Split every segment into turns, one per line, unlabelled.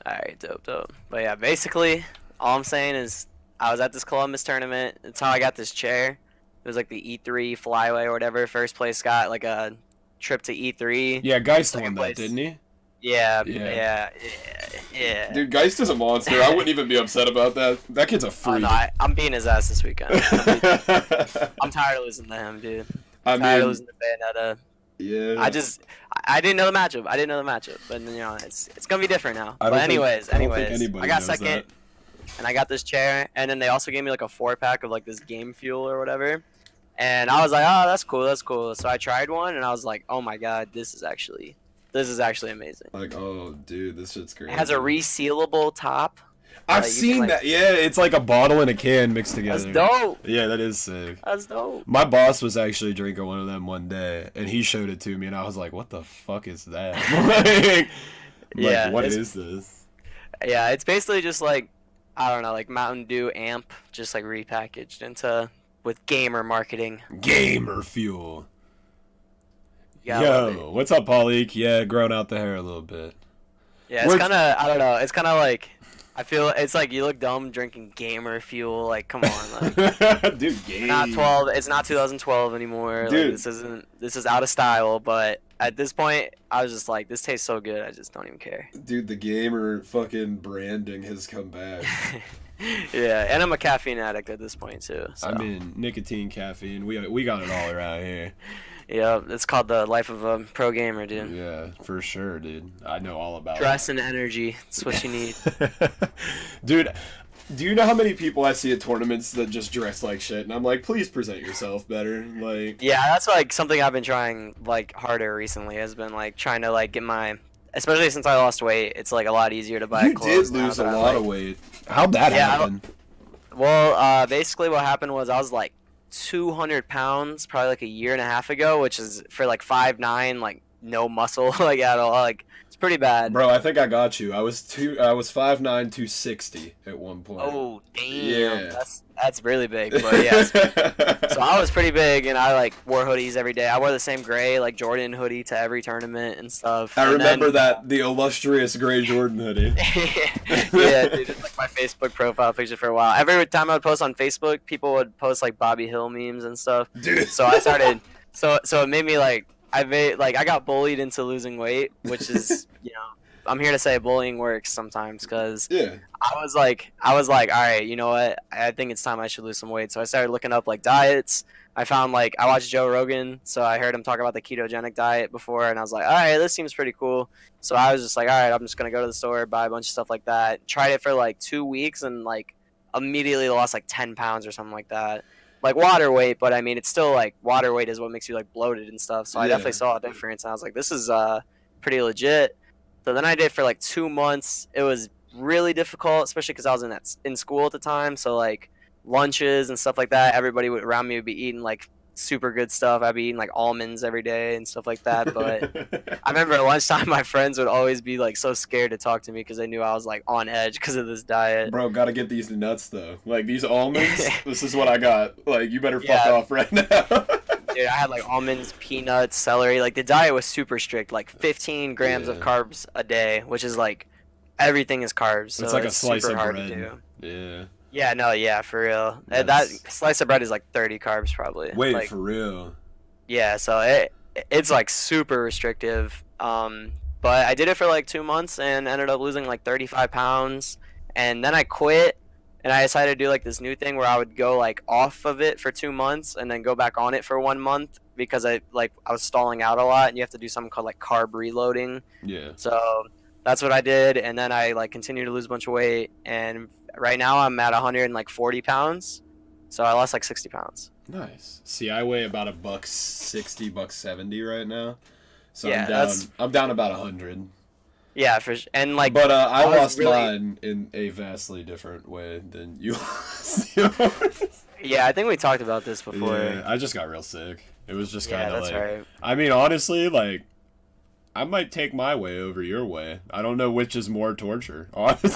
All right, dope, dope. But yeah, basically, all I'm saying is I was at this Columbus tournament. That's how I got this chair. It was like the E3 flyway or whatever. First place got like a trip to E3.
Yeah, Geist won
Second
that,
place,
didn't he?
yeah,
Yeah.
yeah, yeah, yeah.
Dude, Geist is a monster. I wouldn't even be upset about that. That kid's a
Oh no,
freak.
I'm beating his ass this weekend. I'm tired of losing to him, dude.
I
Tired of
mean,
losing to Bayonetta. I
yeah.
just I didn't know the matchup. I didn't know the matchup, but you know it's gonna be different now.
I
But
don't think
anyways,
I don't think
anyways, I
anybody
got
knows
second,
that.
and I got this chair, and then they also gave me like a 4-pack of like this game fuel or whatever, and I was like, oh, that's cool, that's cool. So I tried one, and I was like, oh my god, this is actually amazing.
Like, oh, dude, this shit's
It has a
crazy.
resealable top.
I've
Like you can
seen
like,
that. Yeah, it's like a bottle and a can mixed
that's
together.
dope.
Yeah, that is sick.
That's dope.
My boss was actually drinking one of them one day, and he showed it to me, and I was like, "What the fuck is that?
Yeah,
what is this?"
yeah, it's basically just like I don't know, like Mountain Dew amp, just like repackaged into with gamer marketing.
Gamer fuel.
You gotta love it.
Yo, what's up, Paulik? Yeah, growing out the hair a little bit.
Yeah, it's
We're
kind of I don't know. It's kind of like I feel it's like you look dumb drinking gamer fuel. Like, come on, like
dude,
not
game.
12. It's not 2012 anymore. Like
Dude,
this is out of style. But at this point, I was just like, this tastes so good. I just don't even care.
dude, the gamer fucking branding has come back.
Yeah, and I'm a caffeine addict at this point too. So.
I mean, nicotine, caffeine, we got it all around here.
Yeah, it's called the life of a pro gamer, dude.
Yeah, for sure, dude. I know all about
Stress and energy. That's what you need.
it. Dude, do you know how many people I see at tournaments that just dress like shit? And I'm like, please present yourself better. Like,
Yeah, that's like something I've been trying like harder recently. Has been like trying to like get my, especially since I lost weight. It's like a lot easier to buy
you
clothes
did
now
lose a
that I,
lot
like,
of weight. How'd that
Yeah,
happen?
Well, basically what happened was I was like 200 pounds probably like a year and a half ago, which is for like 5'9", like no muscle like at all. Like it's pretty bad.
Bro, I think I got you. I was 5'9", 260 at one point.
Oh damn,
Yeah.
that's really big. But yeah, so I was pretty big, and I like wore hoodies every day. I wore the same gray like Jordan hoodie to every tournament and stuff.
I
And
remember
then,
that, the illustrious gray Jordan hoodie.
yeah, dude, it's like my Facebook profile picture for a while. Every time I would post on Facebook, people would post like Bobby Hill memes and stuff.
Dude.
So I started, so it made me like I got bullied into losing weight, which is I'm here to say bullying works sometimes because
Yeah.
I was like, all right, you know what? I think it's time I should lose some weight. So I started looking up like diets. I found like I watched Joe Rogan, so I heard him talk about the ketogenic diet before, and I was like, all right, this seems pretty cool. So I was just like, all right, I'm just gonna go to the store, buy a bunch of stuff like that. Tried it for like 2 weeks, and like immediately lost like 10 pounds or something like that. Like water weight, but I mean, it's still like water weight is what makes you like bloated and stuff. So I
Yeah.
definitely saw a difference, and I was like, this is pretty legit. So then I did for like 2 months. It was really difficult, especially because I was in school at the time. So like lunches and stuff like that, everybody around me would be eating like super good stuff. I'd be eating like almonds every day and stuff like that. But I remember at lunchtime, my friends would always be like so scared to talk to me because they knew I was like on edge because of this diet.
Bro, gotta get these nuts though. Like these almonds, this is what I got. Like you better fuck
Yeah.
off right now.
Dude, I had like almonds, peanuts, celery. Like the diet was super strict, like 15 grams of
Yeah.
carbs a day, which is like everything is carbs. So
It's like a slice
super
of
hard to
bread.
do.
Yeah.
Yeah, no, yeah, for real. That
That's-
slice of bread is like 30 carbs probably.
Wait,
like,
for real.
yeah, so it's like super restrictive. But I did it for like 2 months and ended up losing like 35 pounds, and then I quit. And I decided to do like this new thing where I would go like off of it for 2 months and then go back on it for 1 month because I was stalling out a lot, and you have to do something called like carb reloading.
Yeah.
So that's what I did, and then I like continued to lose a bunch of weight, and right now I'm at 140 pounds, so I lost like 60 pounds.
Nice. See, I weigh about a buck 60, buck 70 right now. So
Yeah,
I'm down.
that's-
I'm down about 100.
Yeah, and like,
But I
was
lost
really-
mine in a vastly different way than you lost yours.
yeah, I think we talked about this before.
Yeah, I just got real sick. It was just
Yeah,
kind of
that's
like.
right.
I mean, honestly, like, I might take my way over your way. I don't know which is more torture. Honestly.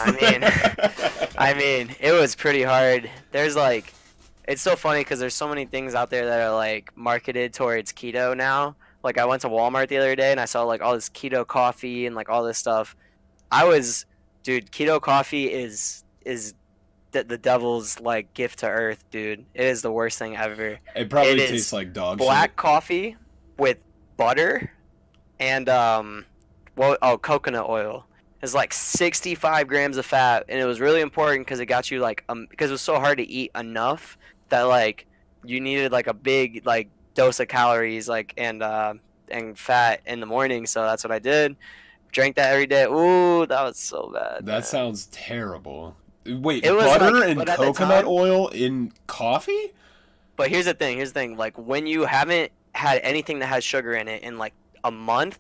I mean, it was pretty hard. There's like, it's so funny because there's so many things out there that are like marketed towards keto now. Like I went to Walmart the other day and I saw like all this keto coffee and like all this stuff. I was dude, keto coffee is the devil's like gift to earth, dude. It is the worst thing ever.
It
It
probably tastes
is
like dog shit.
black coffee with butter and coconut oil. It's like 65 grams of fat, and it was really important because it got you like because it was so hard to eat enough that like you needed like a big like dose of calories like and fat in the morning. So that's what I did. Drank that every day. Ooh, that was so bad,
That
man.
sounds terrible.
It
Wait,
was
butter
like,
and
but at the
coconut
time,
oil in coffee?
but here's the thing. Here's the thing. Like when you haven't had anything that has sugar in it in like a month,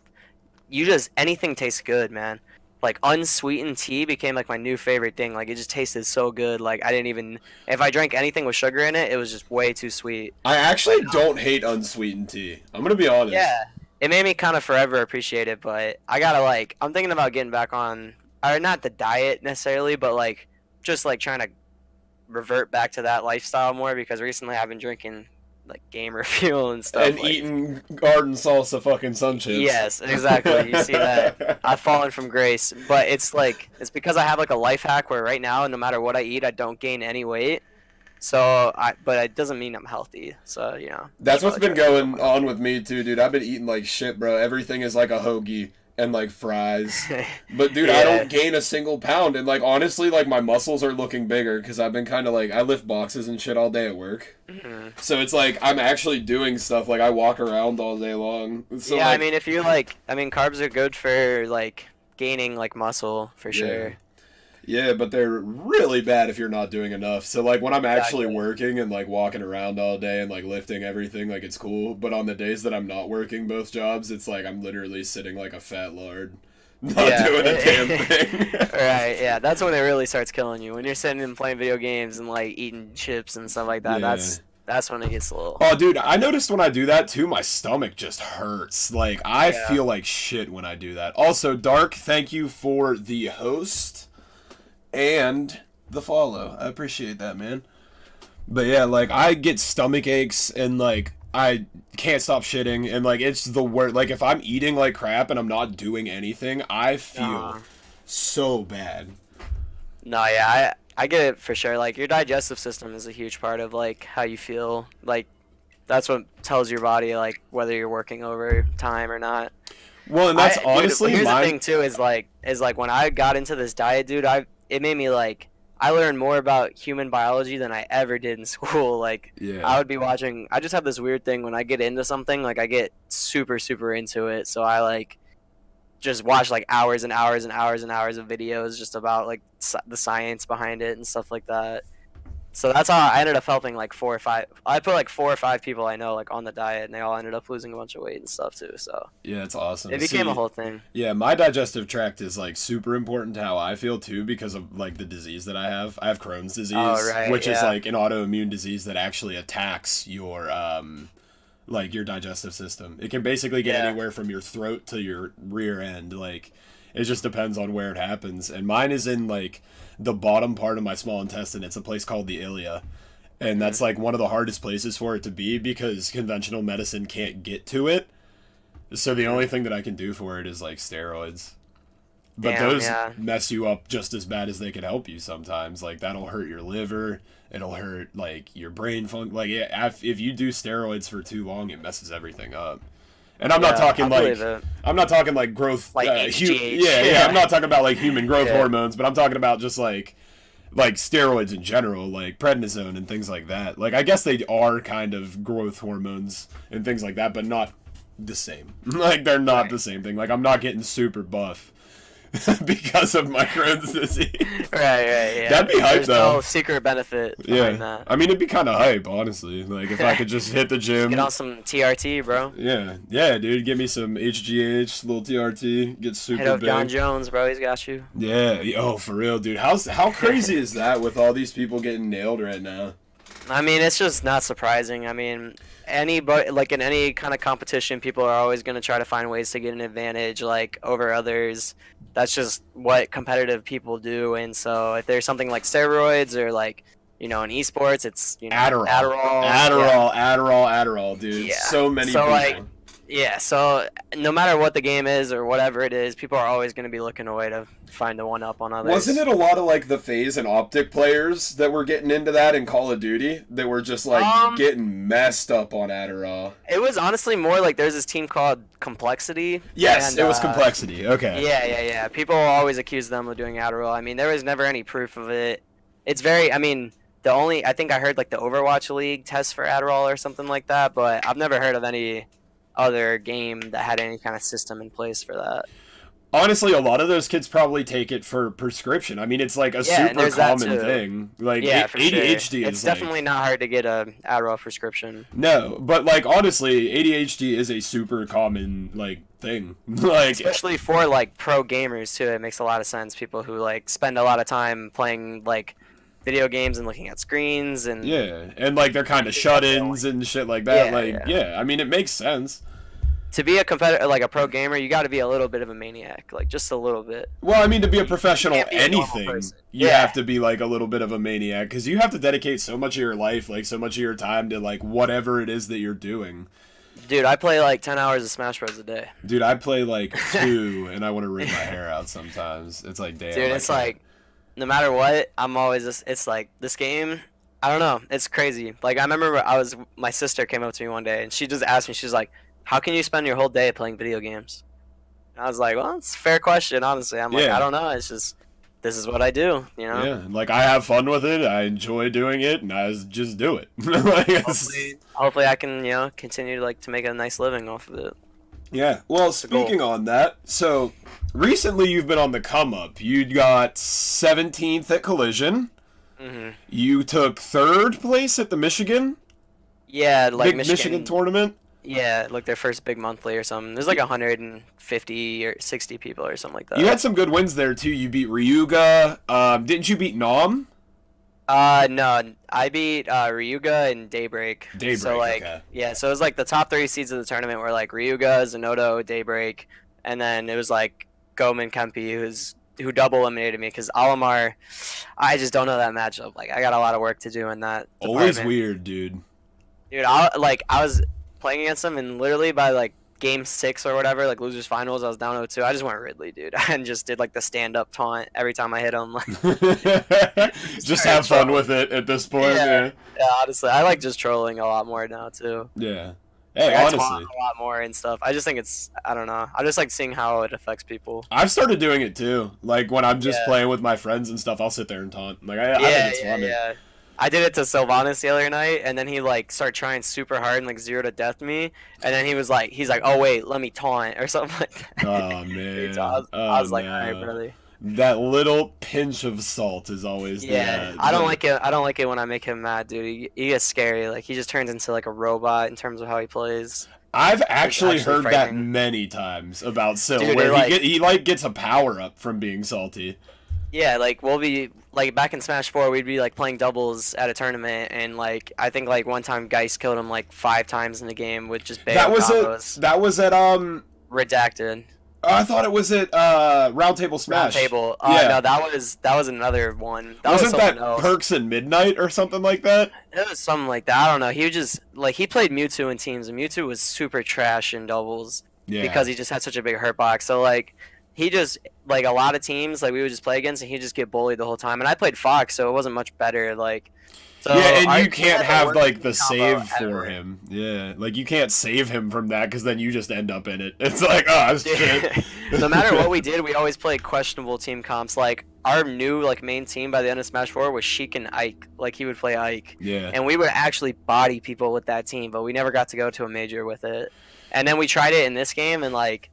you just anything tastes good, man. Like unsweetened tea became like my new favorite thing. Like it just tasted so good. Like I didn't even if I drank anything with sugar in it, it was just way too sweet.
I
But
actually don't hate unsweetened tea. I'm gonna be honest.
yeah, it made me kind of forever appreciate it. But I gotta like I'm thinking about getting back on, or not the diet necessarily, but like just like trying to revert back to that lifestyle more because recently I've been drinking like gamer fuel and stuff.
And
Like
eating garden salsa fucking sun chips.
yes, exactly. You see that? I've fallen from grace, but it's like it's because I have like a life hack where right now, no matter what I eat, I don't gain any weight. But it doesn't mean I'm healthy. So
That's
just
what's
gotta
been
try to
going on with me too, dude. I've been eating like shit, bro. Everything is like a hoagie and like fries. But dude, I
Yeah.
don't gain a single pound, and like honestly, like my muscles are looking bigger because I've been kind of like I lift boxes and shit all day at work.
Mhm.
So it's like I'm actually doing stuff. Like I walk around all day long. So
Yeah, I
like
mean, if you like, I mean, carbs are good for like gaining like muscle for
yeah.
sure.
Yeah, but they're really bad if you're not doing enough. So like when I'm actually
Exactly.
working and like walking around all day and like lifting everything, like it's cool. But on the days that I'm not working both jobs, it's like I'm literally sitting like a fat lard, not
Yeah.
doing a damn thing.
Right. Yeah, that's when it really starts killing you. When you're sitting and playing video games and like eating chips and stuff like that.
Yeah.
That's when it gets a little.
Oh, dude, I noticed when I do that too, my stomach just hurts. Like I
Yeah.
feel like shit when I do that. Also, Dark, thank you for the host and the follow. I appreciate that, man. But yeah, like I get stomach aches and like I can't stop shitting and like it's the worst. Like if I'm eating like crap and I'm not doing anything, I feel
Uh,
so bad.
no, yeah, I get it for sure. Like your digestive system is a huge part of like how you feel. Like that's what tells your body like whether you're working over time or not.
Well, and that's honestly
Here's the
my
thing too is like when I got into this diet, dude, it made me like I learned more about human biology than I ever did in school. Like I
yeah.
would be watching. I just have this weird thing when I get into something, like I get super super into it. So I like just watch like hours and hours and hours and hours of videos just about like the science behind it and stuff like that. So that's how I ended up helping like four or five. I put like 4 or 5 people I know like on the diet, and they all ended up losing a bunch of weight and stuff too. So
Yeah, it's awesome.
it became a
See,
whole thing.
yeah, my digestive tract is like super important to how I feel too because of like the disease that I have. I have Crohn's
Oh
disease,
right,
which is
yeah,
like an autoimmune disease that actually attacks your like your digestive system. It can basically get
yeah.
anywhere from your throat to your rear end. Like it just depends on where it happens. And mine is in like the bottom part of my small intestine. It's a place called the ilia. And
Mhm.
that's like one of the hardest places for it to be because conventional medicine can't get to it. So the only thing that I can do for it is like steroids. But
Damn,
those
yeah.
mess you up just as bad as they can help you sometimes. Like that'll hurt your liver. It'll hurt like your brain funk. Like if you do steroids for too long, it messes everything up. And I'm not
Yeah,
talking
I
like
believe it.
I'm not talking like growth.
Like HGH.
Yeah. I'm not talking about like human growth
Yeah.
hormones, but I'm talking about just like steroids in general, like prednisone and things like that. Like I guess they are kind of growth hormones and things like that, but not the same. Like they're not
Right.
the same thing. Like I'm not getting super buff because of my Crohn's disease.
Right, yeah.
That'd be hype
There's
though.
no secret benefit behind
Yeah,
that.
I mean it'd be kind of hype, honestly. Like if I could just hit the gym.
Get on some TRT, bro.
Yeah, dude. Give me some HGH, little TRT, get super
Hit up
big.
John Jones, bro. He's got you.
Yeah, oh for real, dude. How crazy is that with all these people getting nailed right now?
I mean, it's just not surprising. I mean, anybody like in any kind of competition, people are always going to try to find ways to get an advantage like over others. That's just what competitive people do. And so if there's something like steroids or like in esports, it's
Adderall,
Adderall,
Adderall, Adderall, Adderall, dude.
yeah.
So many
So
people.
like Yeah, so no matter what the game is or whatever it is, people are always going to be looking away to find the one up on
Wasn't
others.
it a lot of like the phase and optic players that were getting into that in Call of Duty that were just like
Um,
getting messed up on Adderall?
it was honestly more like there's this team called Complexity,
Yes,
and
it was complexity. Okay.
yeah. People always accuse them of doing Adderall. I mean, there was never any proof of it. It's very, I mean, I think I heard like the Overwatch League test for Adderall or something like that, but I've never heard of any other game that had any kind of system in place for that.
Honestly, a lot of those kids probably take it for prescription. I mean, it's like a
Yeah, and
super
there's that
common
too.
thing. Like
Yeah, for sure.
ADHD
It's
is like
definitely not hard to get a Adderall prescription.
no, but like honestly, ADHD is a super common like thing. Like
Especially for like pro gamers too. It makes a lot of sense. People who like spend a lot of time playing like video games and looking at screens and
yeah, and like they're kind of shut-ins and shit like that.
yeah,
Like
yeah.
I mean, it makes sense.
To be a competitor like a pro gamer, you got to be a little bit of a maniac, like just a little bit.
Well, I mean, to be a
You
professional
can't be a normal
anything,
person.
you
Yeah.
have to be like a little bit of a maniac because you have to dedicate so much of your life, like so much of your time to like whatever it is that you're doing.
Dude, I play like 10 hours of Smash Bros a day.
Dude, I play like two, and I want to rip my hair out sometimes. It's like, damn.
Dude, it's like no matter what, I'm always just it's like this game, I don't know, it's crazy. Like I remember my sister came up to me one day and she just asked me, she's like, "How can you spend your whole day playing video games?" And I was like, "Well, it's a fair question, honestly." I'm like,
Yeah.
"I don't know, it's just this is what I do, you know?"
yeah, like I have fun with it. I enjoy doing it, and I just do it. Like,
Hopefully I can, continue to make a nice living off of it.
yeah. Well,
goal.
speaking on that, so recently you've been on the come up. You got 17th at Collision.
Hmm.
You took third place at the Michigan
Yeah, like
big Michigan tournament.
yeah, like their first big monthly or something. There's like 150 or 60 people or something like that.
You had some good wins there too. You beat Ryuga. Didn't you beat Nom?
No, I beat Ryuga and Daybreak.
Daybreak,
So like,
okay.
yeah, so it was like the top three seeds of the tournament were like Ryuga, Zenodo, Daybreak, and then it was like Gomen Kempi who double eliminated me because Alamar, I just don't know that matchup. Like I got a lot of work to do in that
Always
department.
weird, dude.
Dude, I was playing against him and literally by like game 6 or whatever, like losers finals, I was down 0-2. I just went Ridley, dude, and just did like the stand up taunt every time I hit him. Like,
Just have fun with it at this point. Yeah.
yeah, honestly, I like just trolling a lot more now too.
Yeah. Hey,
Like, I
honestly,
taunt a lot more and stuff. I just think I don't know. I just like seeing how it affects people.
I've started doing it too. Like when I'm just
Yeah.
playing with my friends and stuff, I'll sit there and taunt. Like I think it's funny.
Yeah. I did it to Sylvanas the other night, and then he like started trying super hard and like zero to death me, and then he's like, "Oh wait, let me taunt" or something like that.
Oh man.
So I was like, "All right, brother."
That little pinch of salt is always
Yeah, I don't like it. I don't like it when I make him mad, dude. He gets scary. Like he just turns into like a robot in terms of how he plays.
I've actually
actually
heard that
frightening.
many times about Syl,
Dude,
where
it,
he like gets a power up from being salty.
Yeah, like we'll be like back in Smash 4, we'd be like playing doubles at a tournament, and like I think like one time Geist killed him like 5 times in the game with just
That
Bayo
was
combos.
That was at
Redacted.
I thought it was at Round Table
Round
Smash.
table.
Yeah.
No, that was another one. That
Wasn't
was
that
something else.
Perks and Midnight or something like that?
It was something like that. I don't know. He was just like he played Mewtwo in teams, and Mewtwo was super trash in doubles
Yeah.
because he just had such a big hurt box. So like he just like a lot of teams like we would just play against, and he'd just get bullied the whole time. And I played Fox, so it wasn't much better. Like so
yeah, and
our
you
team
can't
had
have
worst
like the
combo
save for
ever.
him. Yeah, like you can't save him from that because then you just end up in it. It's like, oh shit.
No matter what we did, we always played questionable team comps. Like our new like main team by the end of Smash 4 was Sheik and Ike. Like he would play Ike,
Yeah.
and we would actually body people with that team, but we never got to go to a major with it. And then we tried it in this game, and like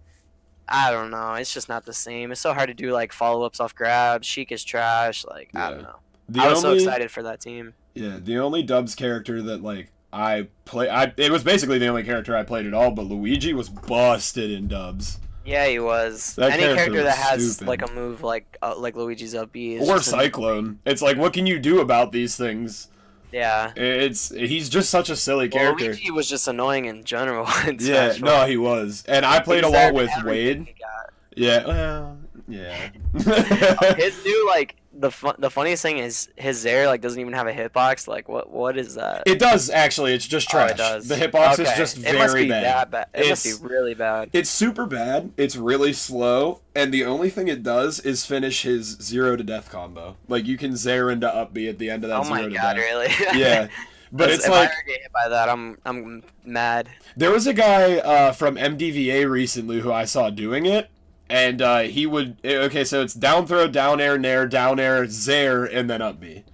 I don't know, it's just not the same. It's so hard to do like follow ups off grabs. Sheik is trash. Like I
Yeah.
don't know.
The
I was so
only-
excited for that team.
Yeah, the only Dubs character that like it was basically the only character I played at all, but Luigi was busted in Dubs.
Yeah, he was.
That
Any
character
character that
was
has
stupid.
like a move like Luigi's up B is
Or
just
Cyclone. It's like, what can you do about these things?
yeah.
He's just such a silly
Well,
character.
Luigi was just annoying in general. In
Yeah,
Smash
no, he was. And I played a
deserved
lot with
everything
Wade.
he got.
Yeah, well, yeah.
His new like the funniest thing is his Zaire like doesn't even have a hitbox. Like what is that?
It does actually. It's just
Oh, it
trash. The
does.
hitbox is
Okay,
just
it must
very
be
bad.
that bad. It must be really bad.
It's super bad. It's really slow, and the only thing it does is finish his 0 to death combo. Like you can Zaire into up B at the end of that
Oh
0
my
to
god,
death.
really?
Yeah. But it's
If I
like
ever get hit by that, I'm mad.
there was a guy from MDVA recently who I saw doing it, and he would okay, so it's down throw, down air, Zaire, and then up B.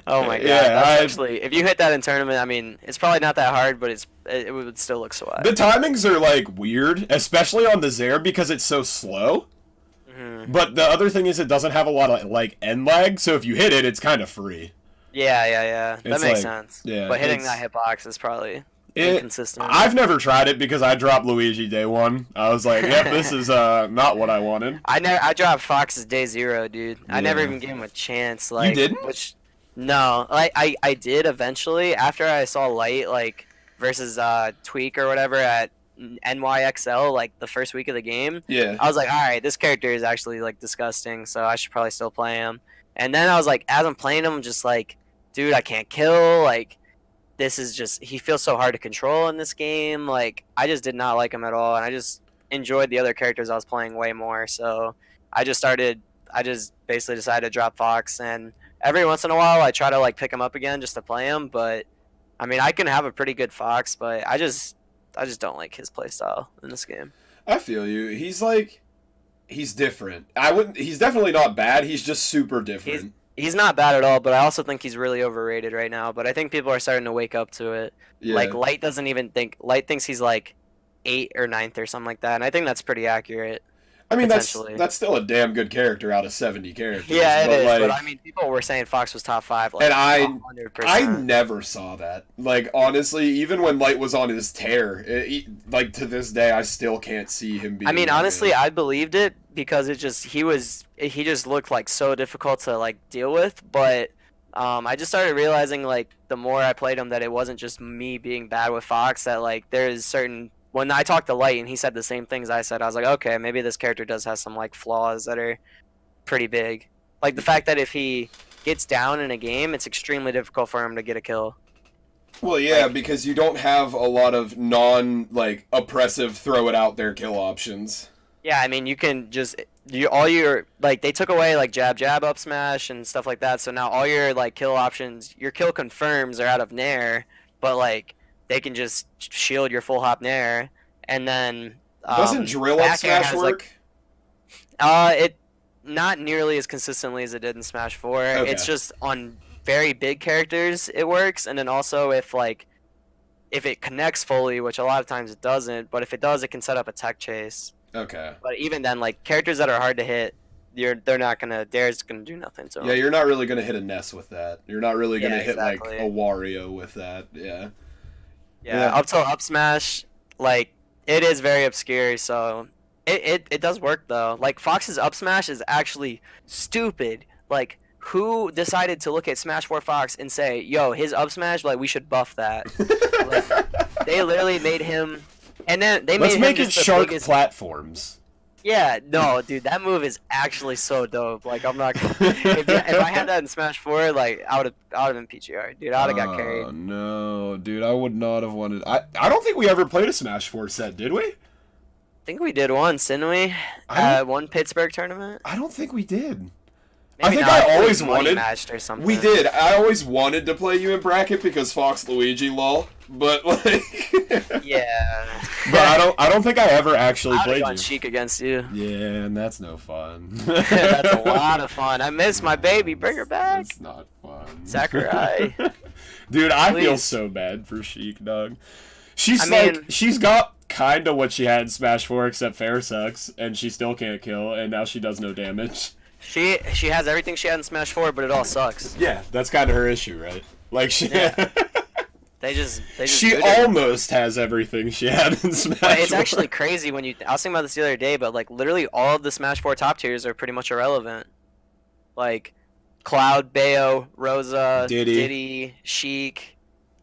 Oh my god,
Yeah,
that's actually if you hit that in tournament, I mean, it's probably not that hard, but it would still look swag.
The timings are like weird, especially on the Zaire because it's so slow.
Mhm.
But the other thing is it doesn't have a lot of like end lag, so if you hit it, it's kind of free.
Yeah. That
It's
makes
like-
sense.
yeah,
But hitting
it's-
that hitbox is probably
It,
inconsistent.
I've never tried it because I dropped Luigi day one. I was like, yep, this is not what I wanted.
I dropped Fox's day 0, dude. I never
Yeah.
even gave him a chance. Like
didn't?
Which no, like I did eventually after I saw Light like versus Tweak or whatever at NYXL like the first week of the game.
Yeah.
I was like, all right, this character is actually like disgusting, so I should probably still play him. And then I was like, as I'm playing him, I'm just like, dude, I can't kill. Like, this is just he feels so hard to control in this game. Like, I just did not like him at all, and I just enjoyed the other characters I was playing way more. So I just basically decided to drop Fox, and every once in a while I try to like pick him up again just to play him. But I mean, I can have a pretty good Fox, but I just don't like his playstyle in this game.
I feel you. He's different. He's definitely not bad. He's just super different.
He's not bad at all, but I also think he's really overrated right now. But I think people are starting to wake up to it.
Yeah.
Like Light thinks he's like 8th or 9th or something like that, and I think that's pretty accurate.
I mean,
potentially.
that's still a damn good character out of 70 characters.
Yeah, it
but
is.
like,
But I mean, people were saying Fox was top 5. Like,
and I
100%.
never saw that. Like, honestly, even when Light was on his tear, like, to this day, I still can't see him being...
I mean,
that
honestly,
good.
I believed it because he just looked like so difficult to like deal with. But I just started realizing like the more I played him that it wasn't just me being bad with Fox. That like there's certain when I talked to Light and he said the same things I said, I was like, okay, maybe this character does have some like flaws that are pretty big. Like the fact that if he gets down in a game, it's extremely difficult for him to get a kill.
Well, yeah,
like-
because you don't have a lot of like, oppressive throw-it-out-there kill options.
Yeah, I mean, you can just they took away like jab up smash and stuff like that. So now all your like kill options, your kill confirms are out of nair, but like they can just shield your full hop nair, and then
Doesn't drill up
back air
Smash
has,
work?
it not nearly as consistently as it did in Smash 4.
Okay.
It's just on very big characters it works, and then also if it connects fully, which a lot of times it doesn't, but if it does, it can set up a tech chase.
Okay.
But even then, like characters that are hard to hit, they're not gonna Dare's gonna do nothing to them.
Yeah, you're not really going to hit a Ness with that. You're not really going to
Yeah,
hit,
exactly.
like, a Wario with that. Yeah.
Yeah,
Yeah.
up till up smash, like it is very obscure, so it does work though. Like Fox's up smash is actually stupid. Like who decided to look at Smash 4 Fox and say, "Yo, his up smash, like we should buff that." Like, they literally made him, and then they
Let's
made
make
him
it
just the
shark
biggest.
platforms.
Yeah, no, dude, that move is actually so dope. Like I'm not. If I had that in Smash 4, like I would have been PGR, dude. I would have got carried.
Oh, no, dude, I would not have wanted... I don't think we ever played a Smash 4 set, did we?
I think we did once, didn't we? One Pittsburgh tournament.
I don't think we did.
Maybe
think
not,
I
we
always
money
wanted-
matched or something.
We did. I always wanted to play you in bracket because Fox Luigi, lol. But, like...
Yeah.
But I don't think I ever actually
I would
played
have gone
you.
Sheik against you.
Yeah, and that's no fun.
That's a lot of fun. I miss my baby. Bring her back.
That's not fun.
Sakurai.
Dude, I feel
Please.
so bad for Sheik, dog.
I mean-
She's got kind of what she had in Smash 4, except Fair sucks, and she still can't kill, and now she does no damage.
She has everything she had in Smash 4, but it all sucks.
Yeah, that's kind of her issue, right? Like, she...
Yeah. They just
She
booted her.
almost has everything she had in Smash.
But it's
4.
actually crazy when you. I was thinking about this the other day, but like literally all of the Smash 4 top tiers are pretty much irrelevant. Like Cloud, Bayo, Rosa,
Diddy.
Sheik.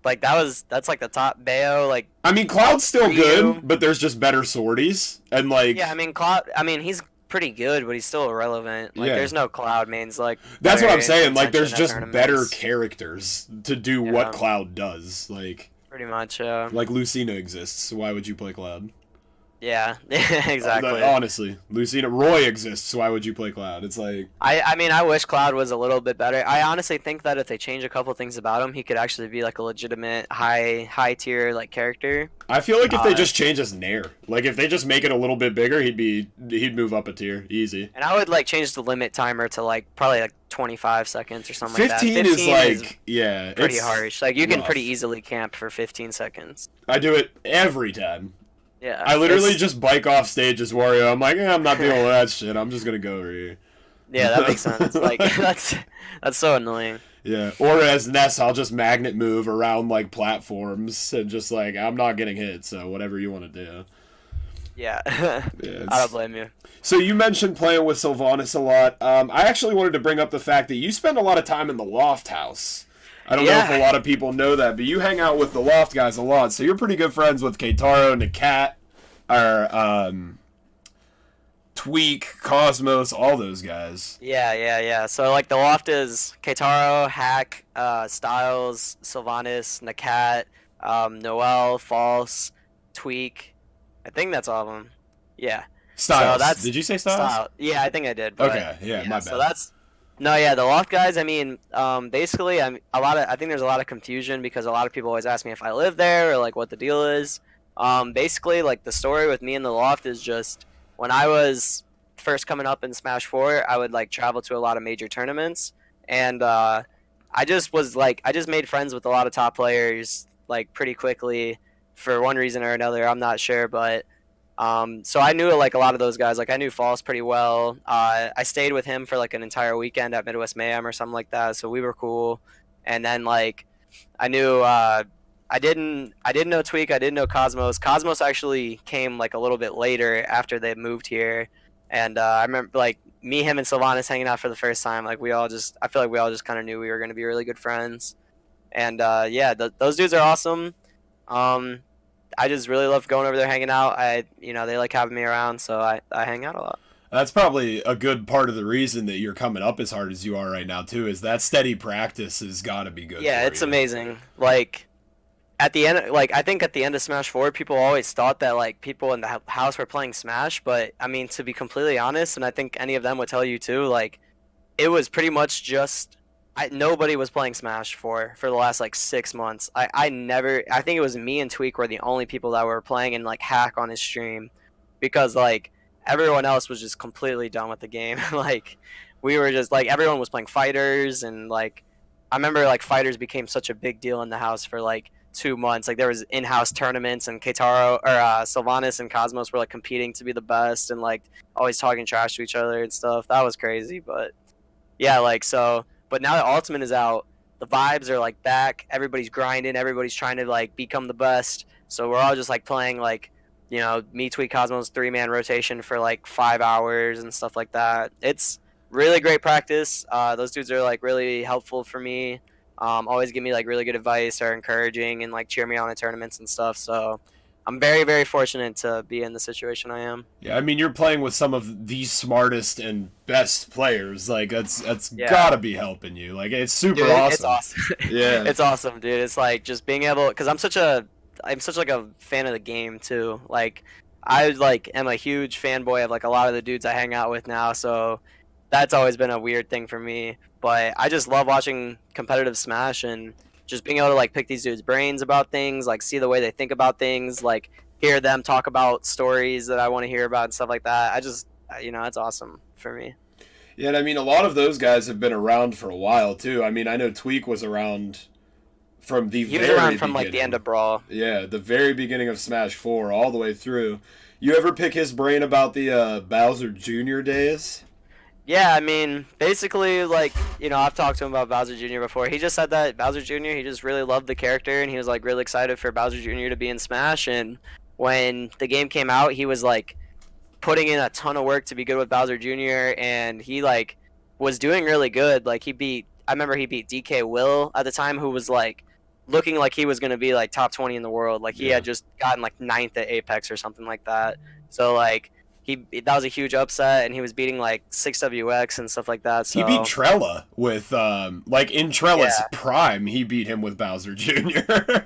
Like that's like the top Bayo. Like
I mean, Cloud's still
Ryu.
good, but there's just better sorties, and like...
yeah, I mean Cloud. I mean he's pretty good, but he's still irrelevant. Like,
Yeah.
there's no Cloud mains like
That's what I'm
better
saying. Like, there's
contention at
just better
tournaments.
characters to do what
Yeah,
Cloud does.
pretty much.
Like Lucina exists. Why would you play Cloud?
Yeah, exactly.
Honestly, Lucina Roy exists. Why would you play Cloud? It's like
I mean, I wish Cloud was a little bit better. I honestly think that if they change a couple things about him, he could actually be like a legitimate high tier like character.
I feel like if they
Uh,
just change his Nair, like if they just make it a little bit bigger, he'd move up a tier easy.
and I would like change the limit timer to like probably like 25 seconds or something like that.
15 is like yeah,
pretty
it's
harsh. Like you can
rough.
pretty easily camp for 15 seconds.
I do it every time.
Yeah.
I literally
it's-
just bike off stage as Wario. I'm like, I'm not dealing with that shit. I'm just gonna go over here.
Yeah, that makes sense. Like that's so annoying.
Yeah. Or as Ness, I'll just magnet move around like platforms and just like I'm not getting hit, so whatever you want to do.
Yeah.
Yeah,
I don't blame you.
So you mentioned playing with Sylvanas a lot. I actually wanted to bring up the fact that you spend a lot of time in the Loft House. I don't know if a lot of people know that, but you hang out with the Loft guys a lot, so you're pretty good friends with Keitaro, Nakat, or Tweak, Cosmos, all those guys.
Yeah. So like the loft is Keitaro, Hack, Styles, Sylvanas, Nakat, Noel, False, Tweak. I think that's all of them. Yeah.
Styles.
So that's
Did you say Styles?
Style. Yeah, I think I did. But
Okay, yeah, my bad.
So that's no, yeah, the loft guys. I mean, basically, I think there's a lot of confusion because a lot of people always ask me if I live there or like what the deal is. Basically, like the story with me and the loft is just when I was first coming up in Smash 4, I would like travel to a lot of major tournaments, and I just was like, I just made friends with a lot of top players like pretty quickly for one reason or another. I'm not sure, but so I knew like a lot of those guys. Like I knew Falls pretty well. I stayed with him for like an entire weekend at Midwest Mayhem or something like that. So we were cool. And then like I knew I didn't know Tweak. I didn't know Cosmos. Cosmos actually came like a little bit later after they moved here. And I remember like me, him, and Sylvanas hanging out for the first time. Like I feel like we all just kind of knew we were going to be really good friends. And yeah, those dudes are awesome. I just really love going over there hanging out. They like having me around, so I hang out a lot.
That's probably a good part of the reason that you're coming up as hard as you are right now too. Is that steady practice has got to be good.
Yeah,
for
it's
you.
amazing. Like at the end, like I think at the end of Smash 4, people always thought that like people in the house were playing Smash, but I mean to be completely honest, and I think any of them would tell you too, like it was pretty much just nobody was playing Smash for the last like 6 months. I think it was me and Tweak were the only people that were playing and like Hack on his stream because like everyone else was just completely done with the game. Like we were just like everyone was playing fighters and like I remember like fighters became such a big deal in the house for like 2 months. Like there was in-house tournaments and Keitaro or Sylvanas and Cosmos were like competing to be the best and like always talking trash to each other and stuff. That was crazy, but yeah, like so. But now that Ultimate is out, the vibes are like back. Everybody's grinding. Everybody's trying to like become the best. So we're all just like playing like, me, Tweet, Cosmos 3-man rotation for like 5 hours and stuff like that. It's really great practice. Those dudes are like really helpful for me. Always give me like really good advice or encouraging and like cheer me on in tournaments and stuff. So I'm very, very fortunate to be in the situation I am.
Yeah, I mean you're playing with some of the smartest and best players. Like that's
Yeah.
gotta be helping you. Like it's super
Dude,
awesome.
It's awesome.
Yeah.
It's awesome, dude. It's like just being able, because I'm such like a fan of the game too. Like I like am a huge fanboy of like a lot of the dudes I hang out with now. So that's always been a weird thing for me. But I just love watching competitive Smash and just being able to like pick these dudes' brains about things, like see the way they think about things, like hear them talk about stories that I want to hear about and stuff like that. It's awesome for me.
Yeah, and I mean a lot of those guys have been around for a while too. I mean I know Tweak was around from the
He was
very
around from like the
beginning.
end of Brawl.
Yeah, the very beginning of Smash 4 all the way through. You ever pick his brain about the Bowser Jr. days?
Yeah, I mean, basically, like, I've talked to him about Bowser Jr. before. He just said that Bowser Jr., he just really loved the character, and he was, like, really excited for Bowser Jr. to be in Smash, and when the game came out, he was, like, putting in a ton of work to be good with Bowser Jr., and he, like, was doing really good. Like, I remember he beat DK Will at the time, who was, like, looking like he was going to be, like, top 20 in the world. Like, he had just gotten, like, 9th at Apex or something like that. So, like, that was a huge upset, and he was beating like 6WX and stuff like that.
He beat
So
Trella with, like, in Trella's
yeah,
prime, he beat him with Bowser Jr.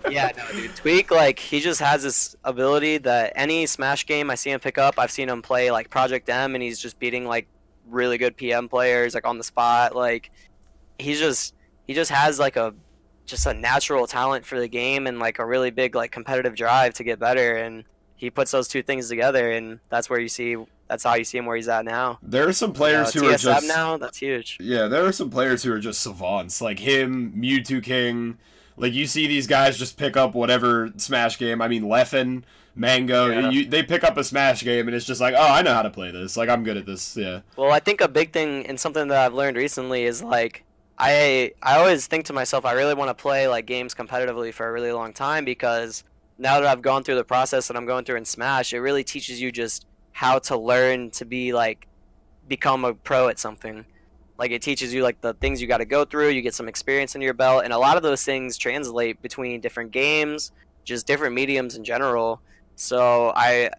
yeah, no, dude. Tweak, like, he just has this ability that any Smash game I see him pick up, I've seen him play like Project M, and he's just beating like really good PM players like on the spot. Like he just has like a natural talent for the game and like a really big like competitive drive to get better, and he puts those two things together, and that's how you see him where he's at now.
There are some
You know,
players who are
TSM
just...
now, that's huge.
Yeah, there are some players who are just savants, like him, Mewtwo King. Like, you see these guys just pick up whatever Smash game. I mean, Leffen, Mango,
Yeah.
they pick up a Smash game, and it's just like, oh, I know how to play this. Like, I'm good at this, yeah.
Well, I think a big thing and something that I've learned recently is like I always think to myself I really want to play like games competitively for a really long time, because now that I've gone through the process that I'm going through in Smash, it really teaches you just how to learn to be like become a pro at something. Like it teaches you like the things you got to go through, you get some experience under your belt, and a lot of those things translate between different games, just different mediums in general. So I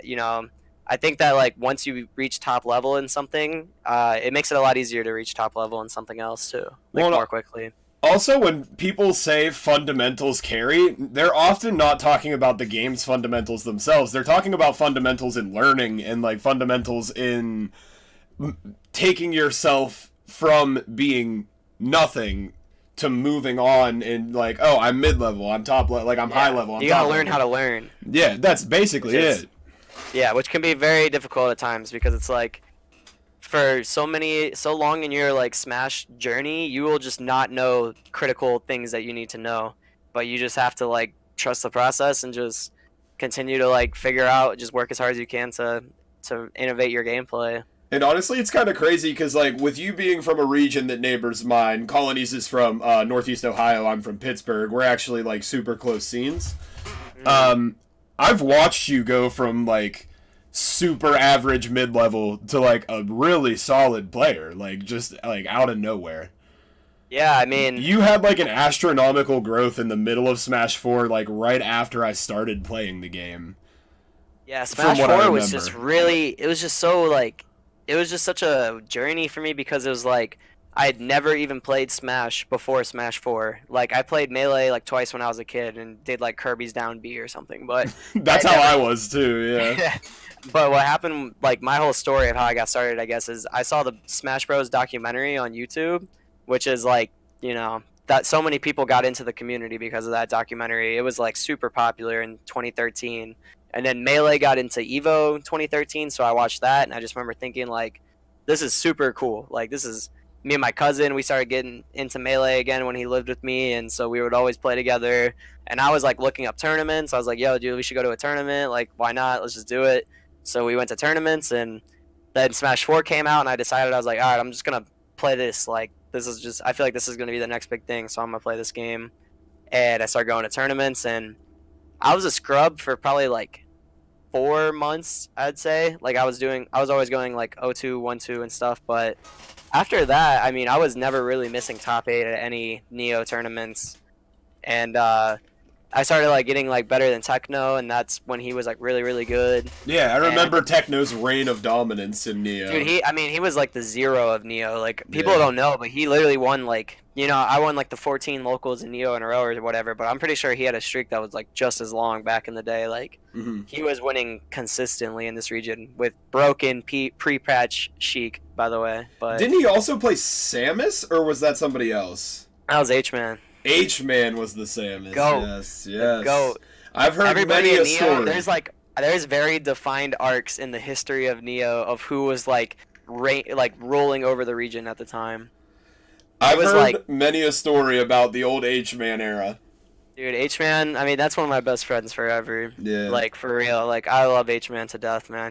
think that like once you reach top level in something, it makes it a lot easier to reach top level in something else too, like
Well,
more quickly.
also, when people say fundamentals carry, they're often not talking about the game's fundamentals themselves. They're talking about fundamentals in learning and, like, fundamentals in taking yourself from being nothing to moving on and, like, oh, I'm mid-level, I'm top level, like, I'm high level, I'm
You gotta
top
learn
level.
how to learn.
Yeah, that's basically
Which is-
it.
Yeah, which can be very difficult at times because it's like for so long in your like Smash journey, you will just not know critical things that you need to know, but you just have to like trust the process and just continue to like figure out, just work as hard as you can to innovate your gameplay.
And honestly, it's kind of crazy because, like, with you being from a region that neighbors mine, Colonies is from Northeast Ohio, I'm from Pittsburgh. We're actually, like, super close scenes. I've watched you go from, like, super average mid-level to, like, a really solid player, like, just, like, out of nowhere.
Yeah, I mean,
You had, like, an astronomical growth in the middle of Smash 4, like, right after I started playing the game.
yeah,
From
Smash
what I
4 was
remember.
just really, it was just so like, it was just such a journey for me because it was like I had never even played Smash before Smash 4. Like I played Melee like twice when I was a kid and did like Kirby's Down B or something, but
That's
I
how
never-
I was, too, yeah.
But what happened, like my whole story of how I got started, I guess, is I saw the Smash Bros. Documentary on YouTube, which is like, that so many people got into the community because of that documentary. It was like super popular in 2013. And then Melee got into Evo 2013, so I watched that, and I just remember thinking, like, this is super cool. Like, this is me and my cousin, we started getting into Melee again when he lived with me, and so we would always play together. And I was, like, looking up tournaments. I was like, yo, dude, we should go to a tournament. Like, why not? Let's just do it. So we went to tournaments, and then Smash 4 came out, and I decided, I was like, all right, I'm just going to play this. Like, this is just, I feel like this is going to be the next big thing, so I'm going to play this game. And I started going to tournaments, and I was a scrub for probably, like, 4 months, I'd say. Like, I was always going, like, 0-2, 1-2 and stuff, but after that, I mean, I was never really missing top 8 at any Neo tournaments. And, I started like getting like better than Techno, and that's when he was like really really good.
Yeah, I remember Techno's reign of dominance in Neo.
Dude, he was like the zero of Neo. Like people
Yeah.
don't know, but he literally won like I won like the 14 locals in Neo in a row or whatever. But I'm pretty sure he had a streak that was like just as long back in the day. Like he was winning consistently in this region with broken pre-patch Sheik, by the way. But
Didn't he also play Samus, or was that somebody else?
that was H-Man.
H-Man was the Samus.
Goat.
Yes, yes.
Goat.
I've heard
Everybody
many
in
a
Neo,
story.
there's very defined arcs in the history of Neo of who was like rolling over the region at the time.
I've
was
heard
like-
many a story about the old H-Man era.
Dude, H-Man, I mean that's one of my best friends forever.
Yeah.
Like for real, like I love H-Man to death, man.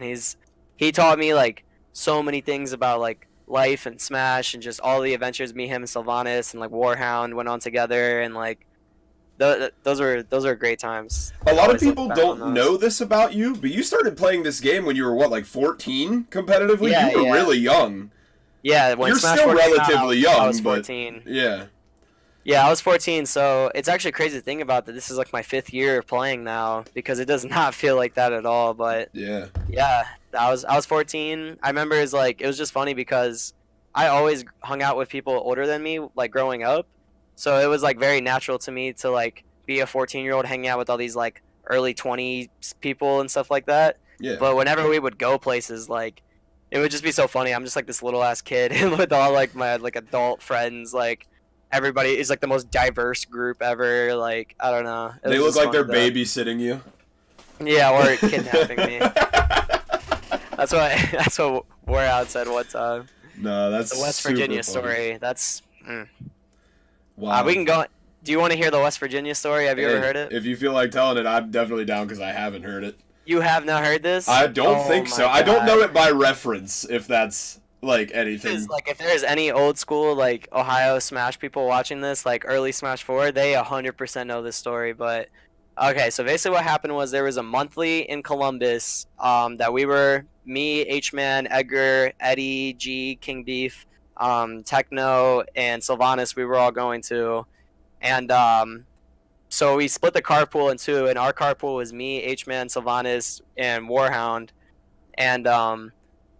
He taught me like so many things about like life and Smash and just all the adventures me, him, and Sylvanas and like Warhound went on together, and like those are great times.
A lot of
Always look
people
back on
don't
those.
know this about you, but you started playing this game when you were, what, like 14 competitively?
Yeah,
You were
yeah.
really young.
Yeah, when
You're
Smash
still
4 came out,
relatively
I
young,
was
but
14.
yeah.
Yeah, I was 14, so it's actually crazy to think about that this is like my 5th year of playing now because it does not feel like that at all. But
Yeah.
yeah, I was 14. I remember it's like it was just funny because I always hung out with people older than me like growing up. So it was like very natural to me to like be a 14-year-old hanging out with all these like early 20s people and stuff like that.
Yeah.
But whenever we would go places like it would just be so funny. I'm just like this little ass kid with all like my like adult friends like everybody is like the most diverse group ever. Like I don't know. It
They
was
look
just
like
funny
they're
though.
babysitting you.
Yeah, or kidnapping me. That's what that's what wore out said one time.
No, that's
The West
super
Virginia
funny.
story. That's
Wow.
we can go. Do you want to hear the West Virginia story? Have you ever
Hey,
heard it?
if you feel like telling it, I'm definitely down because I haven't heard it.
You have not heard this?
I don't
Oh
think so.
my
I don't know
God.
it by reference, if that's like
This is
anything.
like if there's any old school like Ohio Smash people watching this, like early Smash 4, they 100% know this story. But okay, so basically what happened was there was a monthly in Columbus that we were me, H Man, Edgar, Eddie, G, King Beef, Techno, and Sylvanas. We were all going to, and so we split the carpool in two, and our carpool was me, H Man, Sylvanas, and Warhound, and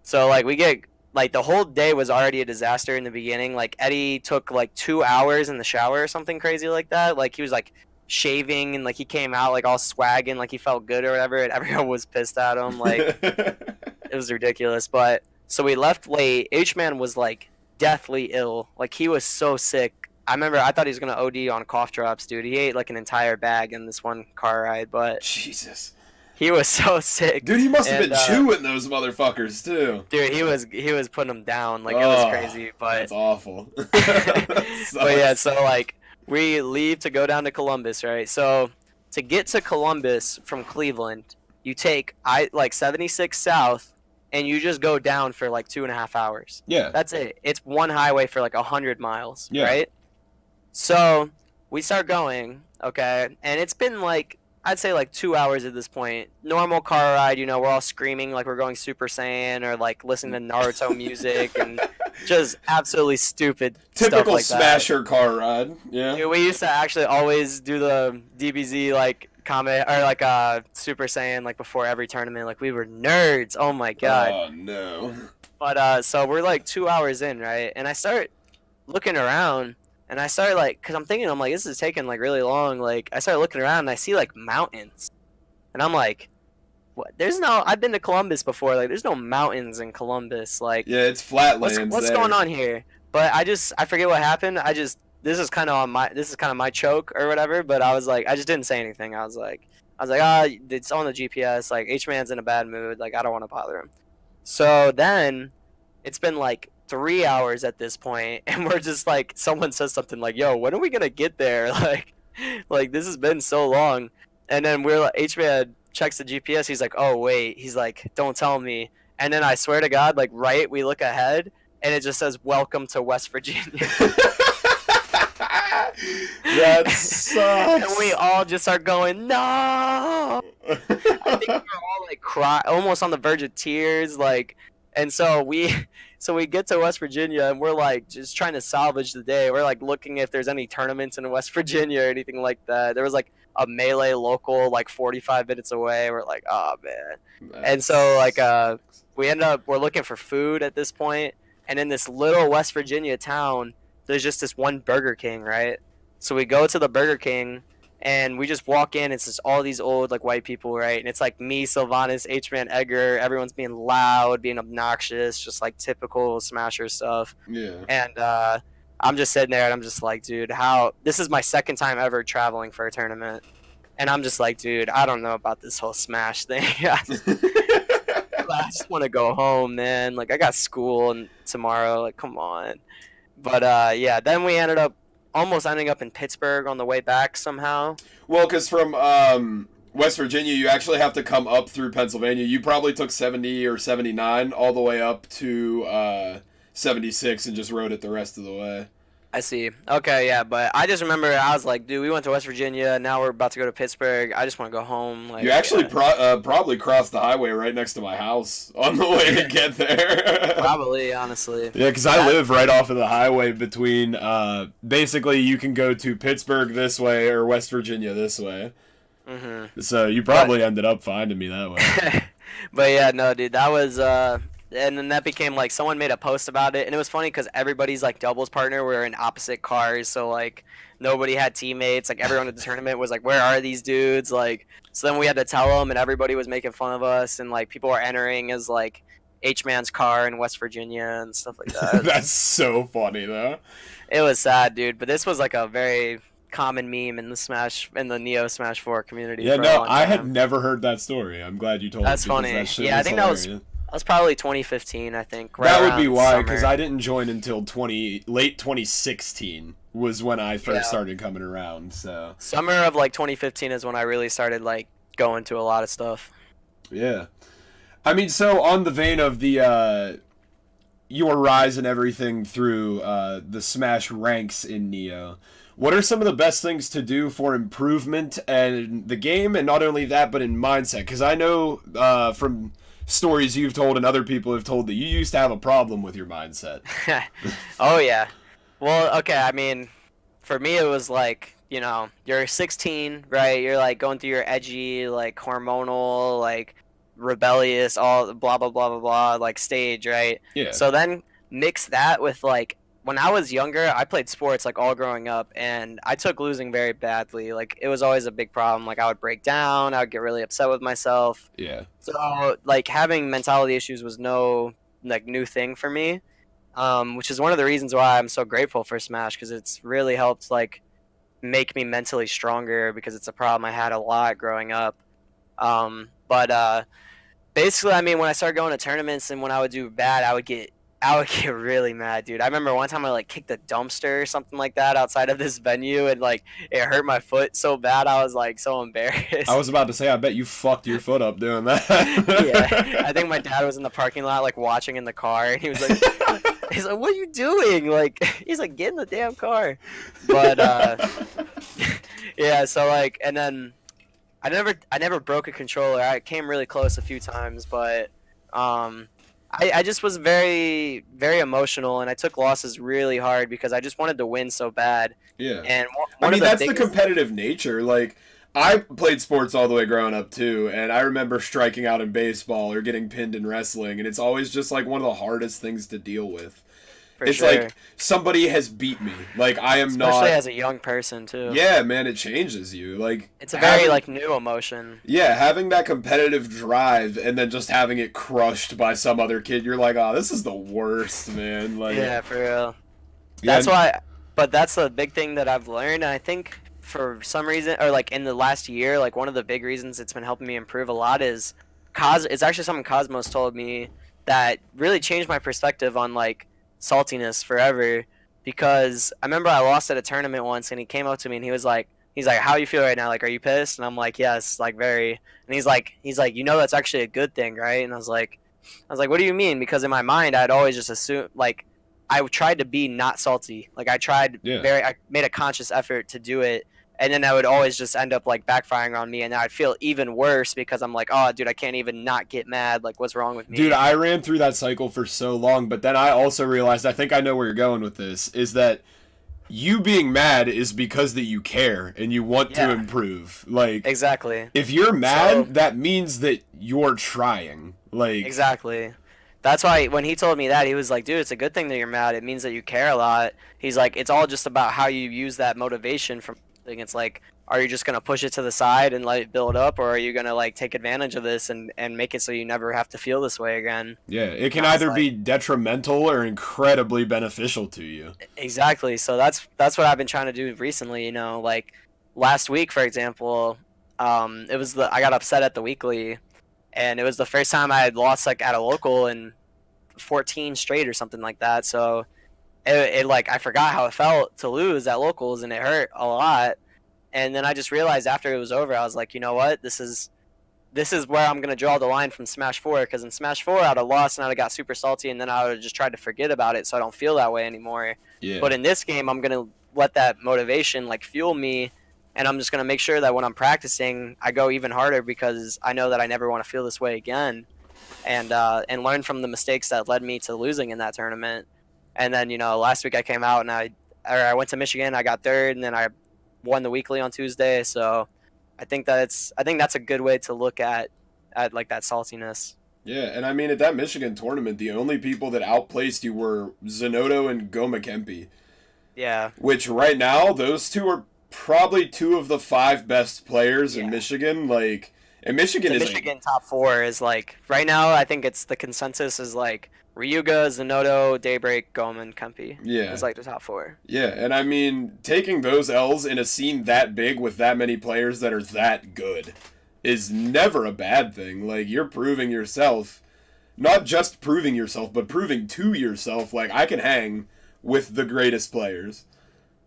so like we get like the whole day was already a disaster in the beginning. Like Eddie took like 2 hours in the shower or something crazy like that. Like he was like shaving and like he came out like all swagging like he felt good or whatever, and everyone was pissed at him. Like it was ridiculous. But so we left late. H Man was like deathly ill. Like he was so sick. I remember I thought he was gonna OD on cough drops, dude. He ate like an entire bag in this one car ride, but
Jesus.
he was so sick.
Dude, he must have
And
been chewing those motherfuckers, too.
dude, he was putting them down. Like it was
Oh,
crazy. But
that's awful.
but yeah, so like we leave to go down to Columbus, right? So to get to Columbus from Cleveland, you take I like 76 South, and you just go down for like 2.5 hours.
Yeah.
That's it. It's one highway for like 100 miles,
Yeah.
right? So we start going, okay, and it's been like I'd say like 2 hours at this point. Normal car ride, you know, we're all screaming like we're going Super Saiyan or like listening to Naruto music and just absolutely stupid stuff
Typical
like that.
smasher car ride. Yeah.
Dude, we used to actually always do the DBZ like comment or like Super Saiyan like before every tournament. Like we were nerds. Oh my god.
Oh, no.
But so we're like 2 hours in, right? And I start looking around and I start like, cause I'm thinking, I'm like, this is taking like really long. Like I start looking around and I see like mountains, and I'm like, what? There's no. I've been to Columbus before. Like there's no mountains in Columbus. Like
Yeah, it's flatlands
what's
there.
going on here? But I forget what happened. This is kind of my choke or whatever. But I was like, I just didn't say anything. I was like, it's on the GPS. Like H Man's in a bad mood. Like I don't want to bother him. So then it's been like 3 hours at this point, and we're just like, someone says something like, "Yo, when are we gonna get there?" Like this has been so long, and then we're like, H-Man checks the GPS. He's like, "Oh wait," he's like, "Don't tell me." And then I swear to God, like we look ahead, and it just says, "Welcome to West Virginia."
That
And
sucks.
we all just start going, "No!" I think we were all like cry, almost on the verge of tears, like. And so we get to West Virginia and we're like just trying to salvage the day. We're like looking if there's any tournaments in West Virginia or anything like that. There was like a melee local like 45 minutes away. We're like, oh man. And so like we're looking for food at this point, and in this little West Virginia town, there's just this one Burger King, right? So we go to the Burger King and we just walk in. It's just all these old like white people, right? And it's like me, Sylvanas, H-Man, Edgar. Everyone's being loud, being obnoxious, just like typical Smasher stuff.
Yeah.
And I'm just sitting there and I'm just like, dude, how this is my second time ever traveling for a tournament. And I'm just like, dude, I don't know about this whole Smash thing. I just want to go home, man. Like I got school and tomorrow. Like, come on. But yeah, then we ended up almost ending up in Pittsburgh on the way back somehow.
Well, because from West Virginia, you actually have to come up through Pennsylvania. You probably took 70 or 79 all the way up to 76 and just rode it the rest of the way.
I see. Okay, yeah, but I just remember I was like, dude, we went to West Virginia. Now we're about to go to Pittsburgh. I just want to go home.
You
Like,
actually probably crossed the highway right next to my house on the way to get there.
probably, honestly.
Yeah, because I
That,
live right off of the highway between, basically you can go to Pittsburgh this way or West Virginia this way. So you
but
probably ended up finding me that way.
but yeah, no, dude, that was and then that became like someone made a post about it, and it was funny because everybody's like doubles partner were in opposite cars, so like nobody had teammates. Like everyone at the tournament was like, "Where are these dudes?" Like, so then we had to tell them, and everybody was making fun of us, and like people were entering as like H man's car in West Virginia and stuff like that.
That's so funny, though.
It was sad, dude, but this was like a very common meme in the Neo Smash 4 community
Yeah,
for a
no,
long
I had
time.
never heard that story. I'm glad you told me
That's
because
funny.
that shit
Yeah, I
was
think
hilarious.
that was probably 2015, I think. Right
That would be
around
why, because
summer.
I didn't join until late 2016 was when I first
Yeah.
started coming around. So
Summer of like 2015 is when I really started like going to a lot of stuff.
yeah, I mean, so on the vein of the your rise and everything through the Smash ranks in Neo, what are some of the best things to do for improvement in the game, and not only that, but in mindset? Because I know from stories you've told and other people have told that you used to have a problem with your mindset.
Oh yeah. Well, okay, I mean, for me it was like, you know, you're 16, right? You're like going through your edgy, like hormonal, like rebellious, all blah blah blah blah blah, like stage, right?
Yeah.
So then mix that with like when I was younger, I played sports like all growing up, and I took losing very badly. Like it was always a big problem. Like I would break down, I would get really upset with myself.
Yeah.
So like having mentality issues was no like new thing for me, which is one of the reasons why I'm so grateful for Smash because it's really helped like make me mentally stronger because it's a problem I had a lot growing up. But basically, I mean, when I started going to tournaments and when I would do bad, I would get really mad, dude. I remember one time I like kicked a dumpster or something like that outside of this venue, and like it hurt my foot so bad. I was like so embarrassed.
I was about to say, I bet you fucked your foot up doing that.
Yeah, I think my dad was in the parking lot like watching in the car, and he was like, "He's like, what are you doing?" Like, he's like, "Get in the damn car." But yeah, so like, and then I never broke a controller. I came really close a few times, but I just was very very emotional, and I took losses really hard because I just wanted to win so bad.
Yeah.
And
I
one
mean,
of the
that's the
biggest,
competitive nature. Like, I played sports all the way growing up, too, and I remember striking out in baseball or getting pinned in wrestling, and it's always just, like, one of the hardest things to deal with.
for
It's
sure,
like, somebody has beat me. Like, I am
especially
not...
as a young person too.
Yeah, man, it changes you. Like,
It's a very
having...
like new emotion.
Yeah, having that competitive drive and then just having it crushed by some other kid, you're like, oh, this is the worst, man. Like,
Yeah, for real.
yeah,
That's why, but that's the big thing that I've learned. And I think for some reason, or like in the last year, like one of the big reasons it's been helping me improve a lot is it's actually something Cosmos told me that really changed my perspective on like saltiness forever. Because I remember I lost at a tournament once, and he came up to me and he's like, "How you feel right now? Like, are you pissed?" And I'm like, "Yes, like very." And he's like, "You know, that's actually a good thing, right?" And I was like, "What do you mean?" Because in my mind, I'd always just assumed like I tried to be not salty. Like
yeah.
I made a conscious effort to do it, and then I would always just end up like backfiring on me, and I'd feel even worse because I'm like, oh, dude, I can't even not get mad. Like, what's wrong with me?
Dude, I ran through that cycle for so long, but then I also realized, I think I know where you're going with this, is that you being mad is because that you care and you want to
Yeah.
improve. Like,
Exactly.
if you're mad,
So-
that means that you're trying. Like,
Exactly. That's why when he told me that, he was like, dude, it's a good thing that you're mad. It means that you care a lot. He's like, it's all just about how you use that motivation from something. It's like, are you just going to push it to the side and let it build up, or are you going to like take advantage of this and make it so you never have to feel this way again?
yeah, it can
I was
either
like-
be detrimental or incredibly beneficial to you.
Exactly. So that's what I've been trying to do recently, you know, like last week, for example, I got upset at the weekly, and it was the first time I had lost like at a local in 14 straight or something like that. So it like I forgot how it felt to lose at locals, and it hurt a lot. And then I just realized after it was over, I was like, you know what, this is this is where I'm gonna draw the line from Smash 4, because in Smash 4 I'd have lost and I'd have got super salty, and then I would have just tried to forget about it so I don't feel that way anymore.
Yeah.
But in this game, I'm gonna let that motivation like fuel me, and I'm just gonna make sure that when I'm practicing, I go even harder because I know that I never want to feel this way again, and learn from the mistakes that led me to losing in that tournament. And then last week I came out and I went to Michigan, I got third, and then I won the weekly on Tuesday. So I think that's a good way to look at like that saltiness.
Yeah, and I mean, at that Michigan tournament, the only people that outplaced you were Zanotto and Goma Kempe.
Yeah.
Which right now, those two are probably two of the 5 best players in Michigan. Like, and Michigan
the
is
Michigan top 4 is like right now. I think it's the consensus is like Ryuga, Zanotto, Daybreak, Goman, Kempe.
Yeah.
It's like the top 4.
Yeah, and I mean, taking those L's in a scene that big with that many players that are that good is never a bad thing. Like, you're proving yourself, not just proving yourself, but proving to yourself, like, I can hang with the greatest players.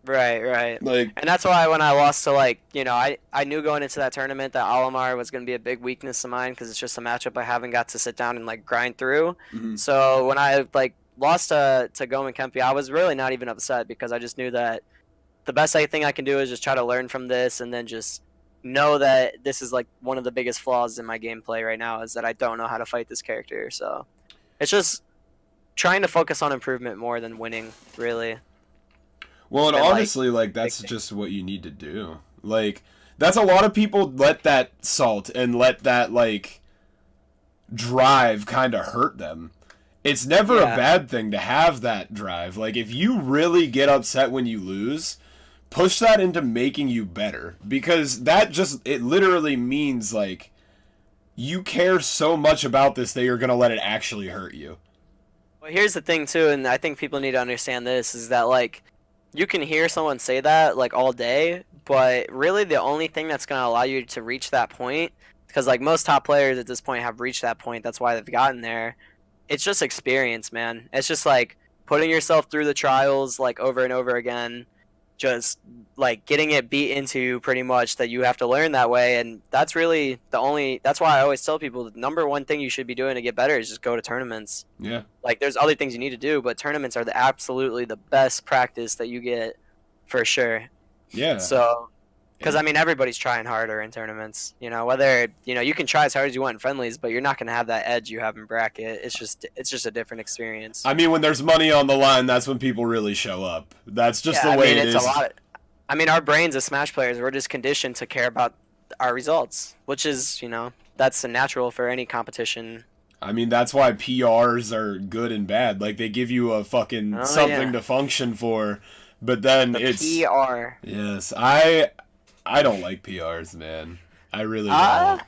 Right.
Like,
and that's why when I lost to I knew going into that tournament that Alamar was going to be a big weakness of mine because it's just a matchup I haven't got to sit down and like grind through.
mm-hmm.
So when I like lost to Goman Kempe, I was really not even upset because I just knew that the best thing I can do is just try to learn from this and then just know that this is like one of the biggest flaws in my gameplay right now is that I don't know how to fight this character. So it's just trying to focus on improvement more than winning, really.
Well, and honestly, like, that's just what you need to do. Like, that's a lot of people let that salt and let that, like, drive kind of hurt them. It's never a bad thing to have that drive. Like, if you really get upset when you lose, push that into making you better. Because that just, it literally means, like, you care so much about this that you're going to let it actually hurt you.
Well, here's the thing, too, and I think people need to understand this, is that, like, you can hear someone say that like all day, but really the only thing that's going to allow you to reach that point, because like most top players at this point have reached that point, that's why they've gotten there. It's just experience, man. It's just like putting yourself through the trials like over and over again, just like getting it beat into pretty much that you have to learn that way. And that's really that's why I always tell people the number one thing you should be doing to get better is just go to tournaments.
Yeah.
Like there's other things you need to do, but tournaments are absolutely the best practice that you get for sure.
Yeah.
So, because I mean everybody's trying harder in tournaments. Whether you can try as hard as you want in friendlies, but you're not gonna have that edge you have in bracket. It's just a different experience.
I mean, when there's money on the line, that's when people really show up. That's just the way it is.
I mean, our brains as Smash players, we're just conditioned to care about our results, which is that's natural for any competition.
I mean, that's why PRs are good and bad. Like, they give you a fucking something to function for, but then it's
PR.
Yes, I don't like PRs, man. I really don't.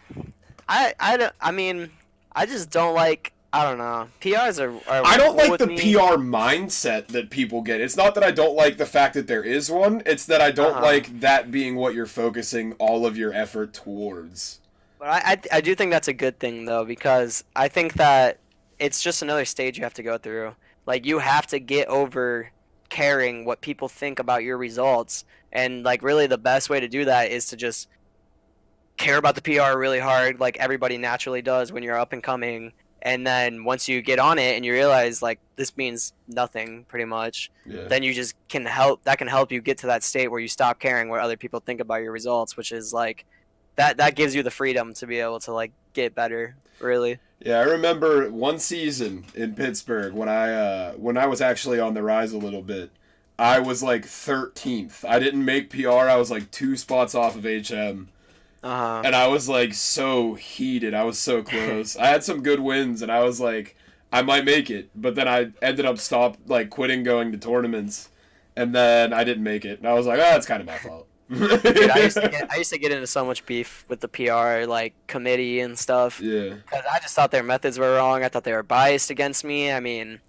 I mean, I just don't like. I don't know. PRs are
I don't like the
me.
PR mindset that people get. It's not that I don't like the fact that there is one. It's that I don't like that being what you're focusing all of your effort towards.
But I do think that's a good thing, though, because I think that it's just another stage you have to go through. Like, you have to get over caring what people think about your results. And, like, really the best way to do that is to just care about the PR really hard, like everybody naturally does when you're up and coming. And then once you get on it and you realize, like, this means nothing, pretty much, then you just can help you get to that state where you stop caring what other people think about your results, which is, like, that gives you the freedom to be able to, like, get better, really.
Yeah, I remember one season in Pittsburgh when I was actually on the rise a little bit. I was, like, 13th. I didn't make PR. I was, like, 2 spots off of HM. And I was, like, so heated. I was so close. I had some good wins, and I was like, I might make it. But then I ended up quitting going to tournaments, and then I didn't make it. And I was like, oh, that's kind of my fault.
Dude, I used to get into so much beef with the PR, like, committee and stuff.
Yeah.
Because I just thought their methods were wrong. I thought they were biased against me. I mean,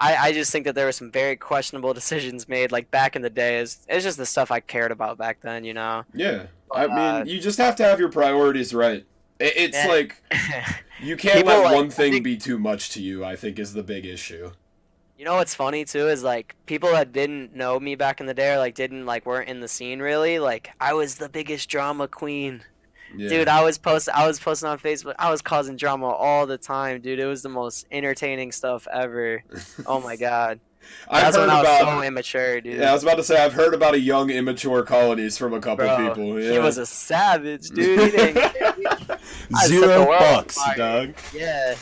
I just think that there were some very questionable decisions made, like, back in the day. It's just the stuff I cared about back then,
Yeah. I mean, you just have to have your priorities right. It's like, you can't let one thing be too much to you, I think, is the big issue.
You know what's funny, too, is, like, people that didn't know me back in the day or, like, weren't in the scene, really, like, I was the biggest drama queen.
Yeah.
Dude, I was posting on Facebook. I was causing drama all the time, dude. It was the most entertaining stuff ever. Oh my god.
I've
That's when
heard
I was
about.
so immature,
Yeah, I
dude.
was about to say I've heard about a young immature colonies from a couple
Bro,
people.
he
Yeah.
was a savage, dude. He didn't care. I set the
Zero
world on
fucks,
fire.
dog.
Yeah.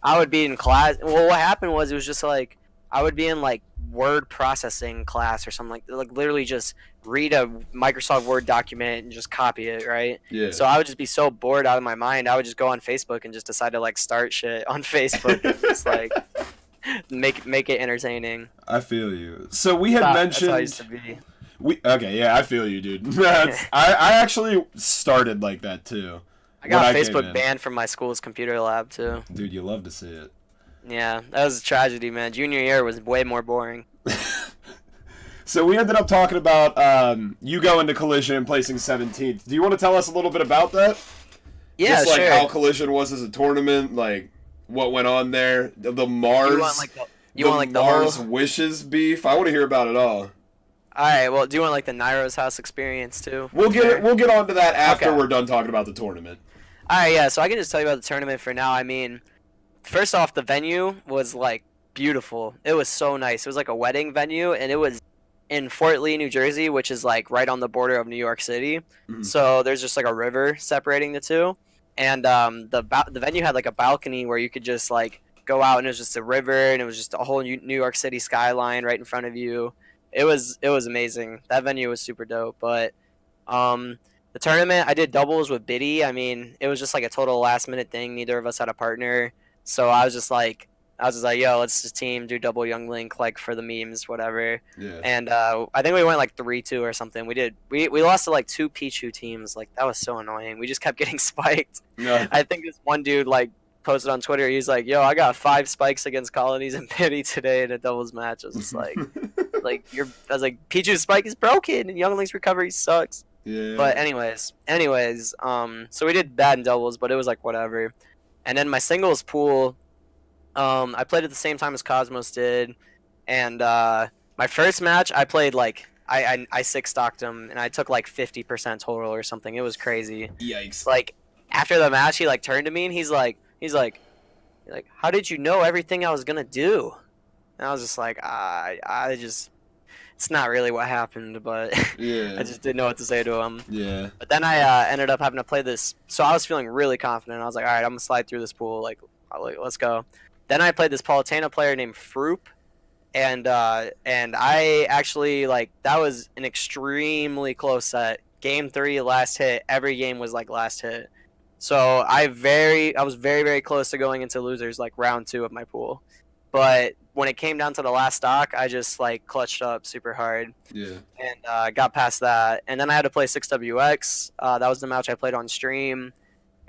I would be in class. Well, what happened was it was just like I would be in like word processing class or something like literally just read a Microsoft Word document and just copy it, right?
Yeah.
So I would just be so bored out of my mind. I would just go on Facebook and just decide to like start shit on Facebook and just like make it entertaining.
I feel you. So we had
That's how I used
mentioned
to be.
we okay, yeah, I feel you, dude. I actually started like that too.
I
when
got
came
Facebook
in.
banned from my school's computer lab too.
Dude, you love to see it.
Yeah, that was a tragedy, man. Junior year was way more boring.
So we ended up talking about you going to Collision and placing 17th. Do you want to tell us a little bit about that?
Yeah,
Just like
sure.
how Collision was as a tournament, like what went on there, the Mars,
You want like the
Mars
whole?
wishes beef. I want to hear about it all.
All right. Well, do you want like the Nairo's house experience too?
We'll get onto that after
Okay.
we're done talking about the tournament.
All right. Yeah. So I can just tell you about the tournament for now. I mean, first off, the venue was like beautiful. It was so nice. It was like a wedding venue, and it was in Fort Lee, New Jersey, which is like right on the border of New York City.
Mhm.
So there's just like a river separating the two, and the venue had like a balcony where you could just like go out, and it was just a river, and it was just a whole New York City skyline right in front of you. It was amazing. That venue was super dope. But the tournament, I did doubles with Biddy. I mean, it was just like a total last minute thing. Neither of us had a partner, so I was just like, yo, let's just team do double Young Link like for the memes, whatever.
Yeah.
And I think we went like 3-2 or something. We lost to like two Pichu teams. Like that was so annoying. We just kept getting spiked.
No.
I think this one dude like posted on Twitter. He's like, yo, I got 5 spikes against Colonies and Pity today in a doubles match. I was just like, I was like, Pichu's spike is broken and Young Link's recovery sucks.
Yeah.
But anyways, so we did bad in doubles, but it was like whatever. And then my singles pool, I played at the same time as Cosmos did, and my first match I played like I six stocked him and I took like 50% total or something. It was crazy.
Yikes.
Like after the match, he like turned to me and he's like, how did you know everything I was gonna do? And I was just like, I just, it's not really what happened, but
Yeah.
I just didn't know what to say to him.
Yeah.
But then I ended up having to play this, so I was feeling really confident. I was like, all right, I'm gonna slide through this pool, like let's go. Then I played this Politano player named Froop, and I actually like that was an extremely close set. Game 3, last hit. Every game was like last hit. So I was very very close to going into losers like round 2 of my pool, but when it came down to the last stock, I just like clutched up super hard
Yeah.
and got past that. And then I had to play 6WX. That was the match I played on stream.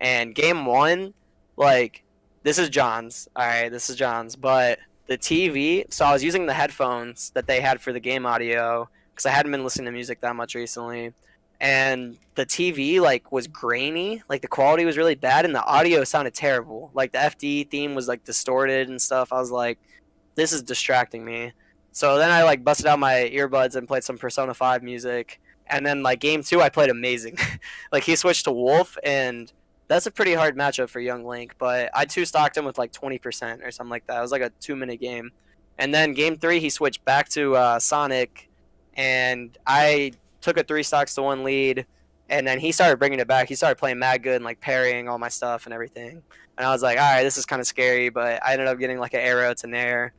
And game 1, like, this is John's. All right, this is John's. But the TV, so I was using the headphones that they had for the game audio because I hadn't been listening to music that much recently. And the TV, like, was grainy. Like, the quality was really bad and the audio sounded terrible. Like, the FD theme was, like, distorted and stuff. I was like, this is distracting me. So then I like busted out my earbuds and played some Persona 5 music. And then like game 2 I played amazing. Like he switched to Wolf and that's a pretty hard matchup for Young Link, but I 2-stocked him with like 20% or something like that. It was like a 2-minute game. And then game 3 he switched back to Sonic and I took a 3 stocks to 1 lead and then he started bringing it back. He started playing mad good and like parrying all my stuff and everything. And I was like, all right, this is kind of scary, but I ended up getting like an arrow to Nair.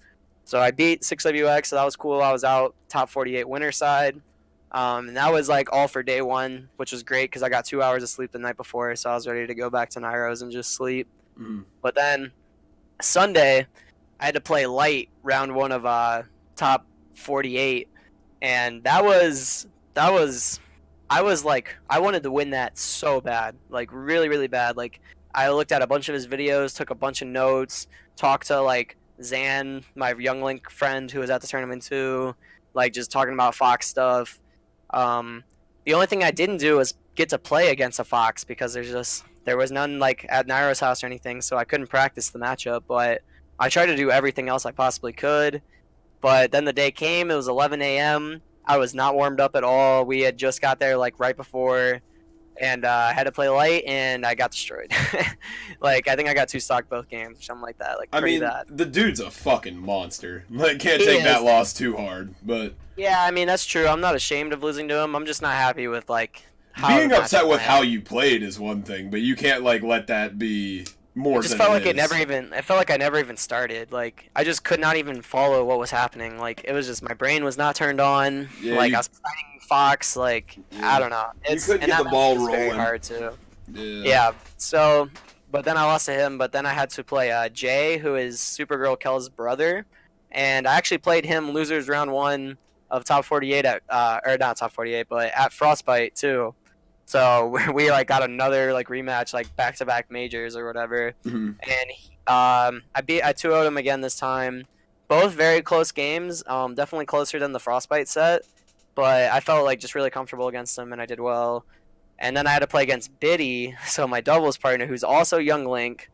So I beat 6WX, so that was cool. I was out top 48 winner side. And that was like all for day 1, which was great because I got 2 hours of sleep the night before, so I was ready to go back to Nairo's and just sleep.
Mm.
But then Sunday, I had to play light round 1 of top 48, and I was like, I wanted to win that so bad, like really really bad. Like I looked at a bunch of his videos, took a bunch of notes, talked to like Zan, my Young Link friend who was at the tournament too, like just talking about Fox stuff. The only thing I didn't do was get to play against a Fox because there was none like at Nairo's house or anything, so I couldn't practice the matchup. But I tried to do everything else I possibly could. But then the day came, it was 11 a.m. I was not warmed up at all. We had just got there like right before, and I had to play light, and I got destroyed. Like I think I got 2 stock both games or something like that. Like
I
pretty
mean,
bad.
the dude's a fucking monster. Like, can't
He
take that
is.
loss too hard. But
Yeah, I mean that's true. I'm not ashamed of losing to him. I'm just not happy with like how the
being upset
matchup
with
went.
how you played is one thing, but you can't like let that be
It
more
just
than
felt
it
like it never
is.
even. It felt like I never even started. Like I just could not even follow what was happening. Like it was just my brain was not turned on.
Yeah,
Like I was fighting Fox. Like I
yeah.
don't know.
You
It's
couldn't
and
get
that
the
matchup
ball
is very
rolling.
hard too.
Yeah.
Yeah. So, but then I lost to him. But then I had to play Jay, who is Supergirl Kell's brother, and I actually played him losers round one of top 48 at or not top 48, but at Frostbite too. So we like got another like rematch, like back to back majors or whatever,
Mhm.
and I 2-0'd him again this time. Both very close games, definitely closer than the Frostbite set, but I felt like just really comfortable against him, and I did well. And then I had to play against Biddy, so my doubles partner, who's also Young Link.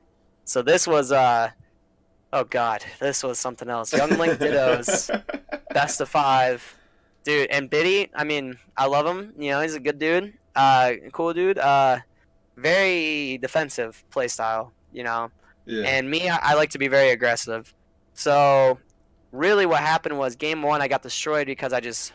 So this was oh god, this was something else. Young Link Dittos, best of 5, dude. And Biddy, I mean, I love him. You know, he's a good dude, cool dude. Very defensive play style. You know,
Yeah.
and me, I like to be very aggressive. So really, what happened was game one, I got destroyed because I just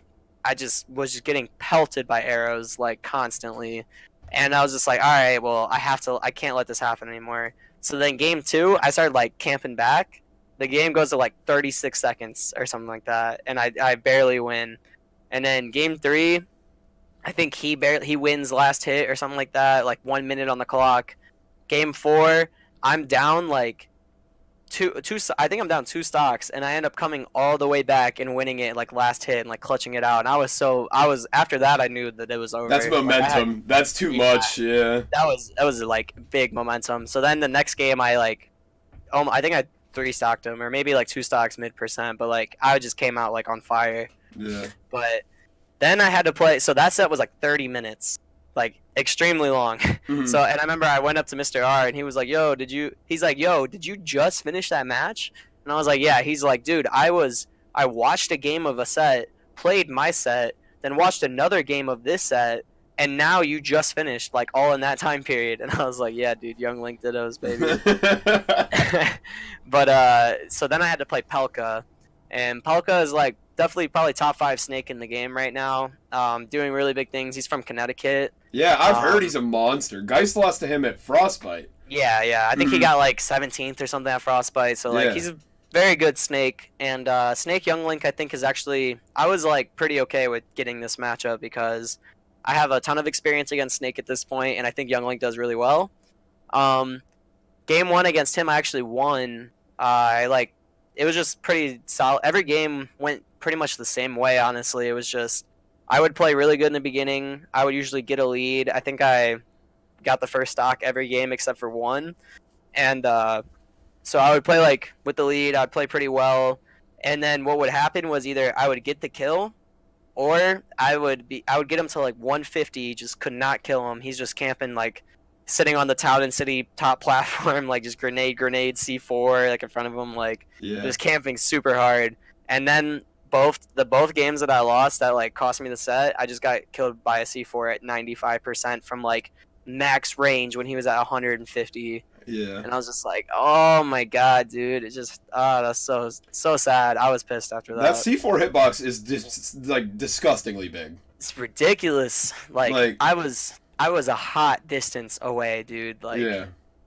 was just getting pelted by arrows like constantly, and I was just like, all right, well, I can't let this happen anymore. So then game two, I started like camping back. The game goes to like 36 seconds or something like that, and I barely win. And then game three, I think he wins last hit or something like that, like 1 minute on the clock. Game four, I'm down like two. I think I'm down 2 stocks, and I end up coming all the way back and winning it like last hit and like clutching it out. And I was after that I knew that it was
That's
over. Like I had
momentum. That's too
yeah,
much. Yeah.
that was like big momentum. So then the next game I like I think I 3 stocked him or maybe like 2 stocks mid%, but like I just came out like on fire.
Yeah.
But then I had to play. So that set was like 30 minutes, like extremely long.
Mhm.
So and I remember I went up to Mr. R and he was like, "Yo, did you?" He's like, "Yo, did you just finish that match?" And I was like, "Yeah." He's like, "Dude, I watched a game of a set, played my set, then watched another game of this set, and now you just finished like all in that time period." And I was like, "Yeah, dude, Young Link Dittos, baby." But so then I had to play Pelka, and Pelka is like definitely probably top 5 snake in the game right now. Doing really big things. He's from Connecticut.
Yeah, I've heard he's
Um,
a monster. Geist lost to him at Frostbite.
yeah, yeah. I think he
Mhm.
got like 17th or something at Frostbite. So like
Yeah.
he's a very good snake. And Snake Young Link I think is actually I was like pretty okay with getting this matchup because I have a ton of experience against Snake at this point, and I think Young Link does really well. Um, game one against him, I actually won. I like it was just pretty solid. Every game went pretty much the same way. Honestly, it was just I would play really good in the beginning. I would usually get a lead. I think I got the first stock every game except for one, and so I would play like with the lead. I'd play pretty well, and then what would happen was either I would get the kill or I would get him to like 150, just could not kill him. He's just camping like sitting on the Towden City top platform, like just grenade C4 like in front of him, like
Yeah.
just camping super hard. And then both games that I lost that like cost me the set, I just got killed by a C4 at 95% from like max range when he was at 150.
Yeah.
And I was just like, oh my god, dude! It just that's so sad. I was pissed after
That
that.
C4 hitbox is just like disgustingly big.
It's ridiculous. Like
Like,
I was a hot distance away, dude. Like
yeah.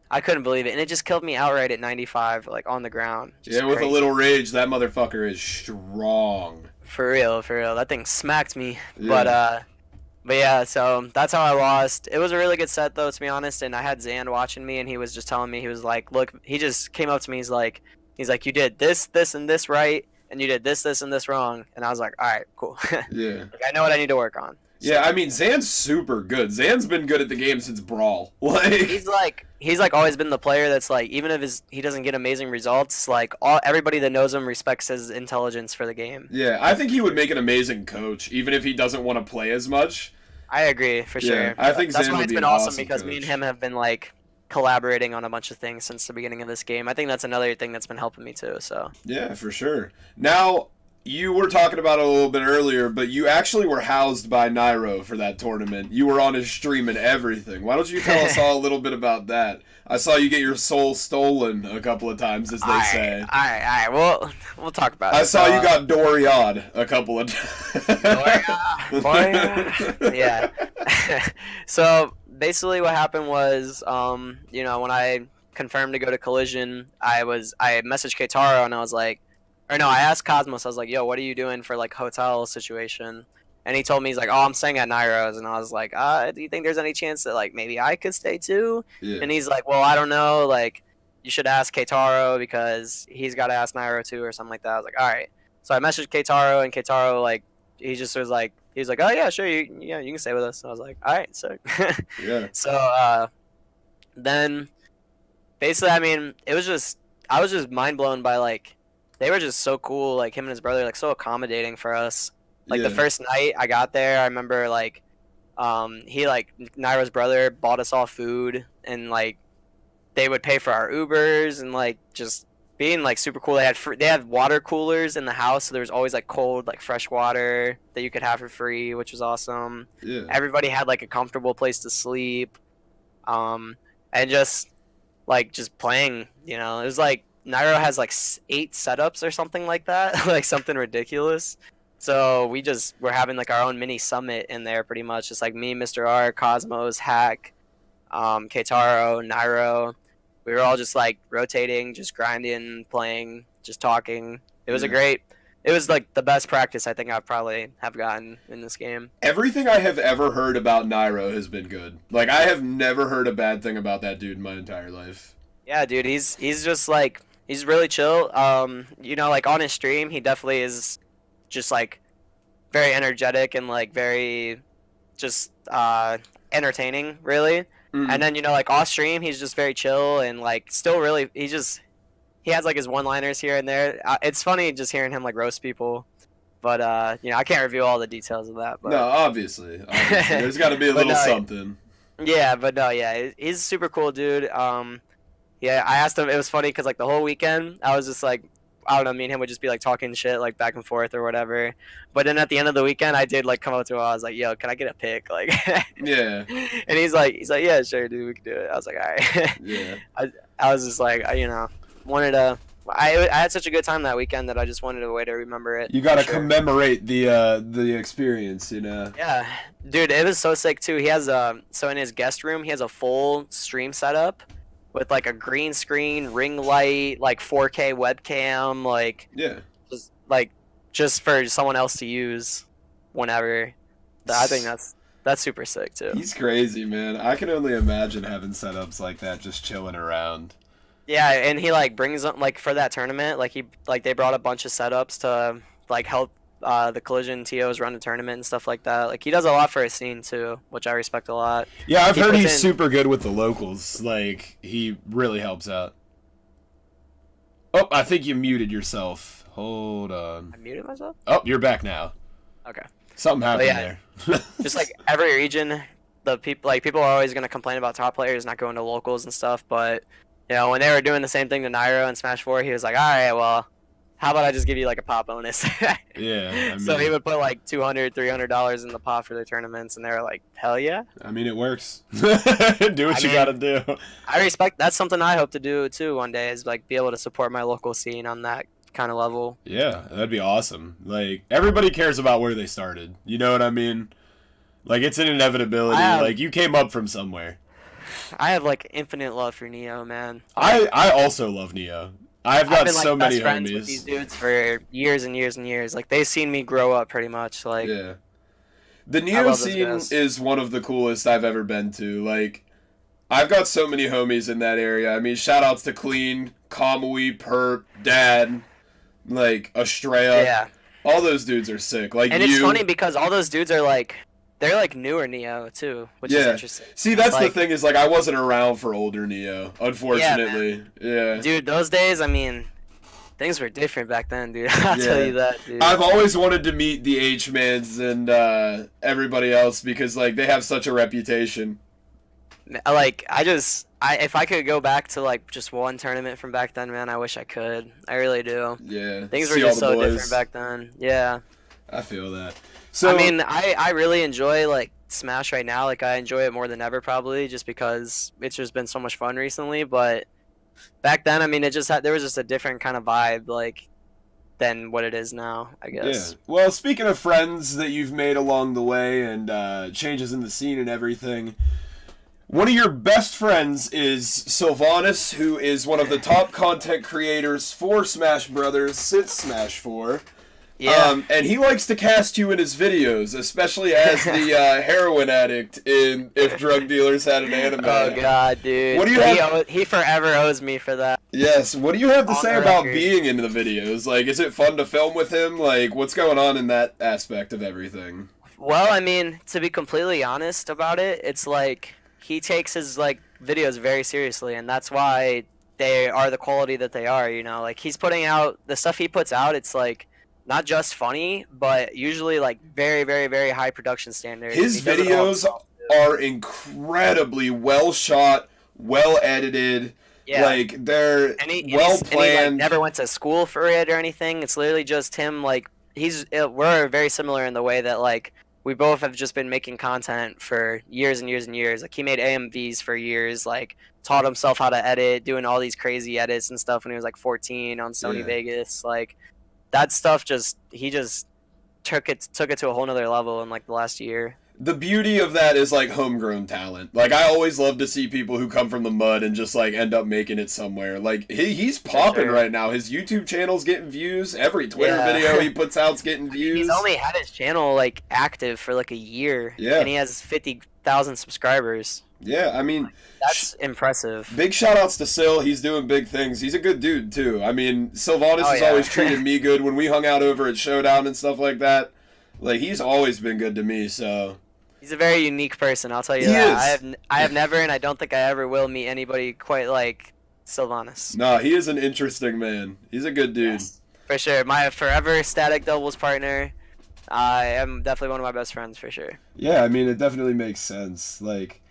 I couldn't believe it, and it just killed me outright at 95, like on the ground. Just
Yeah, with a
crazy.
little rage, that motherfucker is strong.
For real, for real. That thing smacked me.
Yeah.
But yeah, so that's how I lost. It was a really good set though, to be honest. And I had Zan watching me, and he was just telling me, he was like, "Look," he just came up to me. He's like, "You did this, this, and this right, and you did this, this, and this wrong." And I was like, "All right, cool.
Yeah.
Like, I know what I need to work on."
Yeah,
So
I mean, Zan's super good. Zan's been good at the game since Brawl.
he's like always been the player that's like, even if he doesn't get amazing results, like everybody that knows him respects his intelligence for the game.
Yeah, I think he would make an amazing coach, even if he doesn't want to play as much.
I agree for
Yeah,
sure.
I think
That's
Zan
why
would
it's
be
been
an
awesome
awesome
because me and
coach.
him have been like collaborating on a bunch of things since the beginning of this game. I think that's another thing that's been helping me too. So
Yeah, for sure. Now, you were talking about it a little bit earlier, but you actually were housed by Nairo for that tournament. You were on his stream and everything. Why don't you tell us all a little bit about that? I saw you get your soul stolen a couple of times, as they say.
All right. We'll talk about it.
I saw you got Doriad a couple of times.
Doriad. Yeah. So basically, what happened was, you know, when I confirmed to go to Collision, I messaged Keitaro and I was like, or no, I asked Cosmos. I was like, "Yo, what are you doing for like hotel situation?" And he told me he's like, "Oh, I'm staying at Nairo's," and I was like, "Do you think there's any chance that like maybe I could stay too?"
Yeah.
And he's like, "Well, I don't know. Like, you should ask Keitaro because he's got to ask Nairo too or something like that." I was like, "All right." So I messaged Keitaro, and Keitaro like he just was like, "Oh yeah, sure, you can stay with us." And I was like, "All right, so."
Yeah.
So then basically, I mean, I was just mind blown by like. They were just so cool, like him and his brother, like so accommodating for us. Like
Yeah.
the first night I got there, I remember like, he like Nairo's brother bought us all food, and like they would pay for our Ubers, and like just being like super cool. They had water coolers in the house, so there was always like cold, like fresh water that you could have for free, which was awesome.
Yeah.
Everybody had like a comfortable place to sleep, and just playing. You know, it was like. Nairo has like 8 setups or something like that, like something ridiculous. So we just were having like our own mini summit in there, pretty much. Just like me, Mr. R, Cosmos, Hack, Keitaro, Nairo. We were all just like rotating, just grinding, playing, just talking. It was it was like the best practice I think I probably have gotten in this game.
Everything I have ever heard about Nairo has been good. Like, I have never heard a bad thing about that dude in my entire life.
Yeah, dude, he's just like. He's really chill. You know, like on his stream, he definitely is just like very energetic and like very just entertaining, really.
Mm-hmm.
And then you know, like off stream, he's just very chill and like still really. He has like his one-liners here and there. It's funny just hearing him like roast people, but you know, I can't reveal all the details of that. But
no, obviously. There's got to be a little something.
Yeah, but no, yeah, he's a super cool dude. Yeah, I asked him. It was funny because like the whole weekend, I was just like, I don't know, me and him would just be like talking shit like back and forth or whatever. But then at the end of the weekend, I did like come up to him. I was like, "Yo, can I get a pic?" Like,
yeah.
And he's like, "Yeah, sure, dude, we can do it." I was like, "All right."
Yeah.
I was just like, you know, wanted to. I had such a good time that weekend that I just wanted a way to remember it.
You got to commemorate the experience, you know.
Yeah, dude, it was so sick too. He has so in his guest room, he has a full stream setup. With like a green screen, ring light, like 4K webcam, like
yeah,
just for someone else to use whenever. I think that's super sick too.
He's crazy, man. I can only imagine having setups like that, just chilling around.
Yeah, and he like brings them like for that tournament, they brought a bunch of setups to like help the Collision TOs run a tournament and stuff like that. Like he does a lot for his scene too, which I respect a lot.
Yeah, I've heard he's super good with the locals. Like he really helps out. Oh, I think you muted yourself. Hold on.
I muted myself?
Oh, you're back now.
Okay.
Something happened there.
Just like every region, the people are always gonna complain about top players not going to locals and stuff, but you know, when they were doing the same thing to Nairo and Smash 4, he was like, "Alright, well, how about I just give you like a pot bonus?"
Yeah. I mean,
so he would put like $200, $300 in the pot for their tournaments, and they were like, "Hell yeah!"
I mean, it works. Do what you gotta do.
I respect. That's something I hope to do too one day. Is like be able to support my local scene on that kind of level.
Yeah, that'd be awesome. Like everybody cares about where they started. You know what I mean? Like it's an inevitability. Like you came up from somewhere.
I have like infinite love for Neo, man.
I also love Neo. I've got
been, like,
so many
best friends
homies
with these dudes for years and years and years. Like they've seen me grow up pretty much. Like
yeah, the Neo scene is one of the coolest I've ever been to. Like I've got so many homies in that area. I mean, shout outs to Clean, Kamui, Perp, Dad, like Estrella.
Yeah,
all those dudes are sick. Like
and it's funny because all those dudes are like. They're like newer Neo too, which is interesting.
See, that's the thing is like I wasn't around for older Neo, unfortunately. Yeah.
Dude, those days, I mean, things were different back then, dude. I'll tell you that, dude.
I've always wanted to meet the H-Mans and everybody else because like they have such a reputation.
Like I if I could go back to like just one tournament from back then, man, I wish I could. I really do.
Yeah,
Things were
see all
just
the
so different
boys.
back then. Yeah.
I feel that.
I
So
mean, I really enjoy like Smash right now. Like I enjoy it more than ever probably just because it's just been so much fun recently, but back then, I mean, it just had there was just a different kind of vibe like than what it is now, I
yeah.
guess.
Well, speaking of friends that you've made along the way and changes in the scene and everything, one of your best friends is Sylvanas, who is one of the top content creators for Smash Brothers since Smash 4.
Yeah.
And he likes to cast you in his videos, especially as the heroin addict in If Drug Dealers Had an Anime.
Oh god, dude.
What do you have?
He forever owes me for that.
Yes, what do you have to
On
say
the
about
record.
being in the videos? Like, is it fun to film with him? Like, what's going on in that aspect of everything?
Well, I mean, to be completely honest about it, it's like he takes his like videos very seriously, and that's why they are the quality that they are. You know, like he's putting out the stuff he puts out. It's like not just funny, but usually like very, very, very high production standards.
His
He does it all
videos
himself, too.
are incredibly well shot, well edited.
Yeah.
Like, they're well
And he like
planned.
never went to school for it or anything. It's literally just him. Like we're very similar in the way that like we both have just been making content for years and years and years. Like he made AMVs for years. Like taught himself how to edit, doing all these crazy edits and stuff when he was like 14 on Sony
Yeah.
Vegas. Like that stuff he just took it to a whole nother level in like the last year.
The beauty of that is like homegrown talent. Like, I always love to see people who come from the mud and just like end up making it somewhere. Like, he's popping
sure.
right now. His YouTube channel's getting views. Every Twitter
Yeah.
video he puts out's getting views.
He's only had his channel like active for like a year,
Yeah.
and he has 50,000 subscribers.
Yeah, I mean,
That's impressive.
big shout outs to Sil. He's doing big things. He's a good dude too. I mean, Sylvanas
Oh,
has
yeah.
always treated me good when we hung out over at Showdown and stuff like that. Like, he's always been good to me, so
He's a very unique person, I'll tell you
He
that.
is.
I have never, and I don't think I ever will meet anybody quite like Sylvanas.
nah, he is an interesting man. He's a good dude.
Yes, for sure. My forever static doubles partner. I am definitely one of my best friends for sure.
Yeah, I mean, it definitely makes sense. Like,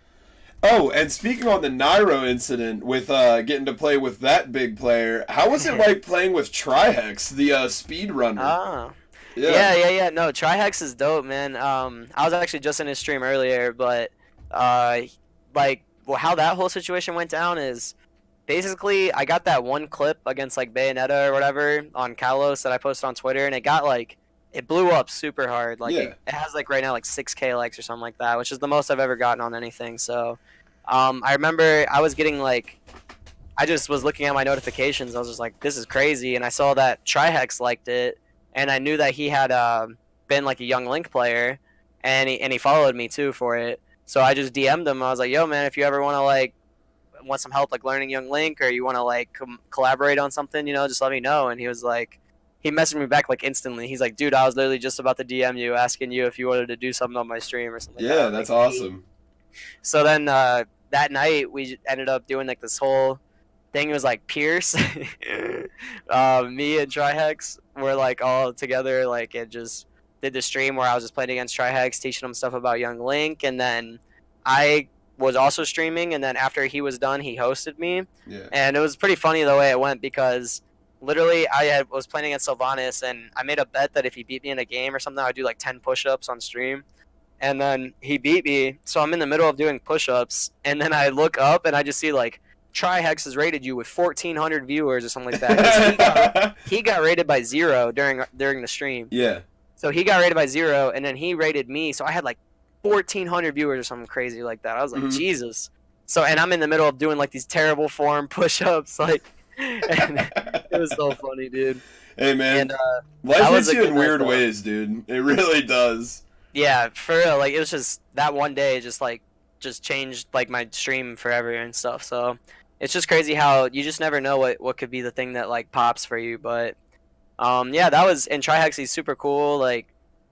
oh, and speaking on the Nairo incident with getting to play with that big player, how was it like playing with Trihex, the speedrunner?
Oh. Yeah. No, Trihex is dope, man. I was actually just in his stream earlier, but how that whole situation went down is basically I got that one clip against like Bayonetta or whatever on Kalos that I posted on Twitter, and it blew up super hard. Like
Yeah.
it has like right now like 6K likes or something like that, which is the most I've ever gotten on anything. So, I remember I was getting like. I just was looking at my notifications. I was just like, "This is crazy," and I saw that Trihex liked it, and I knew that he had been like a Young Link player, and he followed me too for it. So I just DM'd him. I was like, "Yo, man, if you ever want some help like learning Young Link, or you want to like collaborate on something, just let me know." And he was like, he messaged me back like instantly. He's like, "Dude, I was literally just about to DM you, asking you if you wanted to do something on my stream or something."
Yeah, that's awesome.
So then that night we ended up doing like this whole thing. It was like Pierce, me and Trihex were like all together, like it just did the stream where I was just playing against Trihex, teaching him stuff about Young Link, and then I was also streaming, and then after he was done, he hosted me,
Yeah.
and it was pretty funny the way it went because literally was playing against Sylvanas, and I made a bet that if he beat me in a game or something, I would do like 10 push-ups on stream. And then he beat me, so I'm in the middle of doing push-ups, and then I look up and I just see like Trihex has rated you with 1,400 viewers or something like that. 'Cause he got rated by 0 during the stream.
Yeah.
So he got rated by 0, and then he rated me, so I had like 1,400 viewers or something crazy like that. I was like,
Mhm.
Jesus. So, and I'm in the middle of doing like these terrible form push-ups, like, and it was so funny, dude.
Hey, man.
And
Life
that was
hits
a
you
good
in
night,
weird
though.
ways, dude. It really does.
Yeah, for real, like it was just that one day just changed like my stream forever and stuff. So it's just crazy how you just never know what could be the thing that like pops for you. But yeah, that was and Trihex, he's super cool. Like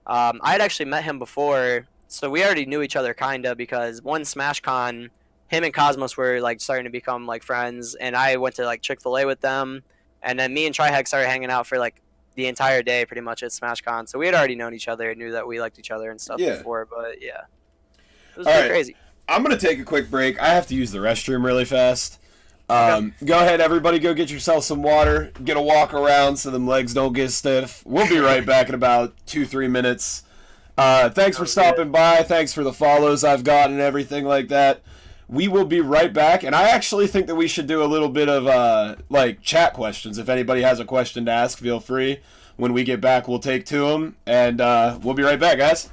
I had actually met him before, so we already knew each other kinda because one SmashCon, him and Cosmos were like starting to become like friends, and I went to like Chick-fil-A with them, and then me and Trihex started hanging out for like the entire day pretty much at SmashCon. So we had already known each other and knew that we liked each other and stuff
Yeah.
before, but yeah. It was
All
pretty
right.
crazy.
I'm going to take a quick break. I have to use the restroom really fast.
Okay.
Go ahead, everybody. Go get yourself some water. Get a walk around so them legs don't get stiff. We'll be right back in about 2-3 minutes. Thanks for stopping by. Thanks for the follows I've got and everything like that. We will be right back, and I actually think that we should do a little bit of like chat questions. If anybody has a question to ask, feel free. When we get back, we'll take to them, and we'll be right back, guys.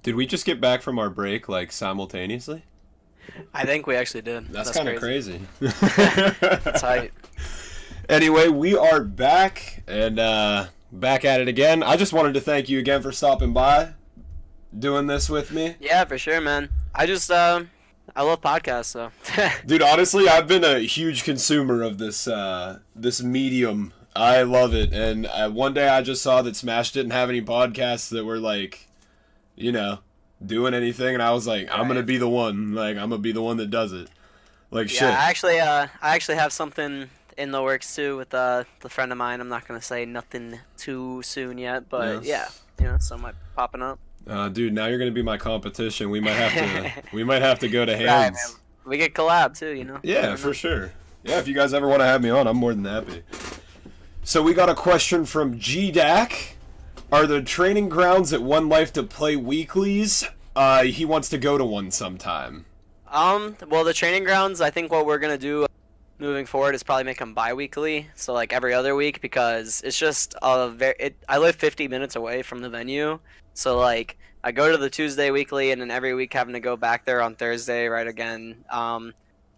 Did we just get back from our break like simultaneously?
I think we actually did.
That's kind of crazy.
That's hype.
Anyway, we are back and back at it again. I just wanted to thank you again for stopping by, doing this with me.
Yeah, for sure, man. I just I love podcasts, so.
Dude, honestly, I've been a huge consumer of this medium. I love it, and one day I just saw that Smash didn't have any podcasts that were like, doing anything, and I was like, I'm gonna be the one. Like, I'm gonna be the one that does it. Like,
Yeah,
shit.
I actually have something in the works too with the friend of mine. I'm not gonna say nothing too soon yet, but yeah, some might be popping up.
Dude, now you're gonna be my competition. We might have to. We might have to go to
Right,
hands.
man. We get collab too.
Yeah, for sure. Yeah, if you guys ever want to have me on, I'm more than happy. So we got a question from GDAC. Are the training grounds at One Life to Play weeklies? He wants to go to one sometime.
Well, the training grounds, I think what we're gonna do moving forward is probably make them bi-weekly, so like every other week, because it's just I live 50 minutes away from the venue, so like I go to the Tuesday weekly, and then every week having to go back there on Thursday, right again.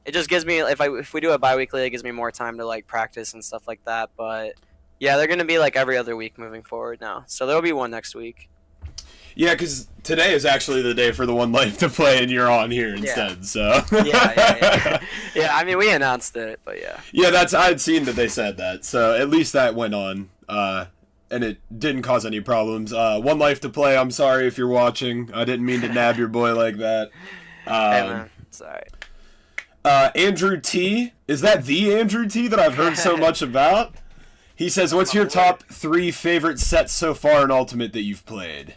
It just gives me, if we do it bi-weekly, it gives me more time to like practice and stuff like that. But yeah, they're gonna be like every other week moving forward now, so there'll be one next week.
Yeah, because today is actually the day for the One Life to Play, and you're on here instead. So
Yeah. Yeah, I mean, we announced it, but yeah.
Yeah, I'd seen that they said that, so at least that went on, and it didn't cause any problems. One Life to Play, I'm sorry if you're watching. I didn't mean to nab your boy like that.
Hey man, sorry.
Andrew T, is that the Andrew T that I've heard so much about? He says, "What's your top 3 favorite sets so far in Ultimate that you've played?"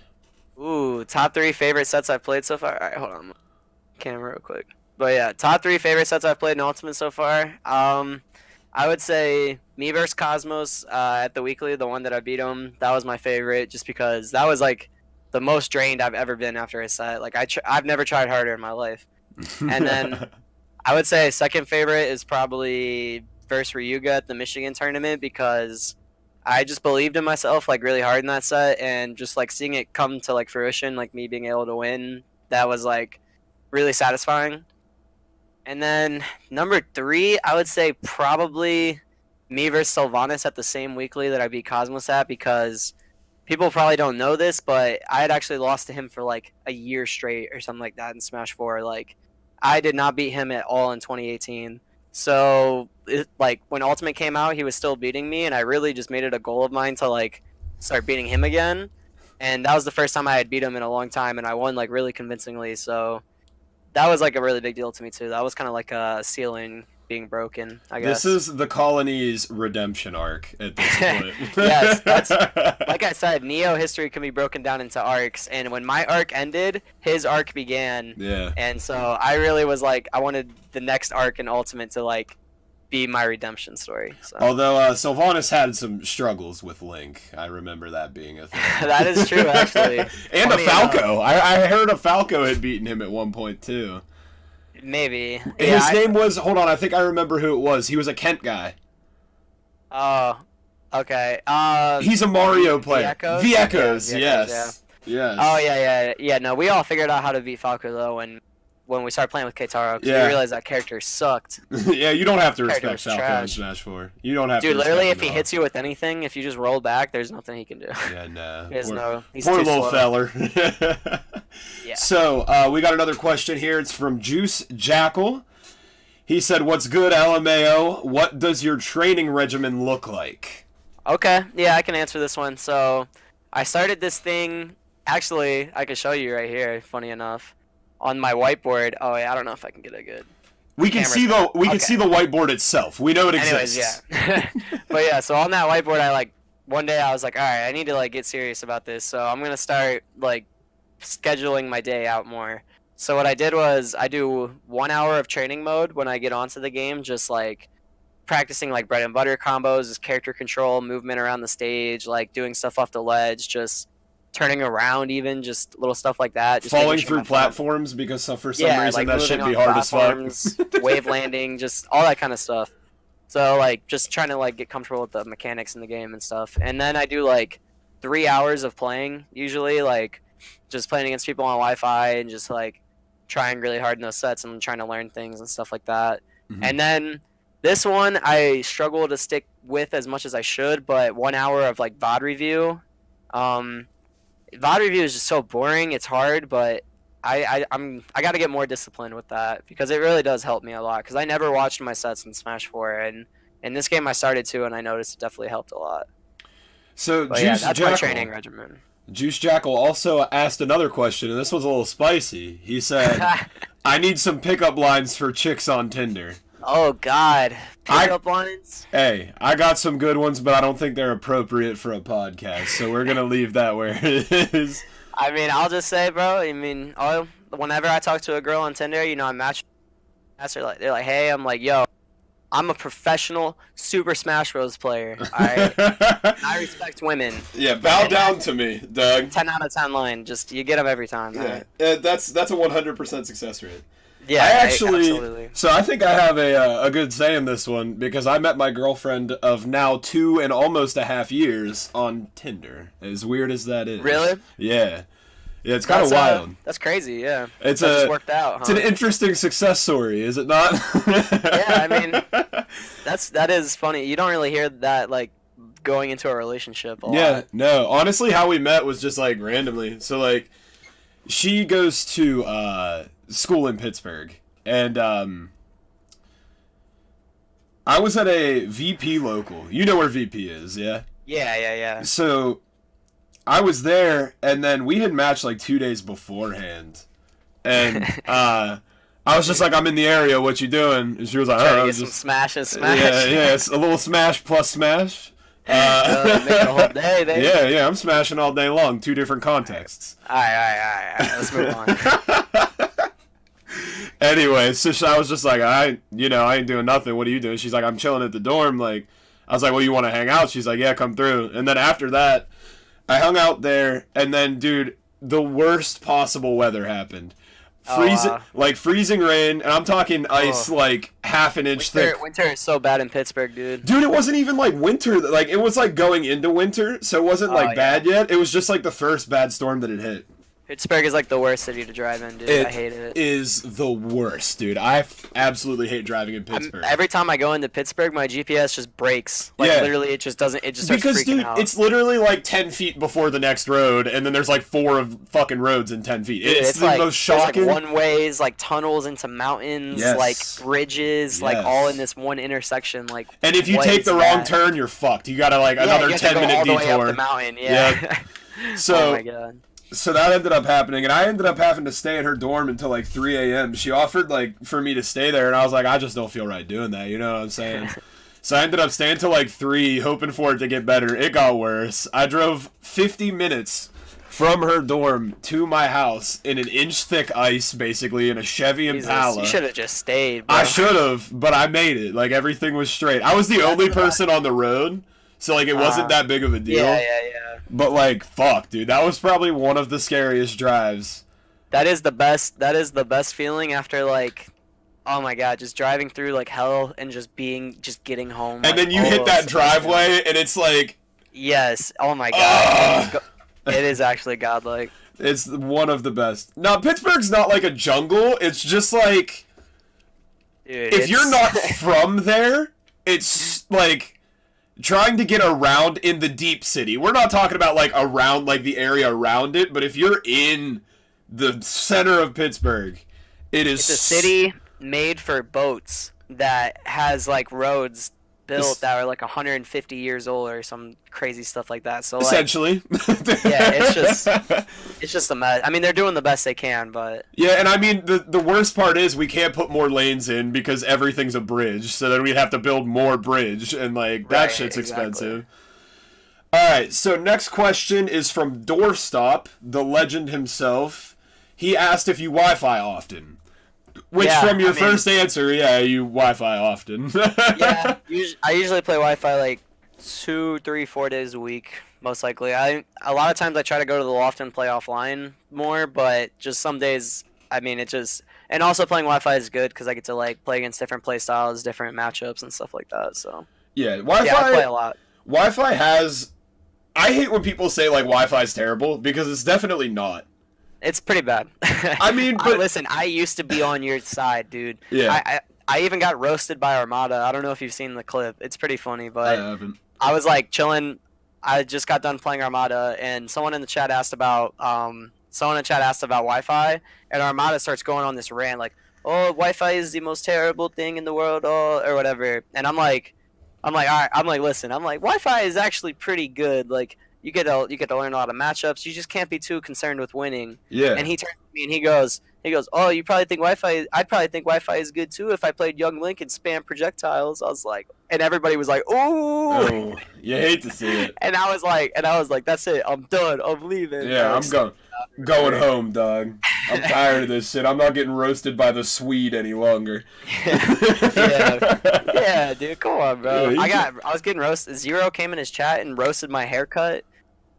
Ooh, top 3 favorite sets I've played so far. All right, hold on, camera real quick. But yeah, top 3 favorite sets I've played in Ultimate so far. I would say me versus Cosmos at the weekly, the one that I beat him. That was my favorite, just because that was like the most drained I've ever been after a set. Like I've never tried harder in my life. And then I would say second favorite is probably versus Ryuga at the Michigan tournament because I just believed in myself like really hard in that set and just like seeing it come to like fruition, like me being able to win, that was like really satisfying. And then number three, I would say probably me versus Sylvanas at the same weekly that I beat Cosmos at because people probably don't know this, but I had actually lost to him for like a year straight or something like that in Smash 4. Like, I did not beat him at all in 2018. So, like, when Ultimate came out, he was still beating me, and I really just made it a goal of mine to, like, start beating him again. And that was the first time I had beat him in a long time, and I won, like, really convincingly. So, that was, like, a really big deal to me, too. That was kind of like a ceiling being broken, I guess.
This is the Colonies redemption arc at this point.
Yes, that's like I said, Neo history can be broken down into arcs, and when my arc ended, his arc began.
Yeah.
And so I really was like, I wanted the next arc in Ultimate to like be my redemption story. So.
Although Sylvanas had some struggles with Link, I remember that being a thing.
That is true, actually.
And a Falco. I heard a Falco had beaten him at one point too.
Maybe.
His name was. Hold on, I think I remember who it was. He was a Kent guy.
Oh, okay.
He's a Mario player.
Viekos,
Yes.
Yeah.
Yes.
Oh yeah. No, we all figured out how to beat Falco though when we started playing with Keitaro, because we realized that character sucked.
Yeah, you don't have to
Character
respect
was
Falco in
trash.
Smash 4. You don't have
Dude,
to.
literally,
respect
if he
him
hits you with anything, if you just roll back, there's nothing he can do.
Yeah, no.
He's
Poor
too
little
slow.
feller.
Yeah.
So, we got another question here. It's from Juice Jackal. He said, "What's good, LMAO? What does your training regimen look like?"
Okay, yeah, I can answer this one. So, I started this thing. Actually, I can show you right here. Funny enough, on my whiteboard. Oh, wait, I don't know if I can get a good.
We can see the whiteboard itself. We know it exists.
Anyways, yeah. But yeah, so on that whiteboard, one day I was like, all right, I need to like get serious about this. So I'm gonna start like scheduling my day out more. So what I did was I do 1 hour of training mode when I get onto the game, just like practicing like bread and butter combos, just character control, movement around the stage, like doing stuff off the ledge, just turning around, even just little stuff like that. Just
Falling
making sure
through
my
platforms because for some reason
like
that
moving
should be
on
hard as fuck.
platforms, wave landing, just all that kind of stuff. So like just trying to like get comfortable with the mechanics in the game and stuff. And then I do like 3 hours of playing, usually like just playing against people on Wi-Fi and just like trying really hard in those sets and trying to learn things and stuff like that.
Mhm.
And then this one I struggle to stick with as much as I should, but 1 hour of like VOD review. VOD review is just so boring. It's hard, but I got to get more disciplined with that because it really does help me a lot. Because I never watched my sets in Smash 4, and in this game I started to, and I noticed it definitely helped a lot.
So
But
Juice
that's
Jackal.
my training regimen.
Juice Jackal also asked another question, and this was a little spicy. He said, "I need some pickup lines for chicks on Tinder."
Oh God, pickup lines.
Hey, I got some good ones, but I don't think they're appropriate for a podcast, so we're gonna leave that where it is.
I mean, I'll just say, bro. I mean, whenever I talk to a girl on Tinder, you know, I match her. They're like, hey, I'm like, yo, I'm a professional Super Smash Bros. Player. All right, I respect women.
Yeah, bow down to me, Doug.
10 out of 10 line. Just you get them every time.
Yeah,
Right?
that's a 100% success rate.
Yeah, absolutely.
So I think I have a good say in this one because I met my girlfriend of now 2 and almost a half years on Tinder. As weird as that is.
Really?
Yeah. Yeah, it's kind of wild.
That's crazy. Yeah.
It's
just worked out. Huh?
It's an interesting success story, is it not?
Yeah, I mean, that is funny. You don't really hear that like going into a relationship a lot.
Yeah, no. Honestly, how we met was just like randomly. So like, she goes to school in Pittsburgh, and I was at a VP local. You know where VP is, yeah?
Yeah.
So I was there, and then we had matched like 2 days beforehand, and I was just like, "I'm in the area. What you doing?" And she was like,
Trying
"Oh,
to get some smash.
Yeah, it's a little smash plus smash."
Make it a whole day, baby.
Yeah, I'm smashing all day long. 2 different contexts.
All right. Let's move on.
Anyway, so I was just like, I ain't doing nothing. What are you doing? She's like, I'm chilling at the dorm. Like, I was like, well, you want to hang out? She's like, yeah, come through. And then after that, I hung out there, and then, dude, the worst possible weather happened.
Oh
freezing
wow.
like freezing rain, and I'm talking ice
Oh,
like half an inch thick.
winter is so bad in Pittsburgh, dude.
Dude, it wasn't even like winter. Like it was like going into winter, so it wasn't
Oh
like
yeah.
bad yet. It was just like the first bad storm that it hit.
Pittsburgh is like the worst city to drive in, dude. I
It
hate it.
is the worst, dude. Absolutely hate driving in Pittsburgh.
Every time I go into Pittsburgh, my GPS just breaks. Like
Yeah.
literally, it just doesn't. It just starts
Because,
freaking
dude,
out.
it's literally like 10 feet before the next road, and then there's like 4 of fucking roads in 10 feet.
Dude,
It's the
like
most shocking.
there's like one ways, like tunnels into mountains,
Yes.
like bridges, like
Yes.
all in this one intersection. Like,
And if you
what
take
is
the wrong
that?
turn, you're fucked. You gotta like
Yeah,
another
you have to
10
go
minute
all the way up
detour.
the mountain. Yeah.
So
oh my god.
so that ended up happening, and I ended up having to stay at her dorm until like 3 a.m. She offered like for me to stay there, and I was like, I just don't feel right doing that. You know what I'm saying? So I ended up staying till like 3, hoping for it to get better. It got worse. I drove 50 minutes from her dorm to my house in an inch thick ice, basically in a Chevy
Jesus,
Impala.
you should have just stayed, bro.
I should have, but I made it. Like everything was straight. I was the only person on the road, so like it wasn't that big of a deal.
Yeah.
But like, fuck, dude, that was probably one of the scariest drives.
That is the best. That is the best feeling after like, oh my god, just driving through like hell and just getting home.
And
like,
then you hit that
so
driveway, and it's like,
yes. Oh my god.
ah,
It is actually godlike.
it's one of the best. Now, Pittsburgh's not like a jungle. It's just like,
Dude,
if you're not from there, it's like trying to get around in the deep city. We're not talking about like around like the area around it, but if you're in the center of Pittsburgh,
it's a city made for boats that has like roads built that are like 150 years old or some crazy stuff like that. So like,
essentially.
yeah, it's just a mess. I mean, they're doing the best they can, but
Yeah, and I mean the worst part is we can't put more lanes in because everything's a bridge. So then we'd have to build more bridge, and like that
Right,
shit's
exactly.
expensive. All right, so next question is from Doorstop, the legend himself. He asked if you Wi-Fi often. Which,
Yeah,
from your
I mean-
first answer, yeah, you Wi-Fi often.
yeah, I usually play Wi-Fi like 2, 3, 4 days a week, most likely. A lot of times I try to go to the loft and play offline more, but just some days, I mean, it just and also playing Wi-Fi is good because I get to like play against different play styles, different matchups, and stuff like that. So
Yeah,
yeah, I play
Wi-Fi.
a lot.
Wi-Fi has. I hate when people say like Wi-Fi is terrible because it's definitely not.
It's pretty bad.
I mean, but
listen, I used to be on your side, dude.
Yeah.
I even got roasted by Armada. I don't know if you've seen the clip. It's pretty funny,
I
but
haven't.
I was like chilling. I just got done playing Armada, and someone in the chat asked about Wi-Fi, and Armada starts going on this rant like, "Oh, Wi-Fi is the most terrible thing in the world," or whatever. And I'm like, all right. I'm like, listen. I'm like, Wi-Fi is actually pretty good. Like, you get to learn a lot of matchups. You just can't be too concerned with winning.
Yeah.
And he turns to me and he goes, "Oh, you probably think Wi-Fi? I'd probably think Wi-Fi is good too if I played Young Link and spam projectiles." I was like, and everybody was like, "Ooh!"
Oh, you hate to see it.
And I was like, "That's it. I'm done. I'm leaving."
Yeah,
Like,
I'm going home, dog. I'm tired of this shit. I'm not getting roasted by the Swede any longer.
yeah, dude, come on, bro.
Yeah,
I was getting roasted. Zero came in his chat and roasted my haircut.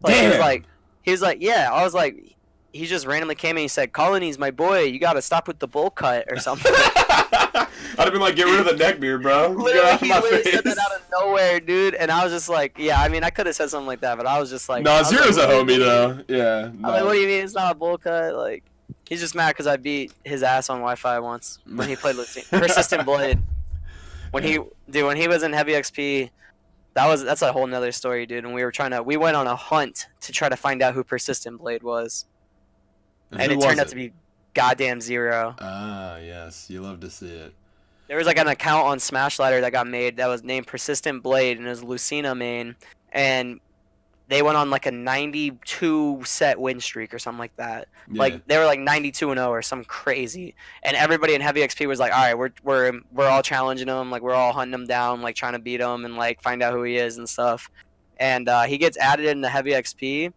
Like
Damn.
he was like, yeah. I was like, he just randomly came in and he said, "Colinies, my boy, you gotta stop with the bowl cut or something."
I'd have been like, get rid of the neck beard, bro. Get
Literally,
out of
he
my
literally
face.
said that out of nowhere, dude. And I was just like, yeah. I mean, I could have said something like that, but I was just like,
No,
I was
Zero's
like,
a
what do
homie,
you mean?
though. Yeah.
I was like, what do you mean it's not a bowl cut? Like, he's just mad because I beat his ass on Wi-Fi once when he played Persistent Blade. When he was in Heavy XP, that's a whole nother story, dude. And we went on a hunt to try to find out who Persistent Blade was, and
Who
it
was
turned out to be goddamn Zero.
Ah, yes. You love to see it.
There was like an account on Smash Ladder that got made that was named Persistent Blade, and it was Lucina main, and they went on like a 92 set win streak or something like that.
Yeah.
Like they were like 92-0 or some crazy, and everybody in Heavy XP was like, all right, we're all challenging him, like we're all hunting him down, like trying to beat him and like find out who he is and stuff. And he gets added into Heavy XP,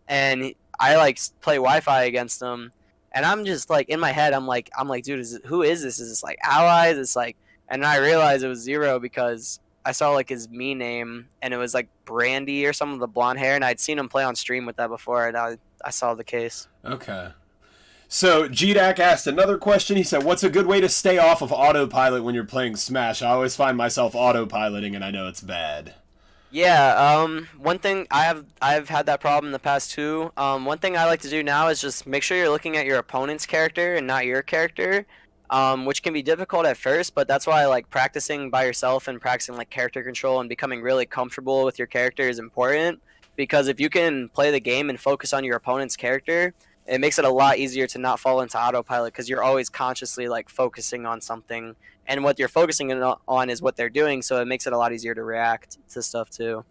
and I like play Wi-Fi against him. And I'm just like in my head, I'm like, dude, who is this? Is this like allies? It's like, and I realized it was Zero because I saw like his me name and it was like Brandy or some of the blonde hair, and I'd seen him play on stream with that before, and I saw the case.
Okay. So, GDAC asked another question. He said, what's a good way to stay off of autopilot when you're playing Smash? I always find myself autopiloting, and I know it's bad.
Yeah, one thing I've had that problem in the past too. One thing I like to do now is just make sure you're looking at your opponent's character and not your character, which can be difficult at first, but that's why like practicing by yourself and practicing like character control and becoming really comfortable with your character is important. Because if you can play the game and focus on your opponent's character, it makes it a lot easier to not fall into autopilot because you're always consciously like focusing on something, and what you're focusing on is what they're doing, so it makes it a lot easier to react to stuff too.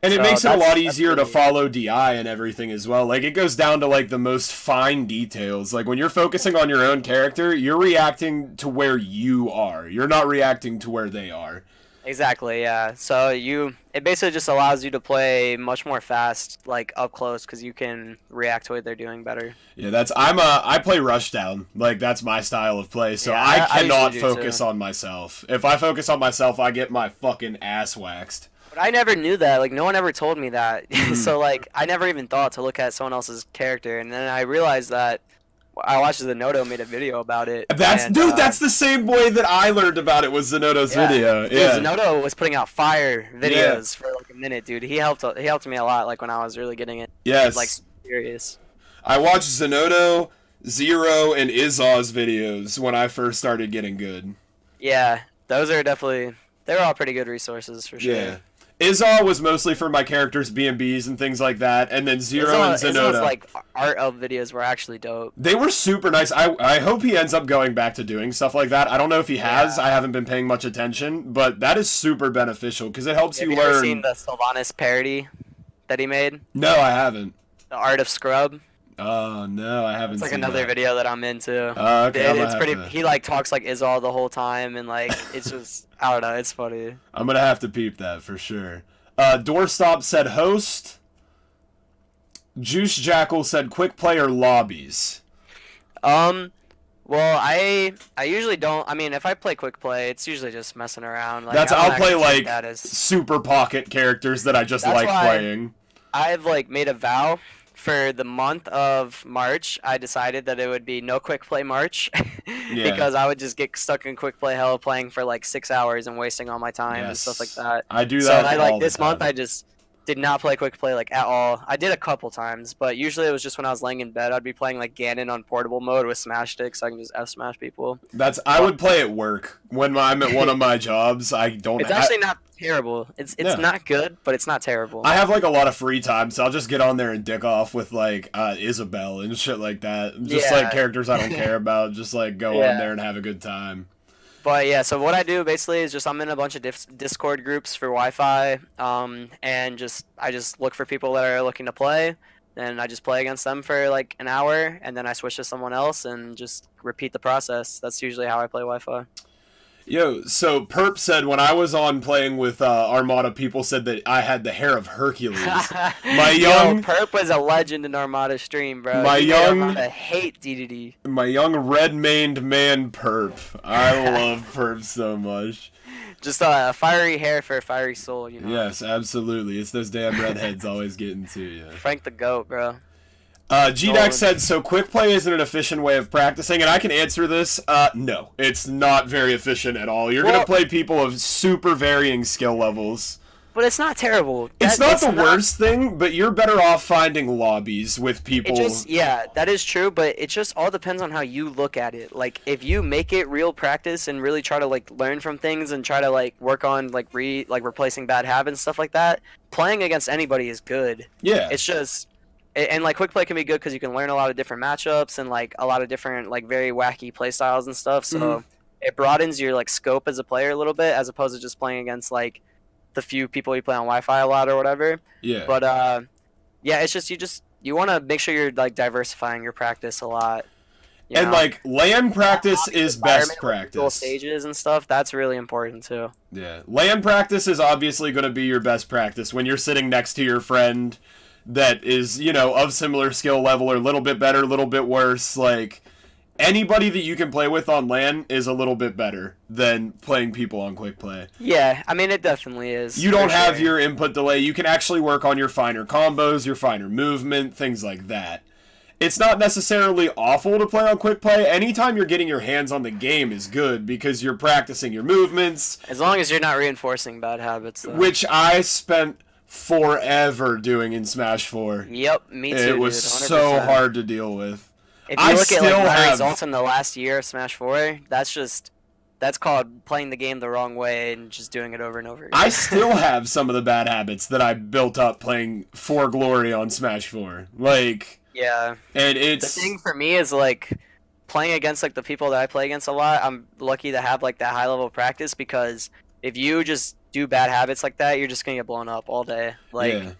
And it
So
makes it a lot
that's
easier to
really,
follow DI and everything as well. Like, it goes down to, like, the most fine details. Like, when you're focusing on your own character, you're reacting to where you are. You're not reacting to where they are.
exactly, yeah. So it basically just allows you to play much more fast, like up close, because you can react to what they're doing better.
Yeah, I play Rushdown. Like, that's my style of play, so
Yeah,
I
I
cannot
usually do
focus
too.
on myself. If I focus on myself, I get my fucking ass waxed.
But I never knew that. Like no one ever told me that.
Mm.
So like I never even thought to look at someone else's character, and then I realized that I watched Zenodo made a video about it.
That's,
And,
dude, that's the same way that I learned about it was Zenodo's
yeah.
video.
Dude,
Yeah.
Zenodo was putting out fire videos for like a minute, dude. He helped me a lot, like when I was really getting it,
Yes.
like serious.
I watched Zenodo, Zero, and Izaw's videos when I first started getting good.
Yeah, those are definitely they were all pretty good resources for sure.
Yeah. Izaw was mostly for my characters' B&Bs and things like that, and then Zero and
Izzo's
Zenodo.
like art of videos were actually dope.
They were super nice. I hope he ends up going back to doing stuff like that. I don't know if he has.
Yeah.
I haven't been paying much attention, but that is super beneficial because it helps
Have
you
you ever
learn.
seen the Sylvanas parody that he made?
No, I haven't.
The Art of Scrub.
Oh no, I haven't
It's like
seen
another
that.
video that I'm into.
Okay, I'm gonna
It's
have
pretty.
to-
He like talks like Izal the whole time, and like it's just I don't know. It's funny.
I'm gonna have to peep that for sure. Doorstop said host. Juice Jackal said quick player lobbies.
Well, I usually don't. I mean, if I play quick play, it's usually just messing around. Like,
That's
I don't
I'll play
actually take
like
that as.
super pocket characters that I just
That's
like
why-
playing.
I've like made a vow for the month of March. I decided that it would be no quick play March
Yeah.
because I would just get stuck in quick play hell playing for like 6 hours and wasting all my time and
Yes.
stuff like that.
I do
So
that.
I
all
like
the
this month
time.
I just did not play quick play like at all. I did a couple times, but usually it was just when I was laying in bed. I'd be playing like Ganon on portable mode with smash sticks, so I can just F smash people.
I would play at work when I'm at one of my jobs. I don't.
It's actually not terrible. It's
No.
not good, but it's not terrible.
I have like a lot of free time, so I'll just get on there and dick off with like Isabel and shit like that. Just
Yeah.
like characters I don't care about. Just like go
Yeah.
on there and have a good time.
But yeah, so what I do basically is just I'm in a bunch of Discord groups for Wi-Fi, and I just look for people that are looking to play, and I just play against them for like an hour, and then I switch to someone else and just repeat the process. That's usually how I play Wi-Fi.
Yo, so Perp said when I was on playing with Armada, people said that I had the hair of Hercules. My young-
Yo, Perp was a legend in Armada stream, bro.
My
He made
young-
Armada hate DDD.
My young red-maned man Perp. I love Perp so much.
Just a fiery hair for a fiery soul, you know.
Yes, absolutely. It's those damn redheads always getting to you.
Frank the Goat, bro.
GDAC said, so quick play isn't an efficient way of practicing, and I can answer this. No, it's not very efficient at all. You're going
Well-
to play people of super varying skill levels.
But it's not terrible.
It's not the worst thing, but you're better off finding lobbies with people.
Yeah, that is true, but it just all depends on how you look at it. Like, if you make it real practice and really try to, like, learn from things and try to, like, work on, like, replacing bad habits and stuff like that, playing against anybody is good.
Yeah.
It's just... And, like, quick play can be good because you can learn a lot of different matchups and, like, a lot of different, like, very wacky play styles and stuff, so it broadens your, like, scope as a player a little bit as opposed to just playing against, like, the few people you play on Wi-Fi a lot or whatever.
Yeah.
But yeah, it's just you want to make sure you're like diversifying your practice a lot. You
And
know?
like LAN practice is best
Environment with dual
practice.
stages and stuff. That's really important too.
Yeah. LAN practice is obviously going to be your best practice when you're sitting next to your friend that is, you know, of similar skill level or a little bit better, a little bit worse. Like, anybody that you can play with on LAN is a little bit better than playing people on quick play.
Yeah, I mean it definitely is.
You don't
for
have
sure.
your input delay. You can actually work on your finer combos, your finer movement, things like that. it's not necessarily awful to play on quick play. Anytime you're getting your hands on the game is good because you're practicing your movements.
As long as you're not reinforcing bad habits, though.
Which I spent forever doing in Smash 4.
Yep, me too,
It was
dude,
so hard to deal with.
If you look at like my results in the last year of Smash 4, that's called playing the game the wrong way and just doing it over and over again.
I still have some of the bad habits that I built up playing For Glory on Smash 4. Like,
yeah.
And it's
the thing for me is like playing against like the people that I play against a lot. I'm lucky to have like that high level of practice, because if you just do bad habits like that, you're just gonna get blown up all day. Like,
yeah.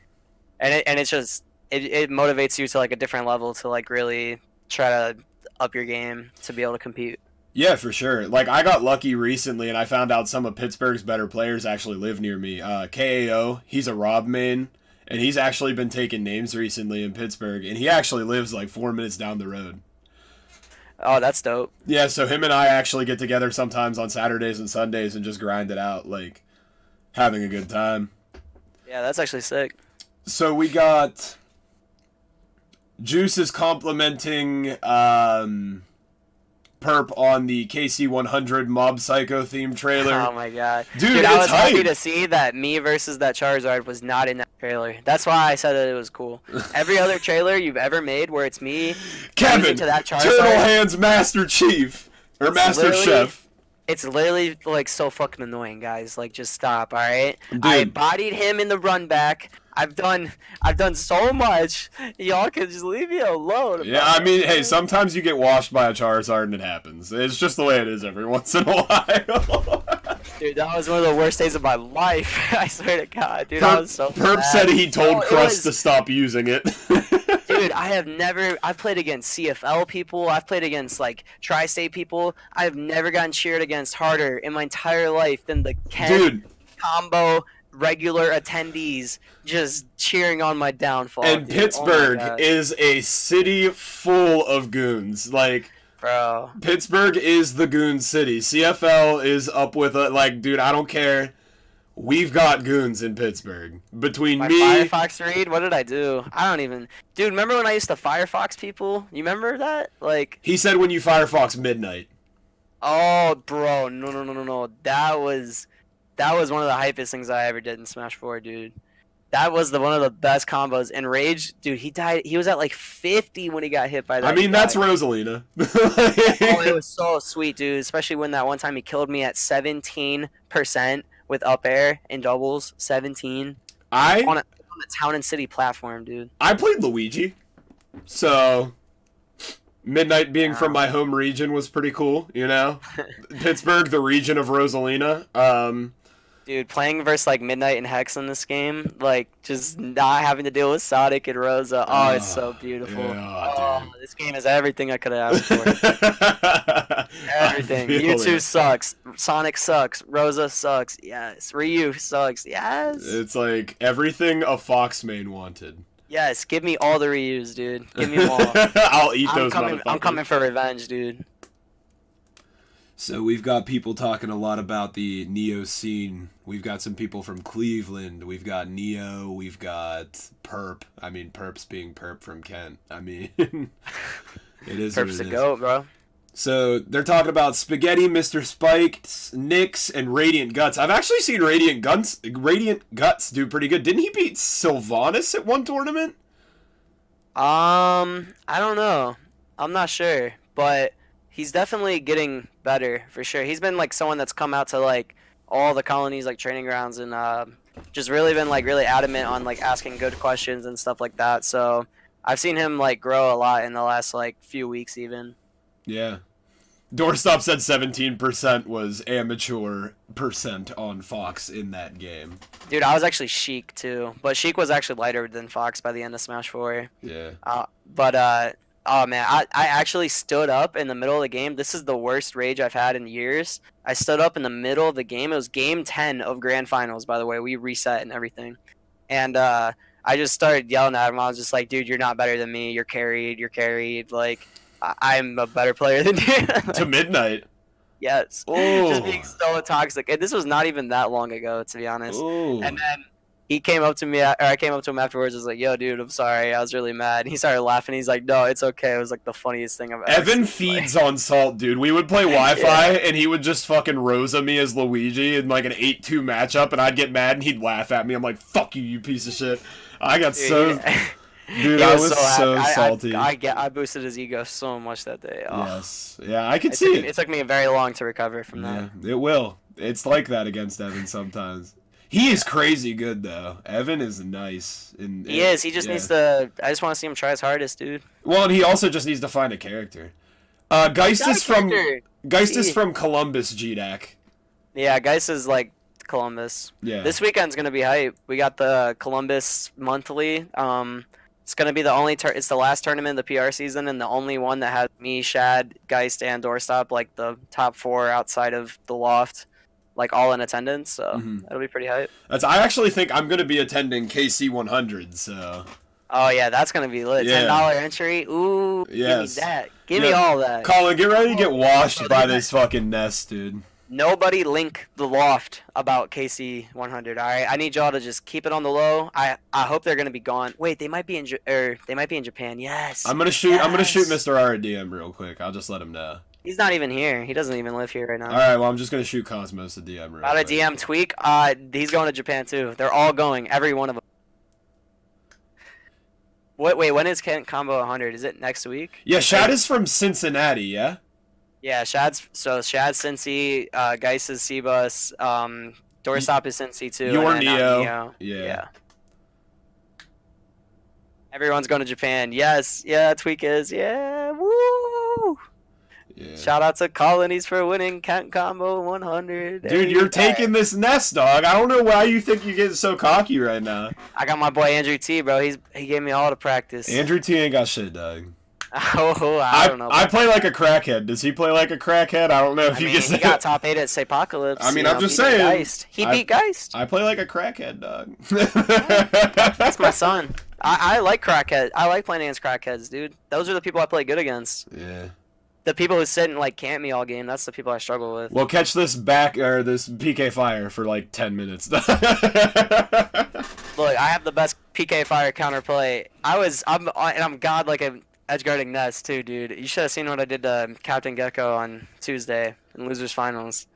and it's just it motivates you to like a different level to like really try to up your game to be able to compete.
Yeah, for sure. Like, I got lucky recently, and I found out some of Pittsburgh's better players actually live near me. KAO, he's a Rob main, and he's actually been taking names recently in Pittsburgh, and he actually lives like 4 minutes down the road.
Oh, that's dope.
Yeah, so him and I actually get together sometimes on Saturdays and Sundays and just grind it out, like, having a good time.
Yeah, that's actually sick.
So we got Juice is complimenting Perp on the KC100 Mob Psycho theme trailer.
Oh my god.
Dude,
I was
hype.
happy to see that me versus that Charizard was not in that trailer. That's why I said that it was cool. Every other trailer you've ever made where it's me
Kevin,
to that Charizard,
Turtle Hands Master Chief, or Master Chef.
It's literally like so fucking annoying, guys. Like, just stop, alright?
Dude.
I bodied him in the run back. I've done so much. Y'all can just leave me alone.
Yeah, I mean, hey, sometimes you get washed by a Charizard and it happens. It's just the way it is every once in a while.
Dude, that was one of the worst days of my life. I swear to God, dude, I was so
Perp
mad.
said he told Crust to stop using it.
Dude, I've played against CFL people, I've played against, like, Tri-State people. I've never gotten cheered against harder in my entire life than the Ken combo regular attendees just cheering on my downfall.
And
dude.
Pittsburgh
Oh
is a city full of goons. Like,
bro,
Pittsburgh is the goon city. CFL is up with it. Like, dude, I don't care. We've got goons in Pittsburgh. Between
my
me...
Firefox read, what did I do? I don't even... Dude, remember when I used to Firefox people? You remember that? Like...
He said when you Firefox midnight.
Oh, bro, no. That was one of the hypest things I ever did in Smash 4, dude. That was one of the best combos. And Rage, dude, he died. He was at like 50 when he got hit by that.
I mean, that's Rosalina.
Oh, it was so sweet, dude. Especially when that one time he killed me at 17% with up air and doubles. 17. On the Town and City platform, dude.
I played Luigi. So... Midnight being from my home region was pretty cool, you know? Pittsburgh, the region of Rosalina.
Dude, playing versus like Midnight and Hex in this game, like just not having to deal with Sonic and Rosa. Oh, it's so beautiful.
Yeah,
this game is everything I could have asked for. Everything. Mewtwo sucks. Sonic sucks. Rosa sucks. Yes. Ryu sucks. Yes.
It's like everything a Fox main wanted.
Yes, give me all the Ryus, dude. Give me them all.
I'll eat those motherfuckers.
I'm coming for revenge, dude.
So we've got people talking a lot about the Neo scene. We've got some people from Cleveland. We've got Neo. We've got Perp. I mean, Perp's being Perp from Kent. I mean, it is
Perp's the GOAT, bro.
So they're talking about Spaghetti, Mr. Spike, Nyx, and Radiant Guts. I've actually seen Radiant Guts do pretty good. Didn't he beat Sylvanas at one tournament?
I don't know. I'm not sure, but he's definitely getting better for sure. He's been like someone that's come out to like all the colonies, like training grounds, and just really been like really adamant on like asking good questions and stuff like that. So I've seen him like grow a lot in the last like few weeks even.
Yeah. Doorstop said 17% was amateur percent on Fox in that game.
Dude, I was actually Sheik too, but Sheik was actually lighter than Fox by the end of Smash 4.
Yeah.
Oh man, I actually stood up in the middle of the game. This is the worst rage I've had in years. I stood up in the middle of the game. It was game 10 of Grand Finals, by the way. We reset and everything. And I just started yelling at him. I was just like, dude, you're not better than me. You're carried. You're carried. Like, I'm a better player than you.
To Midnight.
Yes.
Ooh.
Just being so toxic. And this was not even that long ago, to be honest.
Ooh.
And then he came up to me, or I came up to him afterwards. I was like, "Yo, dude, I'm sorry. I was really mad." And he started laughing. He's like, "No, it's okay." It was like the funniest thing I've ever
Evan
seen.
feeds on salt, dude. We would play Wi-Fi, and he would just fucking Rosa me as Luigi in like an 8-2 matchup, and I'd get mad, and he'd laugh at me. I'm like, "Fuck you, you piece of shit." I got so, dude, I was so salty.
I boosted his ego so much that day. Oh.
Yes, yeah, I could see it.
It took me very long to recover from that.
It will. It's like that against Evan sometimes. He is crazy good though. Evan is nice.
He is. He just needs to. I just want to see him try his hardest, dude.
Well, and he also just needs to find a character. Geist is from Columbus, GDAC.
Yeah, Geist is like Columbus.
Yeah.
This weekend's gonna be hype. We got the Columbus monthly. It's gonna be the only. It's the last tournament of the PR season, and the only one that has me, Shad, Geist, and Doorstop, like the top 4 outside of the loft, like all in attendance. So that'll be pretty hype.
I actually think I'm gonna be attending KC 100. So.
Oh yeah, that's gonna be lit.
Yeah.
$10 entry. Ooh,
yes.
Give me that. Give me all that.
Colin, get ready to get washed by this fucking nest, dude.
Nobody link the loft about KC 100. All right, I need y'all to just keep it on the low. I hope they're gonna be gone. Wait, they might be in Japan. Yes.
I'm gonna shoot Mr. R a DM real quick. I'll just let him know.
He's not even here. He doesn't even live here right now.
All right, well I'm just gonna shoot Cosmos a DM real
About
quick.
a DM tweak. He's going to Japan too. They're all going. Every one of them. Wait, when is Combo 100? Is it next week?
Yeah, Shad is from Cincinnati. Yeah.
Yeah, Shad's Cincy, Geist is Cbus, Doorstop is Cincy too.
You're
and then
Neo.
Yeah. Everyone's going to Japan. Yes, yeah, Tweak is. Yeah, woo!
Yeah.
Shout out to Colinies for winning Kent Combo 100.
Dude, you're taking this nest, dog. I don't know why you think you're getting so cocky right now.
I got my boy Andrew T, bro. He gave me all the practice.
Andrew T ain't got shit, dog.
Oh, I don't know.
I play like a crackhead. Does he play like a crackhead? I don't know if
I mean, he got top 8 at Sapocalypse.
I mean, I'm just saying.
He beat Geist.
I play like a crackhead, dog.
That's my son. I like crackhead. I like playing against crackheads, dude. Those are the people I play good against.
Yeah.
The people who sit and like camp me all game, that's the people I struggle with.
Well, catch this this PK Fire for like 10 minutes.
Look, I have the best PK Fire counterplay. I'm god like a edgeguarding Nest too, dude. You should have seen what I did to Captain Gecko on Tuesday in losers finals.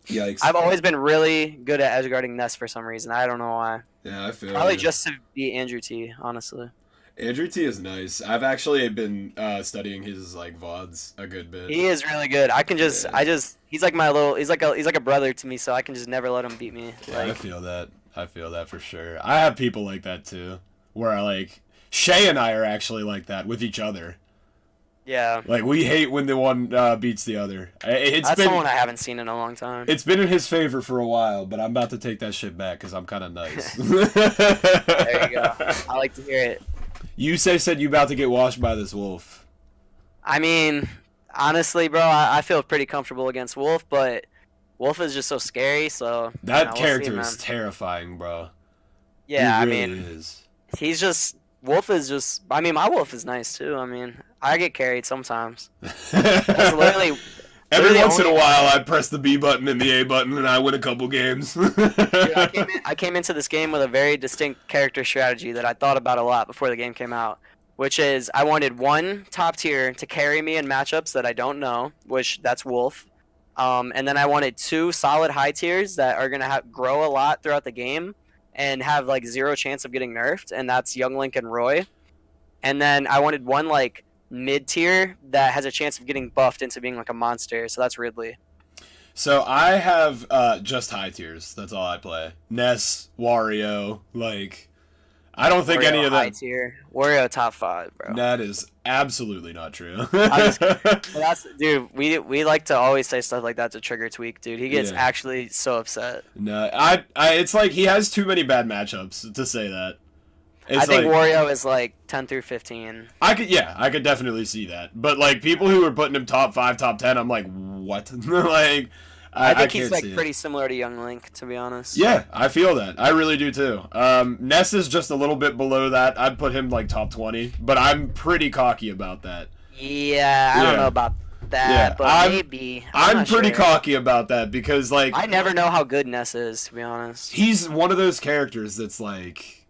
Yikes.
I've always been really good at edgeguarding Nest for some reason. I don't know why.
Yeah, I feel
Probably just to beat Andrew T, honestly.
Andrew T is nice. I've actually been studying his like VODs a good bit.
He is really good. He's like he's like a brother to me, so I can just never let him beat me.
Yeah, I feel that for sure. I have people like that too, where Shay and I are actually like that with each other.
Yeah.
Like we hate when the one beats the other.
That's someone I haven't seen in a long time.
It's been in his favor for a while, but I'm about to take that shit back because I'm kind of nice.
There you go. I like to hear it.
You said you about to get washed by this wolf.
I mean, honestly, bro, I feel pretty comfortable against Wolf, but Wolf is just so scary. So
that character is terrifying, bro.
Yeah,
he really is.
He's just Wolf is just. I mean, my Wolf is nice too. I mean, I get carried sometimes. That's literally.
Every once in a while, I press the B button and the A button, and I win a couple games.
Dude, I came into this game with a very distinct character strategy that I thought about a lot before the game came out, which is I wanted one top tier to carry me in matchups that I don't know, which that's Wolf, and then I wanted 2 solid high tiers that are gonna grow a lot throughout the game and have like 0 chance of getting nerfed, and that's Young Link and Roy, and then I wanted one like mid tier that has a chance of getting buffed into being like a monster, so that's Ridley.
So I have just high tiers. That's all I play. Ness, Wario, like I don't think
Wario
any of them.
High tier. Wario top 5, bro.
That is absolutely not true.
Dude, we like to always say stuff like that to trigger Tweak, dude. He gets actually so upset.
No, I it's like he has too many bad matchups to say that.
I think Wario is like 10 through 15.
I could definitely see that. But like people who are putting him top 5, top 10, I'm like, what? Like
I think he's like pretty similar to Young Link, to be honest.
Yeah, I feel that. I really do too. Ness is just a little bit below that. I'd put him like top 20, but I'm pretty cocky about that.
Yeah, I don't know about that,
Yeah,
but maybe. I'm
I'm
not
pretty
sure.
cocky about that because like
I never know how good Ness is, to be honest.
he's one of those characters that's like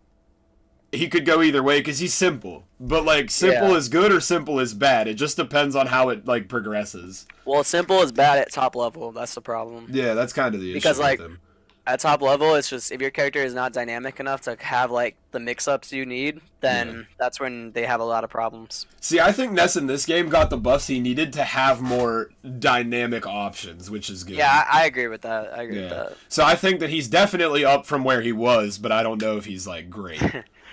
he could go either way because he's simple, but like simple
Yeah.
is good or simple is bad. It just depends on how it like progresses.
Well, simple is bad at top level. That's the problem.
Yeah, that's kind of the
Because
issue with
like
him.
at top level, it's just if your character is not dynamic enough to have like the mix-ups you need,
Yeah.
then that's when they have a lot of problems.
See, I think Ness in this game got the buffs he needed to have more dynamic options, which is good.
Yeah, I agree with that. I agree with
Yeah.
that.
So I think that he's definitely up from where he was, but I don't know if he's like great.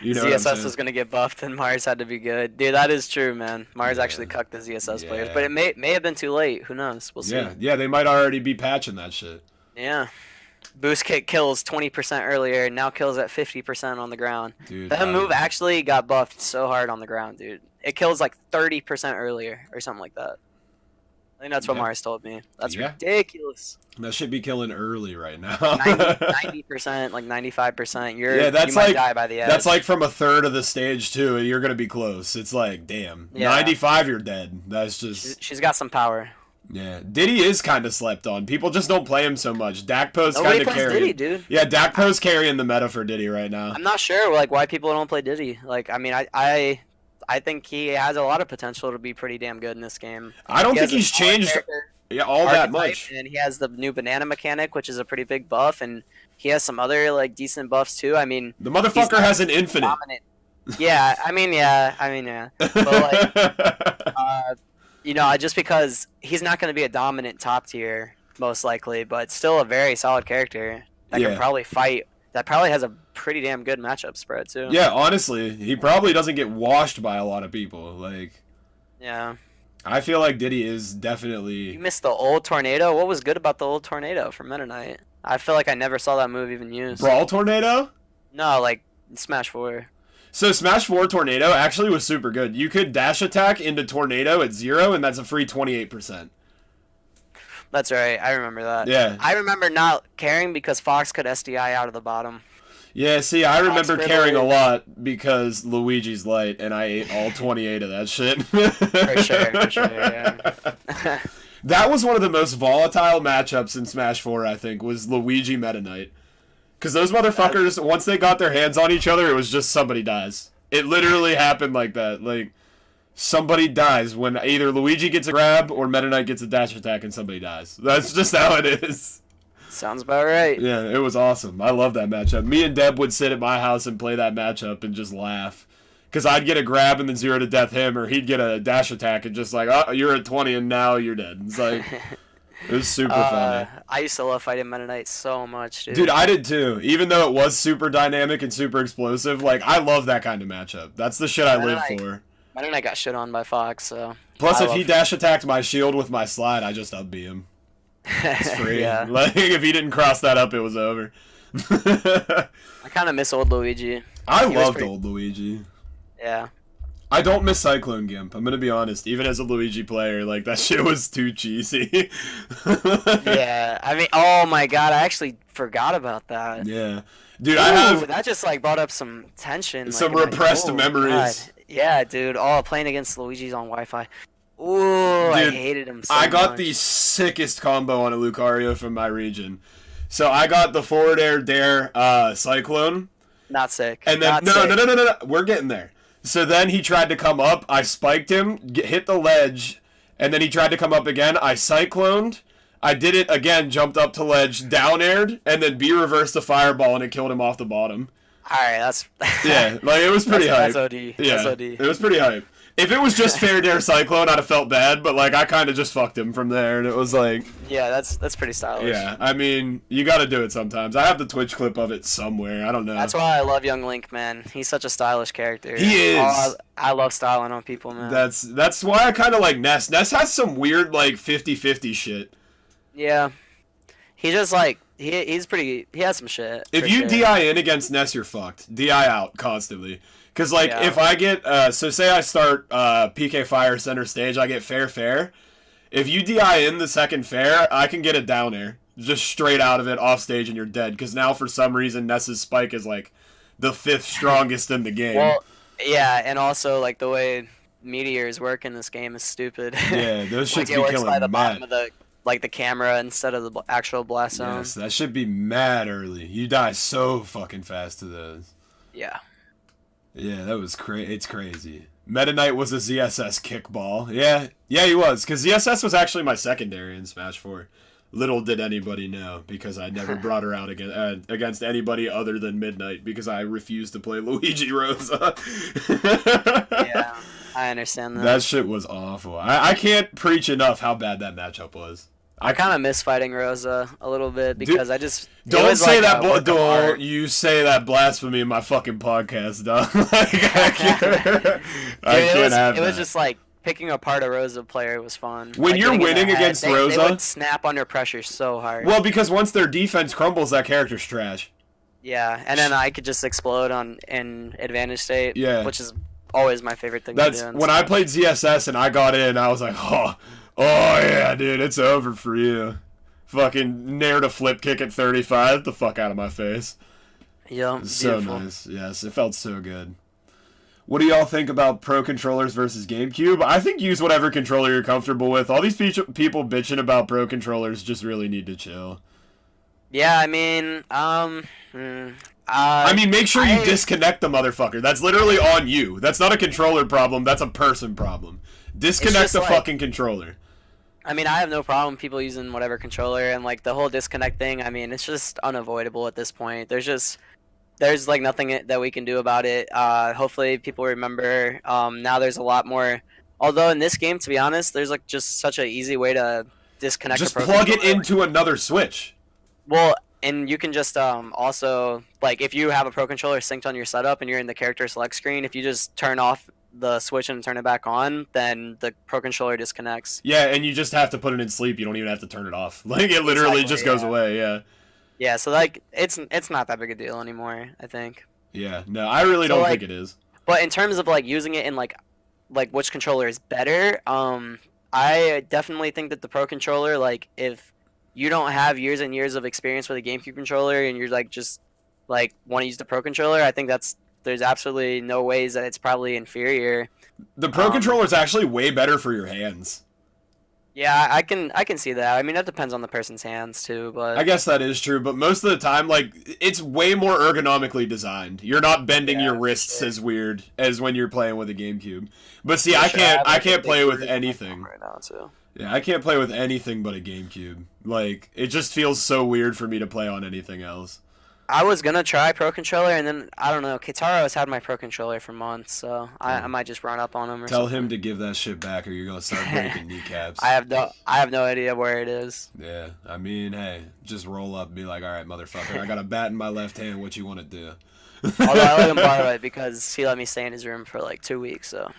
You know what I'm
ZSS
saying?
was gonna get buffed, and Mars had to be good. Dude, that is true, man. Mars
Yeah.
actually cucked the ZSS players,
Yeah.
but it may have been too late. Who knows? We'll see.
Yeah, they might already be patching that shit.
Yeah. Boost kick kills 20% earlier, and now kills at 50% on the ground.
Dude,
That move actually got buffed so hard on the ground, dude. It kills like 30% earlier or something like that. I think that's what
Yeah.
Mars told me. That's
Yeah.
ridiculous.
that should be killing early right now.
90%, like 95%.
Yeah, that's
you might
like-
die by the edge.
That's like from a third of the stage too. You're gonna be close. It's like, damn,
Yeah.
95, you're dead. That's just
She's got some power.
yeah. Diddy is kind of slept on. People just don't play him so much. Dakpo's
Nobody
kind of
plays
carrying.
Diddy, dude.
Yeah, Dakpo's carrying the meta for Diddy right now.
I'm not sure like why people don't play Diddy. Like, I mean, I think he has a lot of potential to be pretty damn good in this game.
I don't
He
think
has a
he's
solid
changed
character.
all that
Archetype,
much.
and he has the new banana mechanic, which is a pretty big buff, and he has some other like decent buffs too. I mean,
The
he's
motherfucker
not
has an infinite.
dominant. Yeah, I mean, yeah. But like, you know, just because he's not going to be a dominant top tier, most likely, but still a very solid character that
Yeah.
can probably fight. That probably has a pretty damn good matchup spread too.
Yeah, honestly, he probably doesn't get washed by a lot of people. Like,
Yeah.
I feel like Diddy is
You
definitely.
missed the old tornado. What was good about the old tornado from Meta Knight? I feel like I never saw that move even used.
Brawl Tornado?
No, like Smash 4.
So Smash 4 Tornado actually was super good. You could dash attack into Tornado at 0, and that's a free 28%.
That's right. I remember that.
Yeah.
I remember not caring because Fox could SDI out of the bottom.
Yeah, see, I remember
Fox
caring a
privilege.
lot because Luigi's light, and I ate all 28 of that shit.
For sure, yeah.
That was one of the most volatile matchups in Smash 4, I think, was Luigi Meta Knight. Because those motherfuckers, once they got their hands on each other, it was just somebody dies. It literally happened like that. Like, somebody dies when either Luigi gets a grab or Meta Knight gets a dash attack and somebody dies. That's just how it is.
Sounds about right.
Yeah, it was awesome. I love that matchup. Me and Deb would sit at my house and play that matchup and just laugh. Because I'd get a grab and then 0 to death him, or he'd get a dash attack and just like, oh, you're at 20 and now you're dead. It's like, it was super funny.
I used to love fighting Meta Knight so much, dude.
Dude, I did too. Even though it was super dynamic and super explosive, like, I love that kind of matchup. That's the shit I live for.
Meta Knight got shit on by Fox, so.
Plus,
I
if he
love-
dash attacked my shield with my slide, I just up B him. It's free.
Yeah.
Like, if he didn't cross that up, it was over.
I kind of miss old Luigi.
I
He was
loved
pretty-
old Luigi.
Yeah.
I don't miss Cyclone Gimp. I'm gonna be honest. Even as a Luigi player, like that shit was too cheesy.
Yeah. I mean, oh my god, I actually forgot about that.
Yeah, dude,
Ooh,
I have
that just like brought up some tension.
some
like, in my-
repressed
oh,
memories.
God. Yeah, dude. Oh, playing against Luigi's on Wi-Fi. Ooh, I
Dude,
hated him so
I got
much.
the sickest combo on a Lucario from my region. So I got the forward air dare Cyclone,
Not sick.
and then
Not
no,
sick.
no, no, no, no, no, we're getting there. So then he tried to come up. I spiked him, hit the ledge, and then he tried to come up again. I cycloned. I did it again, jumped up to ledge, down aired, and then B reversed the fireball, and it killed him off the bottom.
All right, that's
Yeah, like it was pretty hype.
That's OD.
Yeah,
That's OD.
it was pretty hype. If it was just fair dare cyclone, I'd have felt bad, but like I kind of just fucked him from there, and it was like,
Yeah, that's pretty stylish.
yeah. I mean, you got to do it sometimes. I have the Twitch clip of it somewhere. I don't know.
That's why I love Young Link, man. He's such a stylish character.
He is.
Oh, I love styling on people, man.
That's why I kind of like Ness. Ness has some weird like 50-50 shit.
Yeah. He just like he's pretty. He has some shit.
If
for
you
sure.
DI in against Ness, you're fucked. DI out constantly. Because, like,
Yeah.
if I get, so say I start PK Fire center stage, I get fair. If you DI in the second fair, I can get a down air. Just straight out of it, off stage, and you're dead. Because now, for some reason, Ness's spike is, like, the 5th strongest in the game.
Well, yeah, and also like the way meteors work in this game is stupid.
Yeah, those
Like
shits
it
be
works by the
killing
bottom
mad.
of the camera instead of the actual blast zone.
Yes, that should be mad early. You die so fucking fast to those.
Yeah.
Yeah, that was it's crazy. Meta Knight was a ZSS kickball. Yeah, he was. Because ZSS was actually my secondary in Smash 4. Little did anybody know, because I never brought her out against anybody other than Midnight, because I refused to play Luigi Rosa.
Yeah, I understand that.
That shit was awful. I can't preach enough how bad that matchup was.
I kind of miss fighting Rosa a little bit because I just
Don't say
like
that. Don't you say that blasphemy in my fucking podcast, dog. Like, I can't have
it was
that.
just like picking apart a Rosa player was fun.
When
like,
you're winning against Rosa,
they would snap under pressure so hard.
Well, because once their defense crumbles, that character's trash.
Yeah, and then I could just explode in advantage state.
Yeah,
which is always my favorite thing
That's
to do.
When I played ZSS and I got in, I was like, oh yeah, dude, it's over for you. Fucking nared a flip kick at 35. The fuck out of my face.
Yeah,
so nice. Yes, it felt so good. What do y'all think about Pro controllers versus GameCube? I think use whatever controller you're comfortable with. All these people bitching about Pro controllers just really need to chill.
Yeah, I mean,
make sure you disconnect the motherfucker. That's literally on you. That's not a controller problem. That's a person problem. Disconnect the fucking controller.
I mean, I have no problem people using whatever controller, and like the whole disconnect thing. I mean, it's just unavoidable at this point. There's like nothing that we can do about it. Hopefully, people remember. Now there's a lot more. Although in this game, to be honest, there's like just such an easy way to disconnect.
Just plug it into another switch.
Well, and you can just also like if you have a Pro controller synced on your setup and you're in the character select screen, if you just turn off the switch and turn it back on, then the Pro controller disconnects.
Yeah, and you just have to put it in sleep. You don't even have to turn it off. Like it literally just goes away. Yeah.
Yeah, so like it's not that big a deal anymore, I think.
Yeah, no, I really don't think it is.
But in terms of like using it in like which controller is better, I definitely think that the Pro controller, like if you don't have years and years of experience with a GameCube controller and you're like just like want to use the Pro controller, I think there's absolutely no ways that it's probably inferior.
The Pro controller is actually way better for your hands.
Yeah, I can see that. I mean, that depends on the person's hands too, but
I guess that is true. But most of the time, like it's way more ergonomically designed. You're not bending your wrists as weird as when you're playing with a GameCube. But see, I can't play with anything
right now too.
Yeah, I can't play with anything but a GameCube. Like it just feels so weird for me to play on anything else.
I was gonna try Pro controller, and then I don't know. Kitaro has had my Pro controller for months, so I might just run up on him.
Tell him to give that shit back, or you're gonna start breaking kneecaps.
I have no idea where it is.
Yeah, I mean, hey, just roll up and be like, all right, motherfucker, I got a bat in my left hand. What you want to do?
Although I let him borrow it because he let me stay in his room for like 2 weeks. So.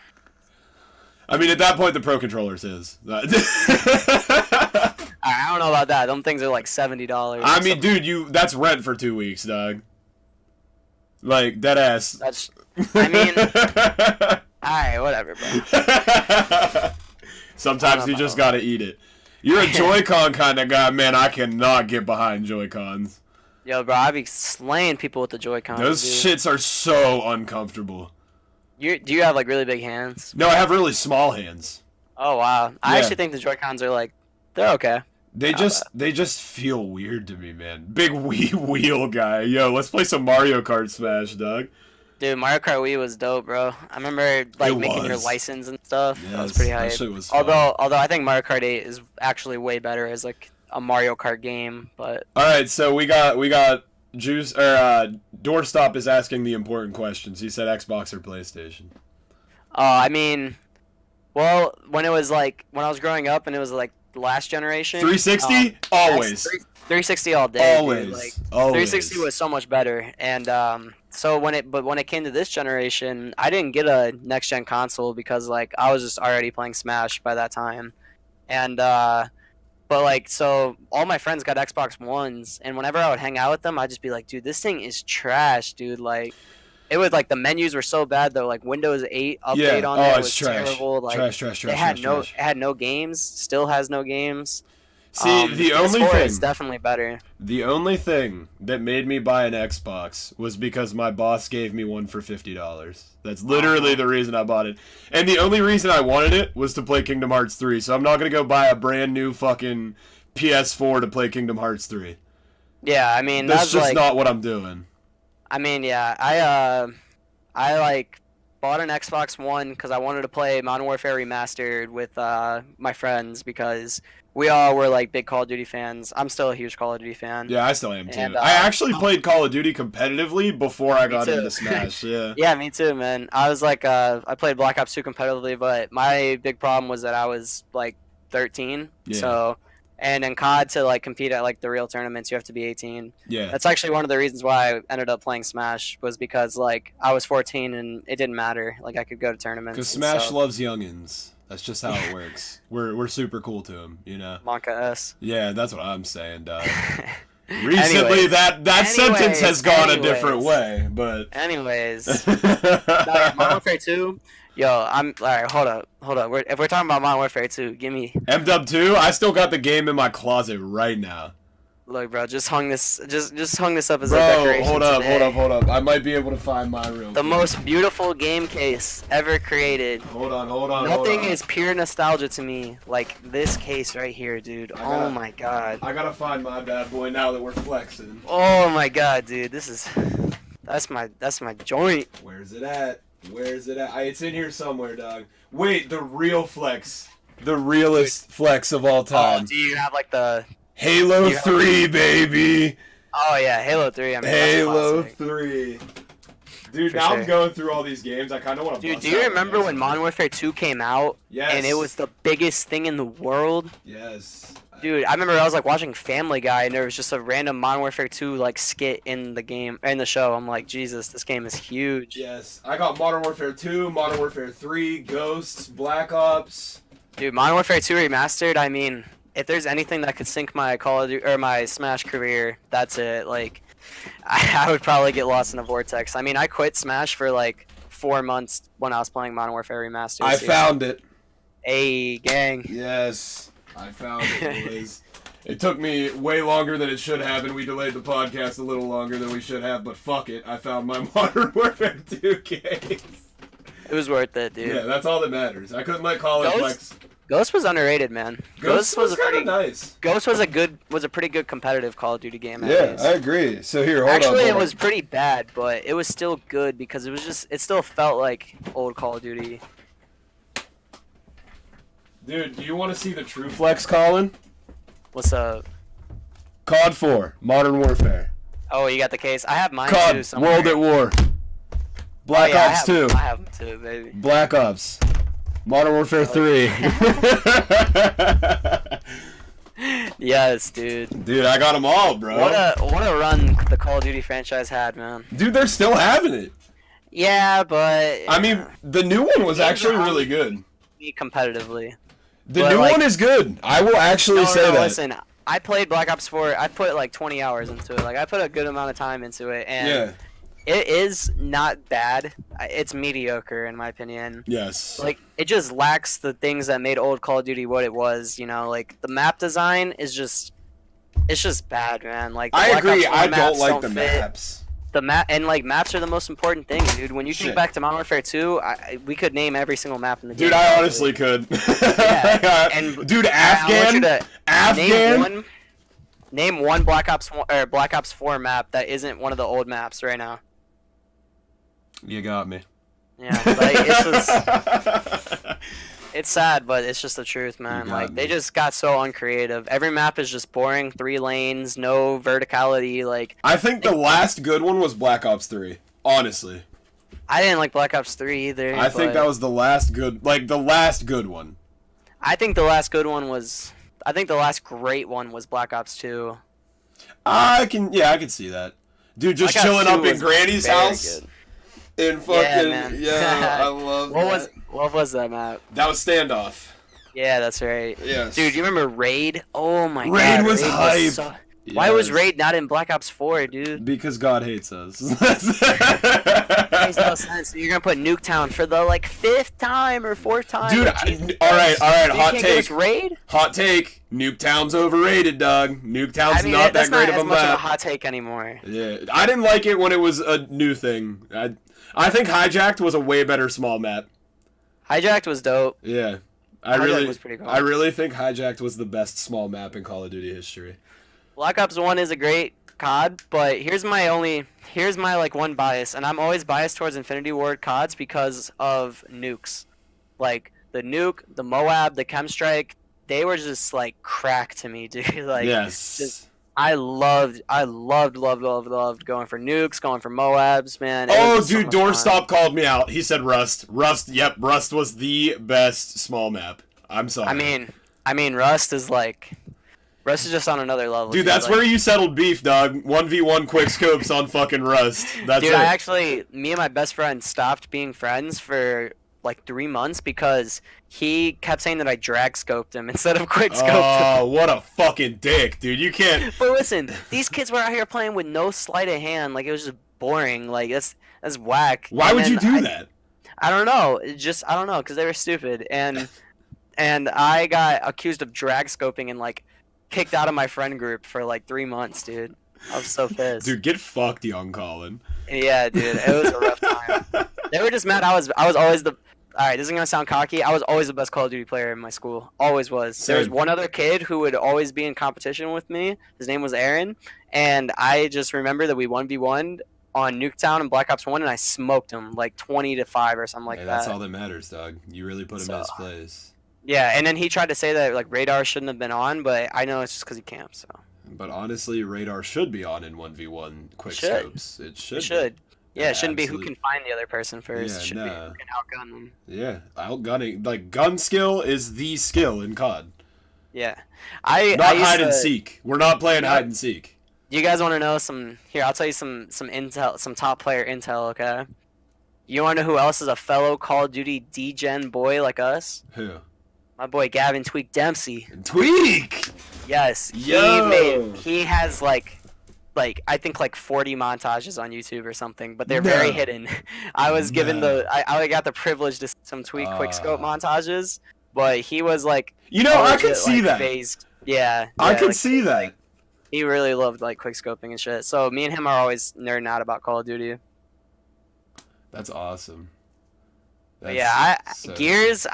I mean, at that point, the Pro controller's his.
I don't know about that. Them things are like $70.
I mean, dude, that's rent for 2 weeks, dog. Like, dead ass.
I mean, alright, whatever, bro.
Sometimes you just gotta eat it. You're a Joy-Con kind of guy, man. I cannot get behind Joy-Cons.
Yo, bro, I be slaying people with the Joy-Cons.
Those shits are so uncomfortable.
Do you have like really big hands?
No, I have really small hands.
Oh wow, I actually think the Joy-Cons are like they're okay.
They just feel weird to me, man. Big wheel guy. Yo, let's play some Mario Kart Smash, dog.
Dude, Mario Kart Wii was dope, bro. I remember like making your license and stuff. Yes, that was pretty hype.
That shit was fun.
Although I think Mario Kart 8 is actually way better as like a Mario Kart game, but
all right, so we got Juice or Doorstop is asking the important questions. He said Xbox or PlayStation.
I mean, well, when I was growing up and it was like the last generation.
360 always.
360 all day.
Always.
Dude. Like,
always.
360 was so much better, and so when it came to this generation, I didn't get a next gen console because like I was just already playing Smash by that time, and but like so all my friends got Xbox Ones, and whenever I would hang out with them, I'd just be like, dude, this thing is trash, dude. Like it was like the menus were so bad though. Like Windows 8 update on it was
trash.
terrible. Like
trash.
it had no games. Still has no games.
See,
The PS4 is
thing,
definitely better.
the only thing that made me buy an Xbox was because my boss gave me one for $50. That's literally the reason I bought it. And the only reason I wanted it was to play Kingdom Hearts 3. So I'm not gonna go buy a brand new fucking PS4 to play Kingdom Hearts 3.
Yeah, I mean
That's just
like,
not what I'm doing.
I mean, yeah, I like bought an Xbox One because I wanted to play Modern Warfare Remastered with my friends because we all were like big Call of Duty fans. I'm still a huge Call of Duty fan.
Yeah, I still am too.
And,
I actually played Call of Duty competitively before I got
too.
into Smash. Yeah.
Yeah, me too, man. I was like, I played Black Ops 2 competitively, but my big problem was that I was like 13.
Yeah.
So, and in COD to like compete at like the real tournaments, you have to be 18.
Yeah.
That's actually one of the reasons why I ended up playing Smash was because like I was 14 and it didn't matter. Like I could go to tournaments.
Because Smash loves youngins. That's just how it works. We're super cool to him, you know.
Monka S.
Yeah, that's what I'm saying, dog. Recently, that sentence has gone a different way, but.
Anyways, Modern Warfare 2. Yo, I'm alright. Hold up. If we're talking about Modern Warfare 2, give me.
MW 2. I still got the game in my closet right now.
Look, bro, just hung this up as a
Bro,
decoration.
hold up. I might be able to find mine real quick.
The most beautiful game case ever created.
Hold on.
Nothing is pure nostalgia to me like this case right here, dude. Oh my god.
I gotta find my bad boy now that we're flexing.
Oh my god, dude. That's my joint.
Where's it at? It's in here somewhere, dog. Wait, the real flex. The realest flex of all time.
Oh, do you have like the
Halo 3, baby.
Oh yeah, Halo 3. I mean,
Halo
that's
3. Dude,
For
now
sure.
I'm going through all these games. I kind of want to.
Dude, do you remember when Modern Warfare 2 came out?
Yes.
And it was the biggest thing in the world?
Yes.
Dude, I remember I was like watching Family Guy and there was just a random Modern Warfare 2 like skit in the show. I'm like, Jesus, this game is huge.
Yes. I got Modern Warfare 2, Modern Warfare 3, Ghosts, Black Ops.
Dude, Modern Warfare 2 Remastered, I mean, if there's anything that could sink my Call of Duty or my Smash career, that's it. Like, I would probably get lost in a vortex. I mean, I quit Smash for like 4 months when I was playing Modern Warfare Remastered.
I found it.
Hey, gang.
Yes, I found it, boys. It took me way longer than it should have, and we delayed the podcast a little longer than we should have, but fuck it. I found my Modern Warfare 2 case.
It was worth it, dude.
Yeah, that's all that matters. I couldn't let Colin flex.
Ghost was underrated, man.
Ghost was kind of nice.
Ghost was a pretty good competitive Call of Duty game.
Yeah, I agree. So here, hold
Actually,
on.
it was pretty bad, but it was still good because it still felt like old Call of Duty.
Dude, do you want to see the true flex, Colin?
What's up?
COD 4, Modern Warfare.
Oh, you got the case. I have mine
COD,
too. Somewhere.
World at War. Black Ops 2.
I have them too, baby.
Black Ops. Modern Warfare 3.
Yes, dude.
Dude, I got them all, bro.
What a run the Call of Duty franchise had, man.
Dude, they're still having it.
Yeah, but
I mean, the new one was actually really good.
Competitively.
The new one is good. I will actually say that.
Listen, I played Black Ops 4. I put like 20 hours into it. Like I put a good amount of time into it, and it is not bad. It's mediocre in my opinion.
Yes.
Like it just lacks the things that made old Call of Duty what it was. You know, like the map design is it's just bad, man. Like the
I
Black
agree.
Ops
I
maps
don't like the
fit.
maps.
The map and like maps are the most important thing, dude. When you think back to Modern Warfare 2, we could name every single map in the game.
Dude, I honestly could.
Yeah. And
dude, Afghan.
Name one Black Ops 1, or Black Ops 4 map that isn't one of the old maps right now.
You got me.
Yeah, like it's just, it's sad, but it's just the truth, man. Like they just got so uncreative. Every map is just boring, 3 lanes, no verticality. Like
I think the last good one was Black Ops 3. Honestly,
I didn't like Black Ops 3 either.
I think that was the last good, the last good one.
I think the last good one was. I think the last great one was Black Ops 2.
I can see that. Dude, just chilling up in Granny's house.
Good.
In fucking
yeah,
I love that.
What was that map?
That was Standoff.
Yeah, that's right.
Yes.
Dude, you remember Raid? Oh my god.
Raid was hype.
Why was Raid not in Black Ops 4, dude?
Because God hates us.
makes no sense. You're gonna put Nuketown for the like 5th time or 4th time.
Dude, all right, hot take.
Raid?
Hot take. Nuketown's overrated, dog. Nuketown's not that great of a
map. That's not as much of a
map.
hot take anymore.
Yeah, I didn't like it when it was a new thing. I think Hijacked was a way better small map.
Hijacked was dope.
Yeah.
Hijacked was pretty cool.
I really think Hijacked was the best small map in Call of Duty history.
Black Ops 1 is a great COD, but here's my like one bias, and I'm always biased towards Infinity Ward CODs because of nukes. Like the nuke, the Moab, the Chemstrike, they were just like crack to me, dude. Like
Yes.
just I loved going for nukes, going for Moabs, man.
Oh, dude, Doorstop called me out. He said Rust. Yep, Rust was the best small map. I'm sorry.
I mean, Rust is just on another level.
Dude, that's
like,
where you settled beef, dog. 1v1 quick scopes on fucking Rust. That's
dude,
it.
me and my best friend stopped being friends for like 3 months because he kept saying that I drag scoped him instead of quick scoped him.
Oh, what a fucking dick, dude. You can't.
But listen, these kids were out here playing with no sleight of hand. Like, it was just boring. Like, that's whack.
Why would you do that?
I don't know. I don't know, because they were stupid. And I got accused of drag scoping and, like, kicked out of my friend group for, like, 3 months, dude. I was so pissed.
Dude, get fucked, young Colin.
Yeah, dude. It was a rough time. They were just mad. I was always the... Alright, this is gonna sound cocky. I was always the best Call of Duty player in my school. Always was.
Same.
There was one other kid who would always be in competition with me. His name was Aaron. And I just remember that we 1v1'd on Nuketown and Black Ops 1, and I smoked him like 20-5 or something like that.
That's all that matters, dog. You really put him in his place.
Yeah, and then he tried to say that like radar shouldn't have been on, but I know it's just because he camps. So.
But honestly, radar should be on in 1v1 quick scopes. It should.
It should. Yeah, it shouldn't
absolutely.
be who can find the other person first.
Yeah,
It should be who can outgun them.
Yeah, outgunning. Like, gun skill is the skill in COD.
Yeah.
Not hide and seek. We're not playing hide and seek.
You guys want to know some... Here, I'll tell you some intel, some top player intel, okay? You want to know who else is a fellow Call of Duty D-Gen boy like us?
Who?
My boy Gavin Tweak Dempsey.
Tweak!
Yes.
Yo!
He has like I think like 40 montages on YouTube or something, but they're very hidden. I was given I got the privilege to see some Tweak quickscope montages, but he was like,
I could see that.
Phased. Yeah,
I could see that.
Like, he really loved like quickscoping and shit. So me and him are always nerding out about Call of Duty.
That's awesome.
Gears.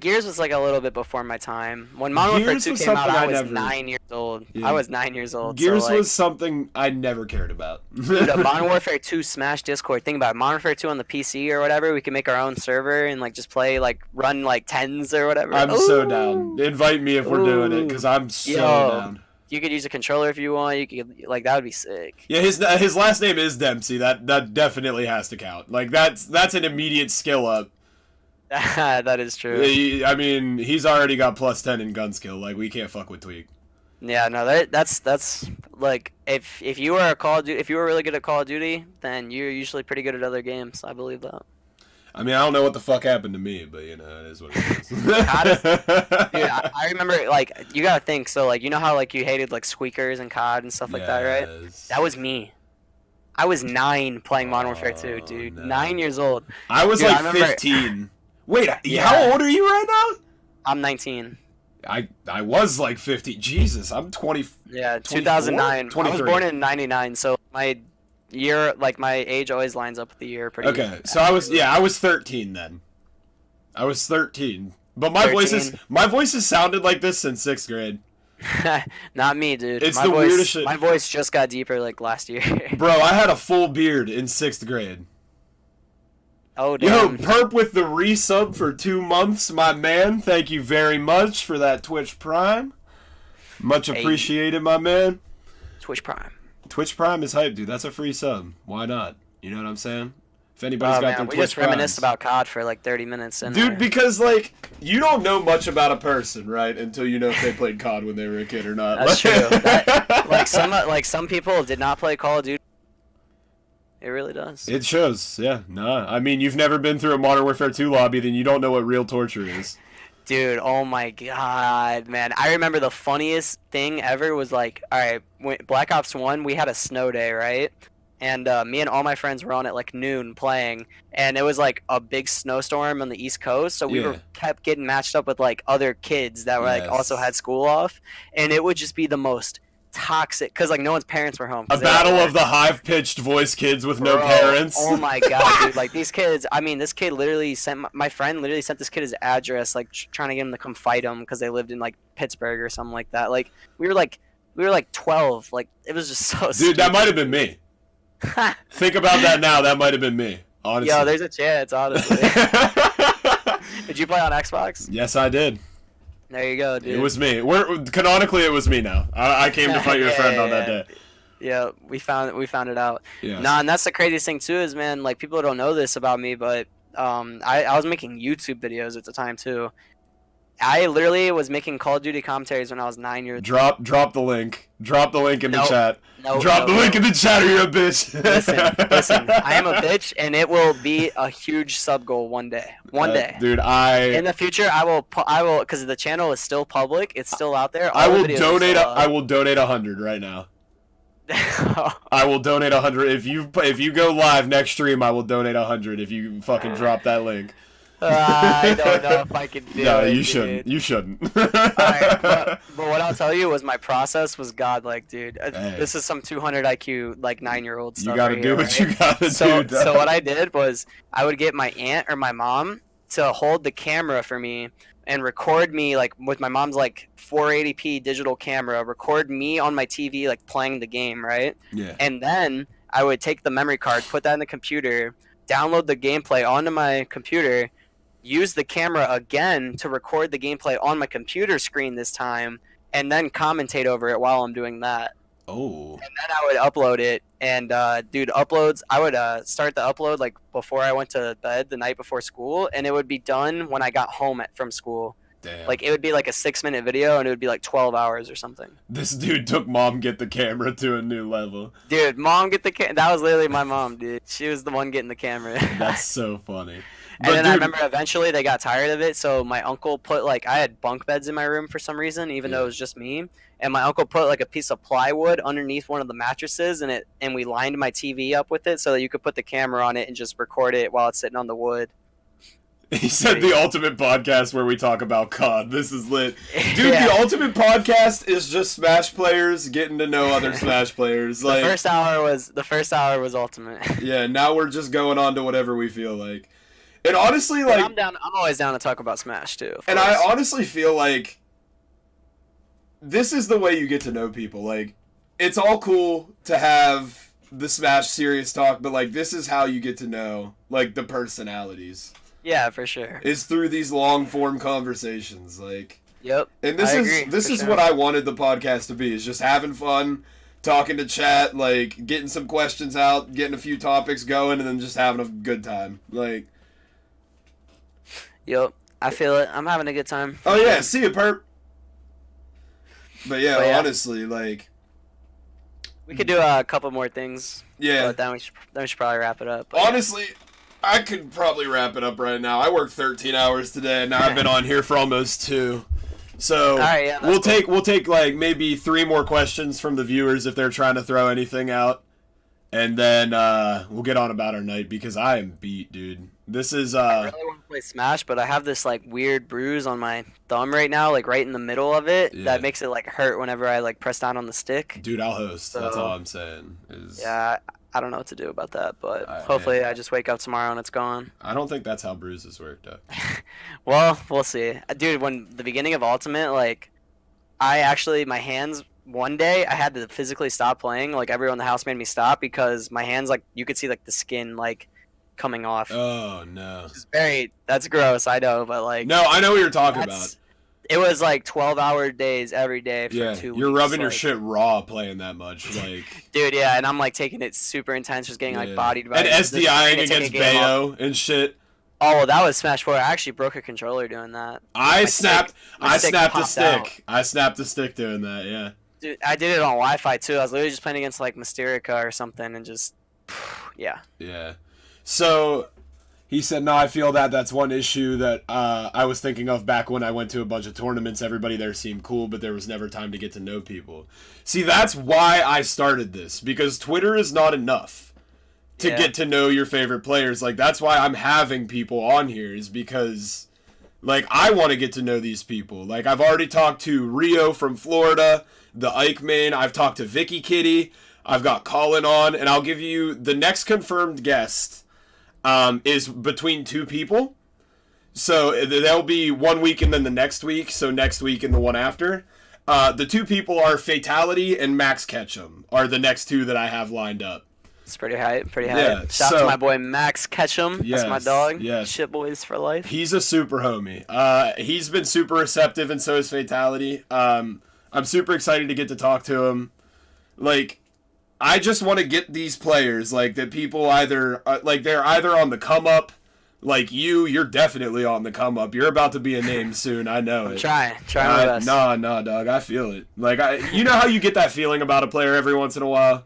Gears was like a little bit before my time. When Modern Warfare 2 came out, I was 9 years old. Yeah. I was 9 years old.
Gears was something I never cared about.
Dude, Modern Warfare 2 Smash Discord. Think about it. Modern Warfare 2 on the PC or whatever. We can make our own server and like just play run like tens or whatever.
I'm so down. Invite me if we're doing it because I'm so down.
You could use a controller if you want. You could that would be sick.
Yeah, his last name is Dempsey. That definitely has to count. Like that's an immediate skill up.
That is true.
I mean, he's already got +10 in gun skill. Like we can't fuck with Tweak.
Yeah, no, that's like if you were if you were really good at Call of Duty, then you're usually pretty good at other games. I believe that.
I mean, I don't know what the fuck happened to me, but it is what it is.
Dude, I remember you gotta think. So you know how you hated squeakers and COD and stuff like that, right? That was me. I was 9 playing Modern Warfare 2, dude. No. 9 years old.
I was 15. Wait, how old are you right now?
I'm 19.
I was 15. Jesus, I'm 20.
Yeah, 2009.
23.
I was born in 99, so my year, my age always lines up with the year pretty.
Okay, so I was 13 then. I was 13, but my 13? my voice has sounded like this since 6th grade.
Not me, dude.
It's the weirdest shit.
My voice just got deeper last year.
Bro, I had a full beard in 6th grade.
Oh, damn.
Yo, Perp with the resub for 2 months, my man. Thank you very much for that Twitch Prime. Much appreciated, my man.
Twitch Prime.
Twitch Prime is hype, dude. That's a free sub. Why not? You know what I'm saying? If anybody's got their Twitch Primes. We just
reminisced about COD for 30 minutes.
Dude, because you don't know much about a person, right? Until you know if they played COD when they were a kid or not.
That's true. Some people did not play Call of Duty. It really does.
It shows, yeah. Nah, I mean, you've never been through a Modern Warfare 2 lobby, then you don't know what real torture is.
Dude, oh my god, man. I remember the funniest thing ever was alright, Black Ops 1, we had a snow day, right? and me and all my friends were on at like noon playing, and it was like a big snowstorm on the East Coast, so we were
Yeah.
kept getting matched up with like other kids that were like also
Yes.
had school off, and it would just be the most toxic because like no one's parents were home
A
because they were at
battle
work.
of the high-pitched voice kids with no
Bro,
parents.
oh my god, dude! Like these kids. I mean, this kid literally sent my friend literally sent this kid his address, like trying to get him to come fight him because they lived in like Pittsburgh or something like that. Like we were like 12. Like it was just so
Dude, that might have
stupid.
been me. Think about that now. That might have been me. Honestly.
Yo, there's a chance, honestly. Did you play on Xbox?
Yes, I did.
There you go, dude.
It was me. Canonically, it was me now. I came to fight your friend on that day.
Yeah, we found it out.
Yeah.
Nah, and that's the craziest thing too is, man, like people don't know this about me, but I was making YouTube videos at the time too. I literally was making Call of Duty commentaries when I was 9 years old.
Drop the link. Drop the link in the
Nope.
chat.
Nope,
Drop the
nope,
link in the chat, or you're a bitch.
Listen. I am a bitch, and it will be a huge sub goal one day. One day.
Dude,
In the future, I will, because the channel is still public. It's still out there.
I
All the
will
videos
donate.
are
I will donate 100 right now. I will donate 100 if you go live next stream. I will donate 100 if you fucking drop that link.
I don't know if I can do
No,
it.
you
dude.
shouldn't. You shouldn't.
Alright, but what I'll tell you was my process was godlike, dude.
Hey.
This is some 200 IQ like 9-year-old stuff.
You gotta
right
do
here,
what
right?
you gotta
So
do. Dog.
so what I did was I would get my aunt or my mom to hold the camera for me and record me like with my mom's like 480p digital camera, record me on my TV like playing the game, right?
Yeah.
And then I would take the memory card, put that in the computer, download the gameplay onto my computer, use the camera again to record the gameplay on my computer screen this time, and then commentate over it while I'm doing that.
Oh.
And then I would upload it. And dude, uploads, I would start the upload like before I went to bed the night before school, and it would be done when I got home from school.
Damn.
Like it would be like a 6-minute video, and it would be like 12 hours or something.
This dude took mom get the camera to a new level.
Dude, mom get the that was literally my mom, dude. She was the one getting the camera.
That's so funny.
And then
dude,
I remember eventually they got tired of it, so my uncle put like I had bunk beds in my room for some reason, even though it was just me. And my uncle put like a piece of plywood underneath one of the mattresses, and we lined my TV up with it so that you could put the camera on it and just record it while it's sitting on the wood.
he said the ultimate podcast where we talk about COD. This is lit. Dude,
Yeah.
the ultimate podcast is just Smash players getting to know other Smash players. Like,
The first hour was ultimate.
yeah, now we're just going on to whatever we feel like. And honestly,
But
like,
I'm down. I'm always down to talk about Smash too. of
and I
course.
honestly feel like this is the way you get to know people. Like, it's all cool to have the Smash serious talk, but like, this is how you get to know like the personalities.
Yeah, for sure.
Is through these long form conversations. Like,
Yep.
and this
I
is
agree,
this
for
is
sure.
what I wanted the podcast to be. Is just having fun, talking to chat, like getting some questions out, getting a few topics going, and then just having a good time. Like,
Yep. I feel it. I'm having a good time.
oh yeah, see you, perp. But yeah,
But yeah.
honestly, like,
We could do a couple more things.
yeah,
But then we should probably wrap it up. But yeah.
honestly, I could probably wrap it up right now. I worked 13 hours today, and now I've been on here for almost 2. So
All right, yeah,
we'll
that's cool.
take like maybe 3 more questions from the viewers if they're trying to throw anything out, and then we'll get on about our night because I am beat, dude. This is
I really want to play Smash, but I have this like weird bruise on my thumb right now, like right in the middle of it,
Yeah.
that makes it like hurt whenever I like press down on the stick.
dude. I'll host. That's
So-
all I'm saying. Is
Yeah, I don't know what to do about that, but
I-
hopefully I just wake up tomorrow and it's gone.
I don't think that's how bruises work, though.
Well, we'll see. Dude, when the beginning of Ultimate, like, I actually, my hands, one day, I had to physically stop playing. Like, everyone in the house made me stop because my hands, like, you could see, like, the skin, like, coming off.
Oh no.
It's that's gross, I know, but, like,
No, I know what you're talking about.
that's, it was, like, 12-hour days every day for
Yeah,
2
you're
weeks.
rubbing your
like-
shit raw playing that much, like.
Dude, yeah, and I'm, like, taking it super intense, just getting, like,
Yeah.
bodied by
And
it. Just
SDIing
taking
against
a game off.
Bayo and shit.
Oh, well, that was Smash 4. I actually broke a controller doing that.
I
My
snapped.
stick- my stick
snapped a
popped
stick.
out.
I snapped a stick doing that. Yeah.
Dude, I did it on Wi-Fi too. I was literally just playing against like Mysterica or something, and just yeah.
Yeah. So, He said, "No, I feel that that's one issue that I was thinking of back when I went to a bunch of tournaments. Everybody there seemed cool, but there was never time to get to know people." See, that's why I started this, because Twitter is not enough to get to know your favorite players. Like, that's why I'm having people on here, is because, like, I want to get to know these people. Like, I've already talked to Rio from Florida, the Ike main. I've talked to Vicky Kitty. I've got Colin on, and I'll give you the next confirmed guest is between two people. So there'll be 1 week and then the next week. So next week and the one after. The two people are Fatality and Max Ketchum are the next two that I have lined up.
It's pretty high, pretty high.
Yeah,
Shout out to my boy Max Ketchum.
Yes,
That's my dog.
yes.
Shit boys for life.
He's a super homie. He's been super receptive, and so is Fatality. I'm super excited to get to talk to him. Like, I just want to get these players, like, that people either, like, they're either on the come up, like you're definitely on the come up. You're about to be a name soon, I know it.
Trying my best.
Nah, dog, I feel it. Like, you know how you get that feeling about a player every once in a while?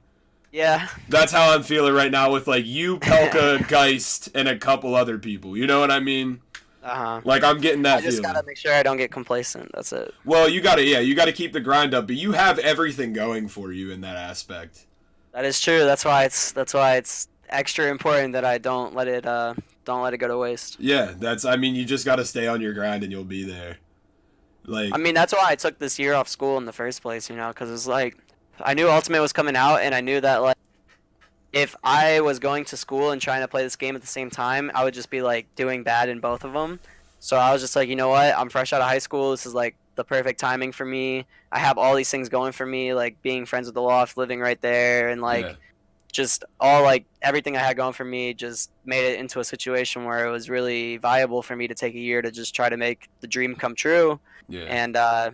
Yeah.
That's how I'm feeling right now with, like, you, Pelka, Geist, and a couple other people. You know what I mean?
Uh-huh.
Like, I'm getting that
I just
feeling.
gotta make sure I don't get complacent. That's it.
Well, you gotta keep the grind up, but you have everything going for you in that aspect.
That is true. That's why it's extra important that I don't let it go to waste.
Yeah, you just gotta stay on your grind and you'll be there. Like,
I mean, that's why I took this year off school in the first place, you know, because it's like, I knew Ultimate was coming out, and I knew that, like, if I was going to school and trying to play this game at the same time, I would just be, like, doing bad in both of them. So I was just like, you know what, I'm fresh out of high school, this is, like, the perfect timing for me. I have all these things going for me, like being friends with the Loft, living right there, and, like, just all, like, everything I had going for me just made it into a situation where it was really viable for me to take a year to just try to make the dream come true.
yeah.
And I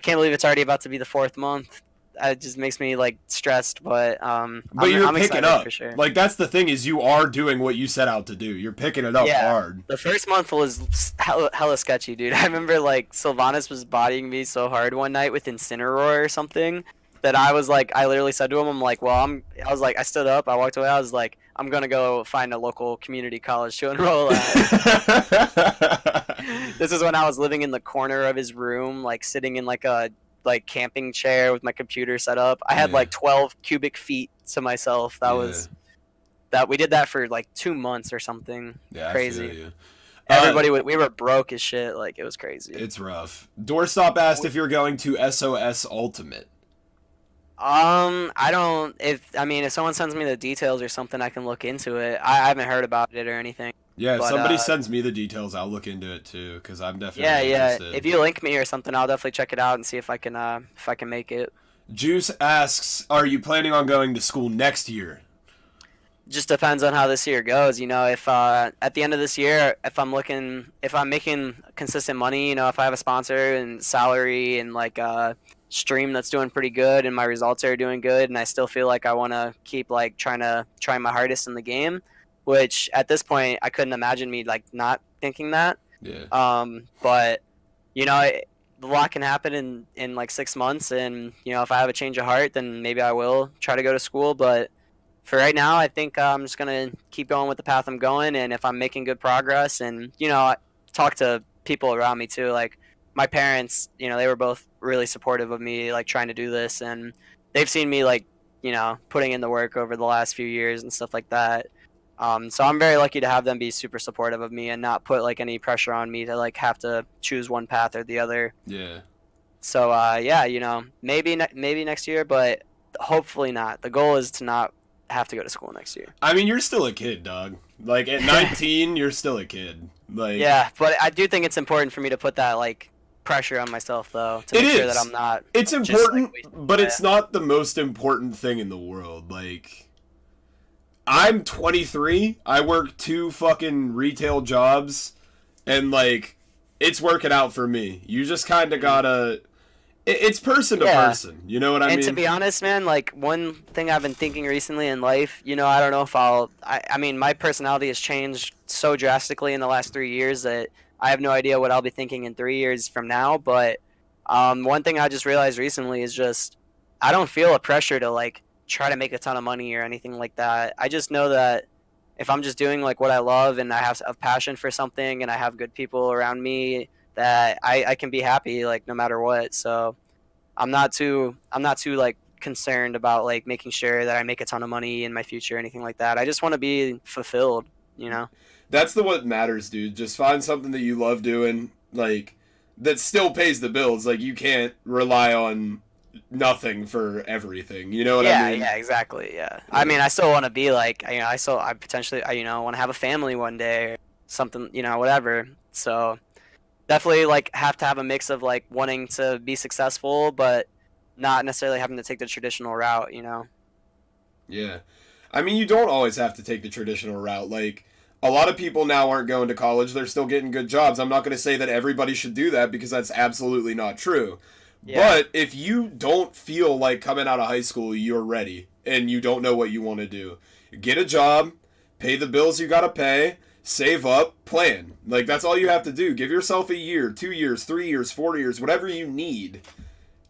can't believe it's already about to be the 4th month. It just makes me, like, stressed, but
you're
I'm
picking
excited
up.
for sure.
Like, that's the thing, is you are doing what you set out to do. You're picking it up hard.
The first month was hella sketchy, dude. I remember, like, Sylvanas was bodying me so hard one night with Incineroar or something that I was like, I literally said to him, I'm like, well, I stood up, I walked away, I was like, I'm gonna go find a local community college to enroll at. This is when I was living in the corner of his room, like sitting in like a camping chair with my computer set up. I had like 12 cubic feet to myself. We did that for like 2 months or something.
Yeah,
crazy.
I feel you.
Everybody, we were broke as shit. Like, it was crazy.
It's rough. Doorstop asked if you're going to SOS Ultimate.
If someone sends me the details or something, I can look into it. I haven't heard about it or anything.
Yeah, if
But,
somebody sends me the details, I'll look into it too, because I'm definitely interested.
If you link me or something, I'll definitely check it out and see if I can make it.
Juice asks, are you planning on going to school next year?
Just depends on how this year goes. You know, if at the end of this year, if I'm making consistent money, you know, if I have a sponsor and salary and like stream that's doing pretty good and my results are doing good, and I still feel like I want to keep like trying my hardest in the game, which at this point I couldn't imagine me like not thinking that.
Yeah.
But you know, a lot can happen in like 6 months, and you know, if I have a change of heart, then maybe I will try to go to school. But for right now, I think I'm just gonna keep going with the path I'm going, and if I'm making good progress, and you know, I talk to people around me too, like my parents, you know, they were both really supportive of me like trying to do this, and they've seen me like, you know, putting in the work over the last few years and stuff like that. So I'm very lucky to have them be super supportive of me and not put like any pressure on me to like have to choose one path or the other.
Yeah.
So yeah, you know, maybe next year, but hopefully not. The goal is to not have to go to school next year.
I mean, you're still a kid, dog. Like at 19, you're still a kid. Like,
yeah, but I do think it's important for me to put that like pressure on myself though, to make sure that I'm not.
It's
just,
important,
like,
but it's not the most important thing in the world. Like, I'm 23. I work 2 fucking retail jobs, and like, it's working out for me. You just kind of gotta. It's person to person. You know what I mean?
And to be honest, man, like one thing I've been thinking recently in life, you know, I don't know if I mean, my personality has changed so drastically in the last 3 years that I have no idea what I'll be thinking in 3 years from now. But one thing I just realized recently is just I don't feel a pressure to like try to make a ton of money or anything like that. I just know that if I'm just doing like what I love and I have a passion for something and I have good people around me, that I can be happy like no matter what. So I'm not too like concerned about like making sure that I make a ton of money in my future or anything like that. I just want to be fulfilled, you know?
That's the what matters, dude. Just find something that you love doing, like that still pays the bills. Like you can't rely on nothing for everything. You know what I
Yeah,
mean?
yeah, exactly. Yeah. I
Like,
mean, I still want to be like, I potentially, want to have a family one day or something, whatever. So definitely like have to have a mix of like wanting to be successful, but not necessarily having to take the traditional route.
yeah. I mean, you don't always have to take the traditional route. Like, a lot of people now aren't going to college, they're still getting good jobs. I'm not going to say that everybody should do that because that's absolutely not true.
Yeah.
But if you don't feel like coming out of high school, you're ready and you don't know what you want to do, get a job, pay the bills you got to pay, save up, plan. Like, that's all you have to do. Give yourself a year, 2 years, 3 years, 4 years, whatever you need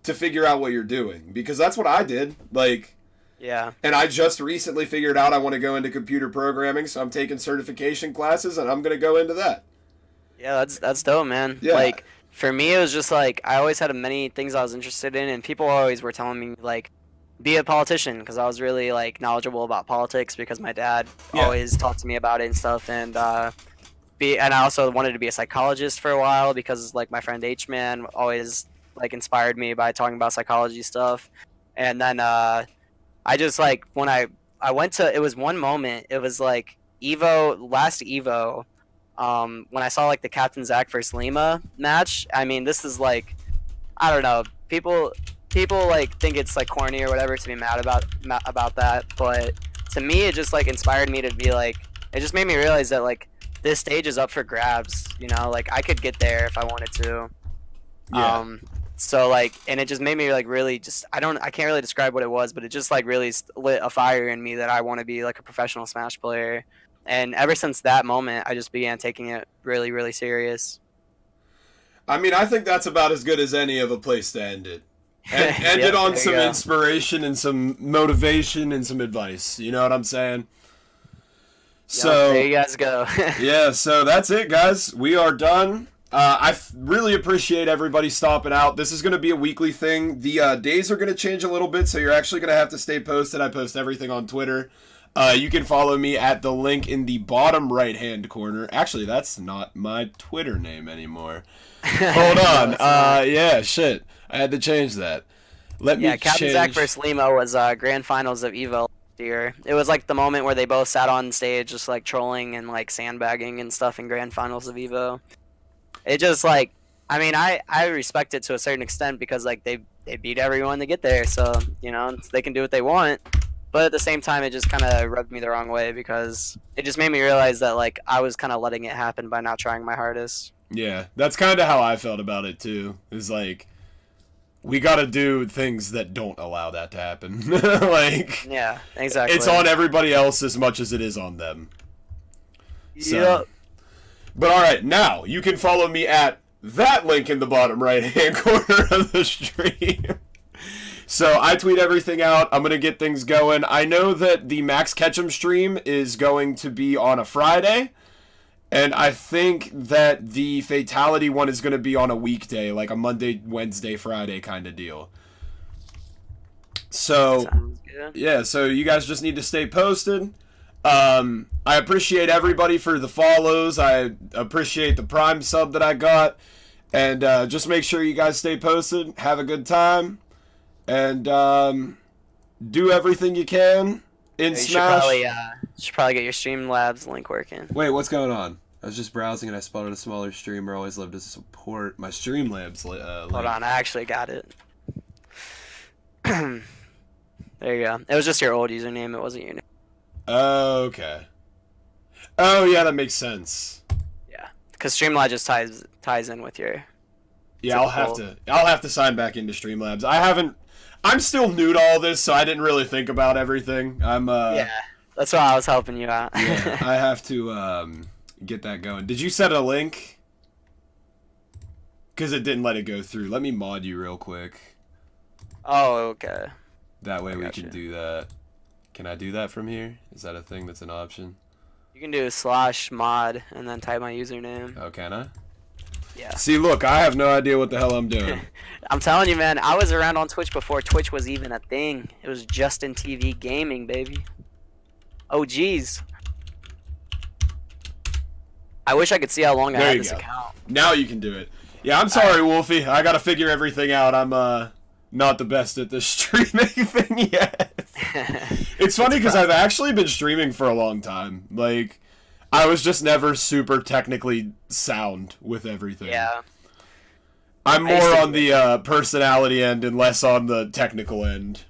to figure out what you're doing. Because that's what I did. Like,
Yeah.
and I just recently figured out I want to go into computer programming, so I'm taking certification classes and I'm going to go into that.
Yeah, that's dope, man.
Yeah.
Like for me, it was just like I always had many things I was interested in, and people always were telling me like be a politician because I was really like knowledgeable about politics because my dad
Yeah.
always talked to me about it and stuff, and I also wanted to be a psychologist for a while because like my friend H man always like inspired me by talking about psychology stuff, and then I just like when I went to, it was one moment, it was like last Evo, when I saw like the Captain Zach versus Lima match. I mean, this is like, I don't know, people like think it's like corny or whatever to be mad about that, but to me it just like inspired me to be like, it just made me realize that like this stage is up for grabs, like I could get there if I wanted to.
Yeah.
So like, and it just made me like really just, I can't really describe what it was, but it just like really lit a fire in me that I want to be like a professional Smash player. And ever since that moment, I just began taking it really, really serious.
I mean, I think that's about as good as any of a place to end it. And end it
Yep,
on
there you
some
go.
inspiration and some motivation and some advice. You know what I'm saying?
Yep, there
So,
you guys go.
yeah, so that's it, guys. We are done. Really appreciate everybody stopping out. This is going to be a weekly thing. The days are going to change a little bit, so you're actually going to have to stay posted. I post everything on Twitter. You can follow me at the link in the bottom right-hand corner. Actually, that's not my Twitter name anymore. Hold
No,
on.
it's not.
Yeah, shit. I had to change that. Let
Yeah,
me
Captain Zach
change.
versus Limo was grand finals of Evo last year. It was like the moment where they both sat on stage just like trolling and like sandbagging and stuff in grand finals of Evo. It just like, I mean, I respect it to a certain extent because like they beat everyone to get there, so they can do what they want. But at the same time, it just kind of rubbed me the wrong way because it just made me realize that like I was kind of letting it happen by not trying my hardest.
Yeah, that's kind of how I felt about it too. Is like we got to do things that don't allow that to happen. Like
Yeah, exactly.
it's on everybody else as much as it is on them. So,
Yep.
but all right, now you can follow me at that link in the bottom right hand corner of the stream. So I tweet everything out. I'm going to get things going. I know that the Max Ketchum stream is going to be on a Friday. And I think that the Fatality one is going to be on a weekday, like a Monday, Wednesday, Friday kind of deal. So,
Sounds good.
yeah, so you guys just need to stay posted. I appreciate everybody for the follows. I appreciate the Prime sub that I got. And just make sure you guys stay posted. Have a good time. And do everything you can in
You
Smash.
should probably get your Streamlabs link working.
Wait, what's going on? I was just browsing and I spotted a smaller streamer. Always love to support my Streamlabs link.
Hold on, I actually got it. There you go. It was just your old username. It wasn't your name.
Okay. Oh yeah, that makes sense.
Yeah, because Streamlabs just ties in with your.
Yeah, I'll have to sign back into Streamlabs. I'm still new to all this, so I didn't really think about everything.
Yeah, that's why I was helping you out.
Yeah, I have to get that going. Did you set a link? Because it didn't let it go through. Let me mod you real quick.
Oh, okay.
That way we
Gotcha.
can do that. Can I do that from here? Is that a thing that's an option?
You can do /mod and then type my username.
Oh, can I?
Yeah.
See, look, I have no idea what the hell I'm doing.
I'm telling you, man. I was around on Twitch before Twitch was even a thing. It was Justin TV Gaming, baby. Oh, geez. I wish I could see how long I
There
had
you
this
go.
account.
Now you can do it. Yeah, I'm sorry, Wolfie. I gotta figure everything out. I'm not the best at this streaming thing yet. It's funny because I've actually been streaming for a long time. Like, I was just never super technically sound with everything.
Yeah.
I'm more on the personality end and less on the technical end.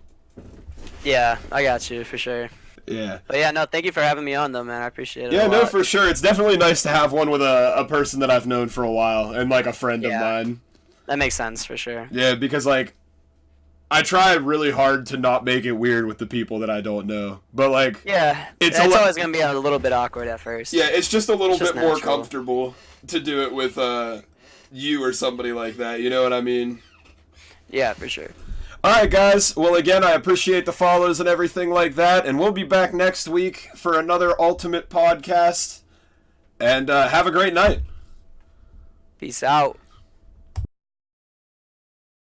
Yeah, I got you for sure.
Yeah.
But yeah, no, thank you for having me on, though, man. I appreciate it.
Yeah,
a
no,
lot.
for sure. It's definitely nice to have one with a person that I've known for a while and, like, a friend of mine.
That makes sense for sure.
Yeah, because, like, I try really hard to not make it weird with the people that I don't know. But, like,
Yeah, it's always going to be a little bit awkward at first.
yeah, it's just a little bit more
natural.
comfortable to do it with you or somebody like that. You know what I mean?
Yeah, for sure.
Alright, guys. Well, again, I appreciate the follows and everything like that. And we'll be back next week for another Ultimate podcast. And have a great night.
Peace out.